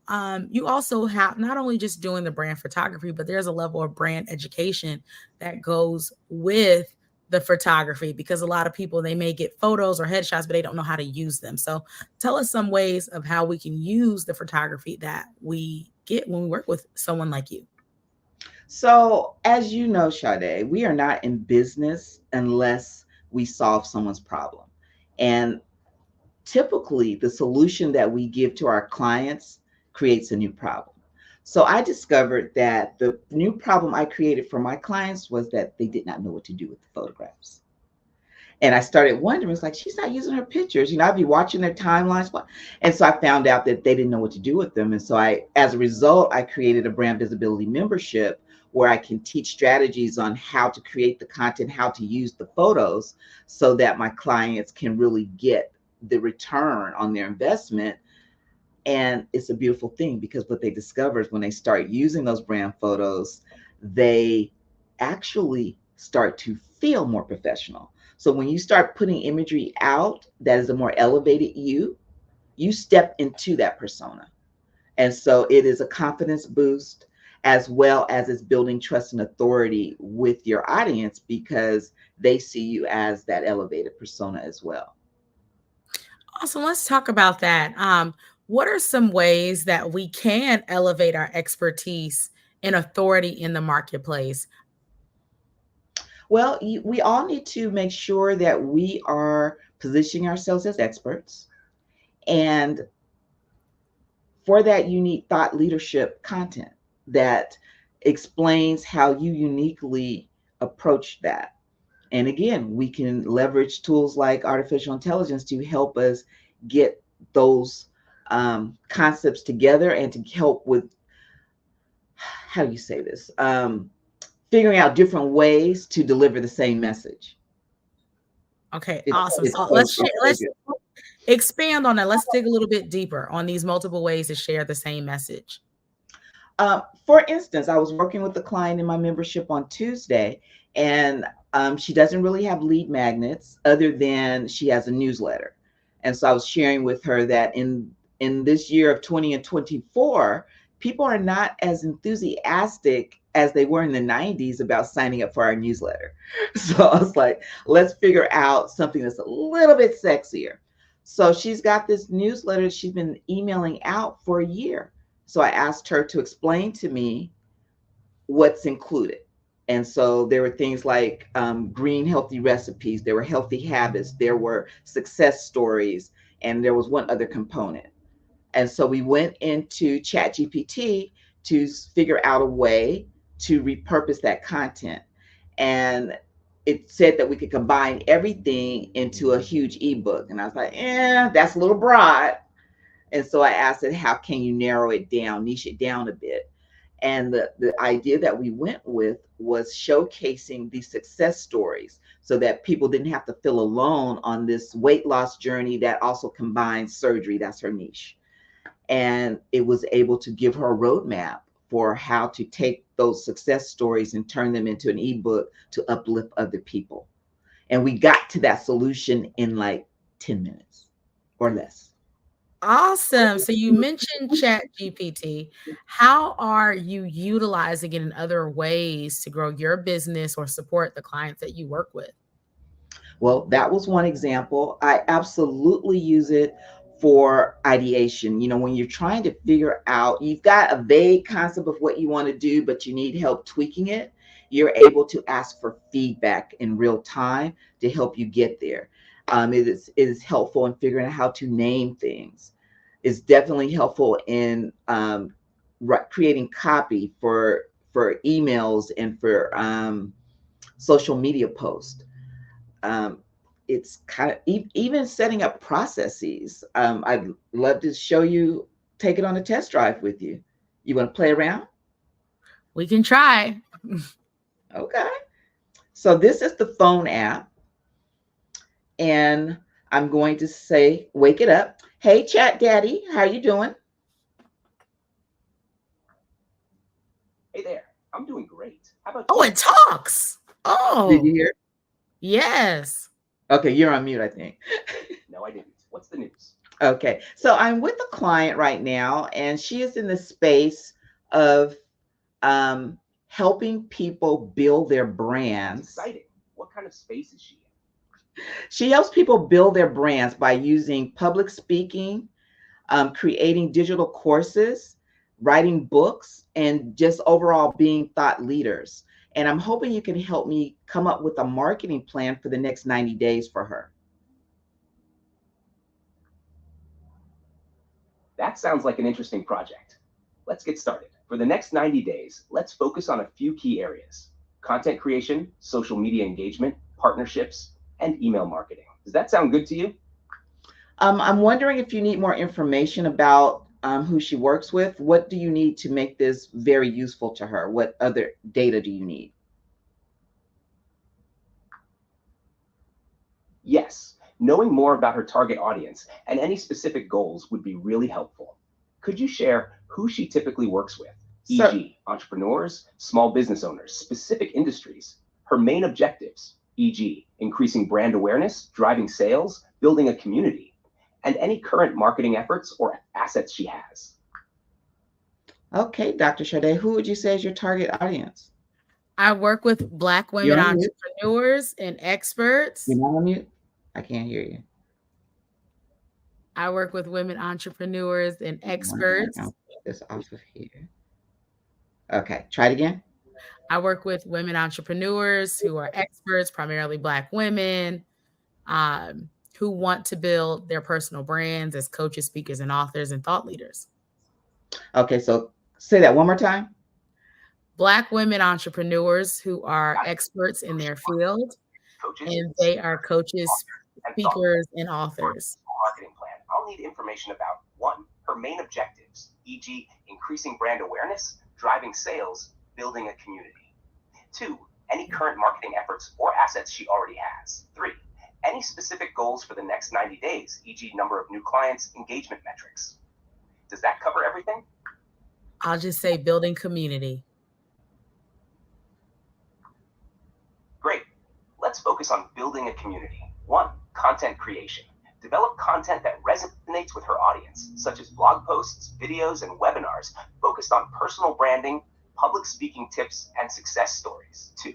you also have not only just doing the brand photography, but there's a level of brand education that goes with the photography because a lot of people they may get photos or headshots, but they don't know how to use them. So tell us some ways of how we can use the photography that we get when we work with someone like you. So, as you know, Sade, we are not in business unless we solve someone's problem. And typically, the solution that we give to our clients creates a new problem. So, I discovered that the new problem I created for my clients was that they did not know what to do with the photographs. And I started wondering, it's like, she's not using her pictures. I'd be watching their timelines. And so I found out that they didn't know what to do with them. And so as a result, I created a brand visibility membership where I can teach strategies on how to create the content, how to use the photos so that my clients can really get the return on their investment. And it's a beautiful thing because what they discover is when they start using those brand photos, they actually start to feel more professional. So when you start putting imagery out that is a more elevated you step into that persona. And so it is a confidence boost as well as it's building trust and authority with your audience because they see you as that elevated persona as well. Awesome. Let's talk about that. What are some ways that we can elevate our expertise and authority in the marketplace? Well, we all need to make sure that we are positioning ourselves as experts. And for that, you need thought leadership content that explains how you uniquely approach that. And again, we can leverage tools like artificial intelligence to help us get those concepts together and to help with, how do you say this? Figuring out different ways to deliver the same message. Okay, awesome. So let's expand on that. Let's dig a little bit deeper on these multiple ways to share the same message. For instance, I was working with a client in my membership on Tuesday, and she doesn't really have lead magnets other than she has a newsletter. And so I was sharing with her that in this year of 2024, people are not as enthusiastic as they were in the 90s about signing up for our newsletter. So I was like, let's figure out something that's a little bit sexier. So she's got this newsletter she's been emailing out for a year. So I asked her to explain to me what's included. And so there were things like green healthy recipes, there were healthy habits, there were success stories, and there was one other component. And so we went into ChatGPT to figure out a way to repurpose that content. And it said that we could combine everything into a huge ebook. And I was like, that's a little broad. And so I asked it, how can you narrow it down, niche it down a bit? And the idea that we went with was showcasing the success stories so that people didn't have to feel alone on this weight loss journey that also combines surgery. That's her niche. And it was able to give her a roadmap for how to take those success stories and turn them into an ebook to uplift other people. And we got to that solution in like 10 minutes or less. Awesome. So you mentioned Chat GPT. How are you utilizing it in other ways to grow your business or support the clients that you work with? Well, that was one example. I absolutely use it for ideation. When you're trying to figure out, you've got a vague concept of what you want to do, but you need help tweaking it, you're able to ask for feedback in real time to help you get there. It is helpful in figuring out how to name things. It's definitely helpful in creating copy for emails and for social media post. It's kind of even setting up processes. I'd love to show you, take it on a test drive with you. You want to play around? We can try. Okay. So this is the phone app. And I'm going to say, wake it up. Hey, Chat Daddy, how you doing? Hey there, I'm doing great. How about Oh, you? it talks. Oh. Did you hear? Yes. Okay, you're on mute, I think. No, I didn't. What's the news? Okay, so I'm with a client right now, and she is in the space of helping people build their brands. That's exciting. What kind of space is she in? She helps people build their brands by using public speaking, creating digital courses, writing books, and just overall being thought leaders. And I'm hoping you can help me come up with a marketing plan for the next 90 days for her. That sounds like an interesting project. Let's get started. For the next 90 days, let's focus on a few key areas: content creation, social media engagement, partnerships, and email marketing. Does that sound good to you? I'm wondering if you need more information about who she works with. What do you need to make this very useful to her? What other data do you need? Yes, knowing more about her target audience and any specific goals would be really helpful. Could you share who she typically works with, e.g., entrepreneurs, small business owners, specific industries, her main objectives, e.g., increasing brand awareness, driving sales, building a community, and any current marketing efforts or assets she has? Okay, Dr. Sade, who would you say is your target audience? I work with Black women entrepreneurs and experts. You're not on mute? I can't hear you. I work with women entrepreneurs and experts. I'll put this off of here. Okay, try it again. I work with women entrepreneurs who are experts, primarily Black women, who want to build their personal brands as coaches, speakers, and authors and thought leaders. Okay, so say that one more time. Black women entrepreneurs who are experts in their field, and they are coaches, speakers, and authors. Marketing plan. I'll need information about 1, her main objectives, e.g., increasing brand awareness, driving sales, building a community. 2, any current marketing efforts or assets she already has. 3, any specific goals for the next 90 days, e.g., number of new clients, engagement metrics. Does that cover everything? I'll just say building community. Great. Let's focus on building a community. 1, content creation. Develop content that resonates with her audience, such as blog posts, videos, and webinars focused on personal branding, public speaking tips, and success stories. 2,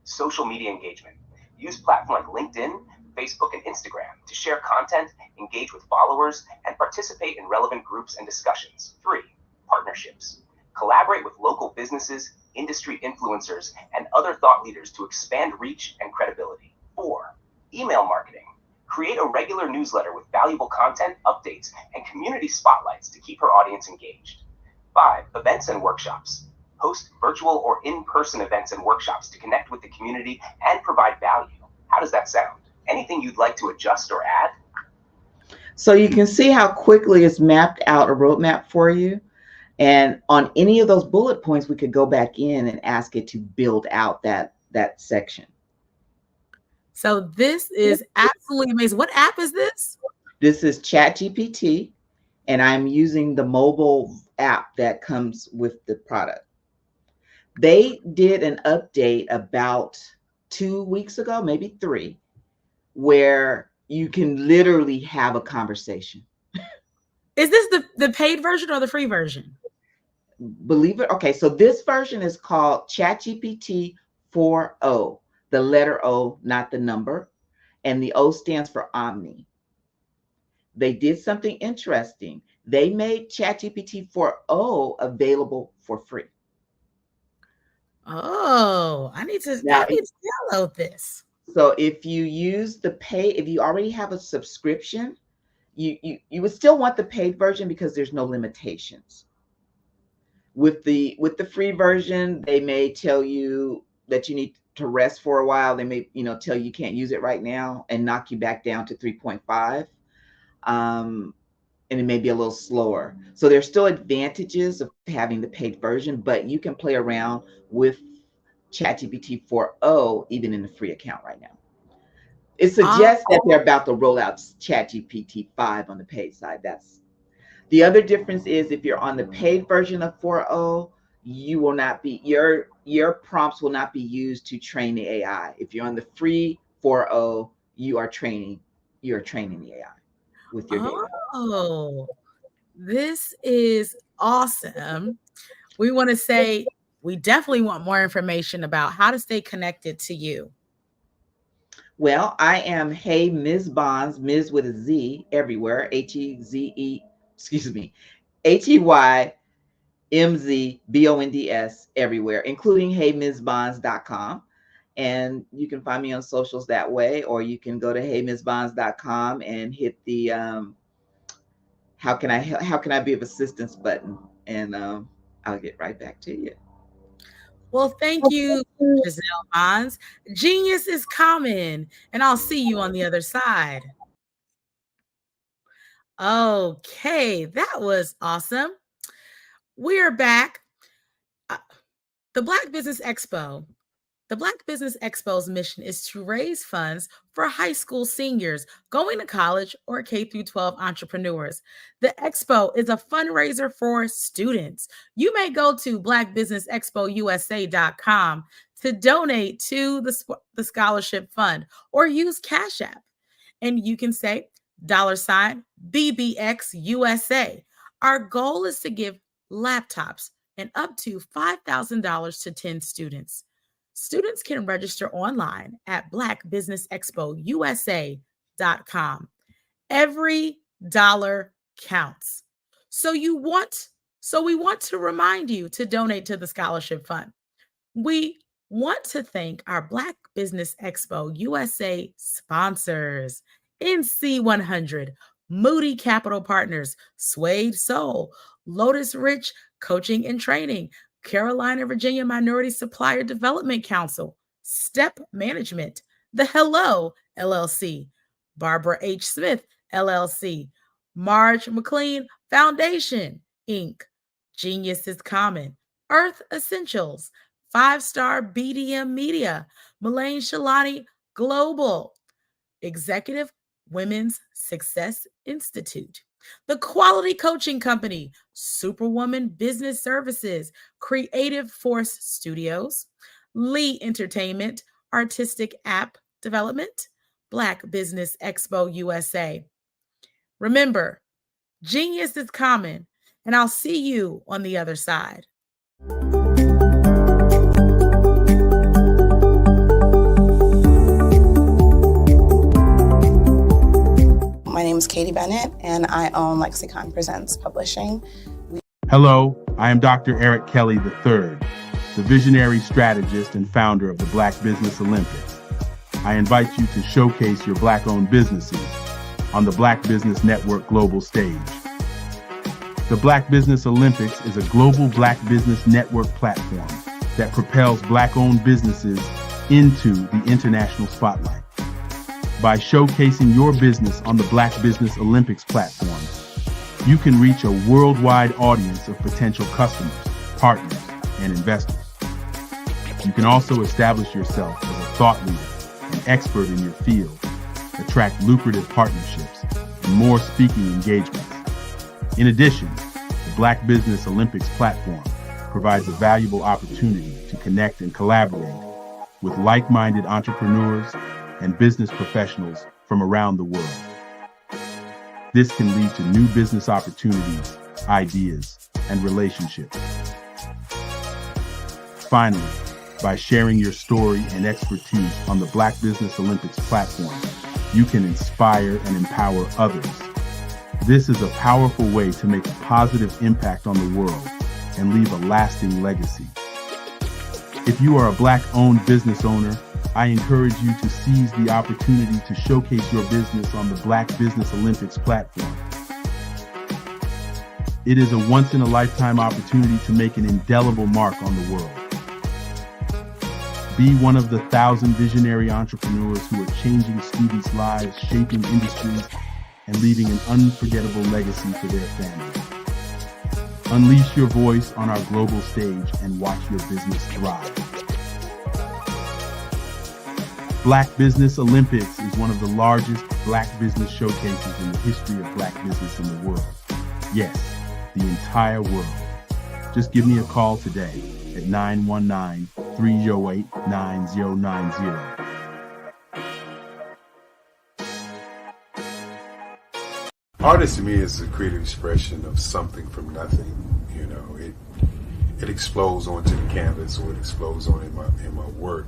social media engagement. Use platforms like LinkedIn, Facebook, and Instagram to share content, engage with followers, and participate in relevant groups and discussions. 3, partnerships. Collaborate with local businesses, industry influencers, and other thought leaders to expand reach and credibility. 4, email marketing. Create a regular newsletter with valuable content, updates, and community spotlights to keep her audience engaged. 5, events and workshops. Host virtual or in-person events and workshops to connect with the community and provide value. How does that sound? Anything you'd like to adjust or add? So you can see how quickly it's mapped out a roadmap for you. And on any of those bullet points, we could go back in and ask it to build out that section. So this is absolutely amazing. What app is this? This is ChatGPT, and I'm using the mobile app that comes with the product. They did an update about 2 weeks ago, maybe 3, where you can literally have a conversation. Is this the paid version or the free version? Believe it. Okay, so this version is called ChatGPT 4.0. The letter O, not the number. And the O stands for Omni. They did something interesting. They made ChatGPT 4.0 available for free. Oh, I need to download this. So if you use the if you already have a subscription, you would still want the paid version because there's no limitations. With the free version, they may tell you that you need to rest for a while. They may, tell you can't use it right now and knock you back down to 3.5. And it may be a little slower. So there's still advantages of having the paid version, but you can play around with ChatGPT 4.0 even in the free account right now. It suggests that they're about to roll out ChatGPT 5 on the paid side. That's the other difference. Is if you're on the paid version of 4.0, you will not be, your prompts will not be used to train the AI. If you're on the free 4.0, you're training the AI with your data. Oh, this is awesome. We want to say we definitely want more information about how to stay connected to you. Well, I am Hey Ms. Bonds, Ms. with a Z everywhere, HeyMzBonds everywhere, including HeyMsBonds.com. And you can find me on socials that way, or you can go to HeyMsBonds.com and hit the how can I be of assistance button, and I'll get right back to you. Well, thank you, Giselle Bonds. Genius is common, and I'll see you on the other side. Okay, that was awesome. We're back. The Black Business Expo. The Black Business Expo's mission is to raise funds for high school seniors going to college or K-12 entrepreneurs. The expo is a fundraiser for students. You may go to blackbusinessexpousa.com to donate to the scholarship fund or use Cash App. And you can say $BBXUSA. Our goal is to give laptops and up to $5,000 to 10 students. Students can register online at blackbusinessexpousa.com. Every dollar counts. So we want to remind you to donate to the scholarship fund. We want to thank our Black Business Expo USA sponsors: NC100, Moody Capital Partners, Suede Soul, Lotus Rich Coaching and Training, Carolina, Virginia Minority Supplier Development Council, Step Management, The Hello LLC, Barbara H. Smith LLC, Marge McLean Foundation, Inc., Genius is Common, Earth Essentials, 5-Star BDM Media, Melaine Shalani Global, Executive Women's Success Institute, The Quality Coaching Company, Superwoman Business Services, Creative Force Studios, Lee Entertainment, Artistic App Development, Black Business Expo USA. Remember, genius is common, and I'll see you on the other side. My name is Katie Bennett, and I own Lexicon Presents Publishing. Hello, I am Dr. Eric Kelly III, the visionary strategist and founder of the Black Business Olympics. I invite you to showcase your Black-owned businesses on the Black Business Network global stage. The Black Business Olympics is a global Black Business Network platform that propels Black-owned businesses into the international spotlight. By showcasing your business on the Black Business Olympics platform, you can reach a worldwide audience of potential customers, partners, and investors. You can also establish yourself as a thought leader and expert in your field, attract lucrative partnerships, and more speaking engagements. In addition, the Black Business Olympics platform provides a valuable opportunity to connect and collaborate with like-minded entrepreneurs and business professionals from around the world. This can lead to new business opportunities, ideas, and relationships. Finally, by sharing your story and expertise on the Black Business Olympics platform, you can inspire and empower others. This is a powerful way to make a positive impact on the world and leave a lasting legacy. If you are a Black-owned business owner, I encourage you to seize the opportunity to showcase your business on the Black Business Olympics platform. It is a once-in-a-lifetime opportunity to make an indelible mark on the world. Be one of the 1,000 visionary entrepreneurs who are changing students' lives, shaping industries, and leaving an unforgettable legacy for their families. Unleash your voice on our global stage and watch your business thrive. Black Business Olympics is one of the largest Black business showcases in the history of Black business in the world. Yes, the entire world. Just give me a call today at 919-308-9090. Artist to me is a creative expression of something from nothing. You know, it explodes onto the canvas, or it explodes on in my work.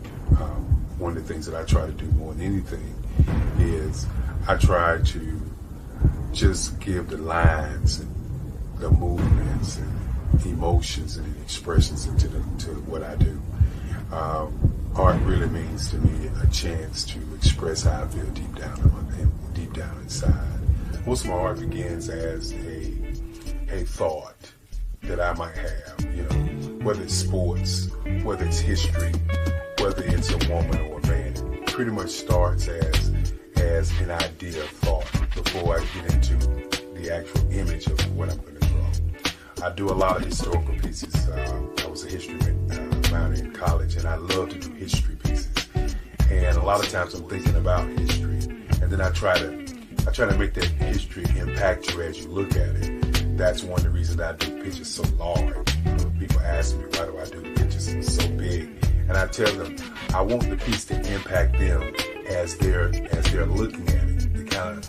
One of the things that I try to do more than anything is I try to just give the lines and the movements and emotions and expressions into to what I do. Art really means to me a chance to express how I feel deep down inside. Most of my art begins as a thought that I might have, you know, whether it's sports, whether it's history, whether it's a woman or a man. It pretty much starts as an idea of thought before I get into the actual image of what I'm going to draw. I do a lot of historical pieces. I was a history minor in college, and I love to do history pieces. And a lot of times I'm thinking about history, and then I try to make that history impact you as you look at it. That's one of the reasons I do pictures so large. People ask me, why do I do pictures so big? And I tell them, I want the piece to impact them as they're looking at it. To kind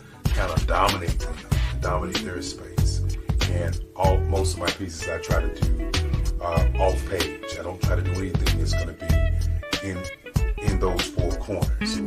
of dominate them, dominate their space. And most of my pieces I try to do off page. I don't try to do anything that's going to be in those four corners.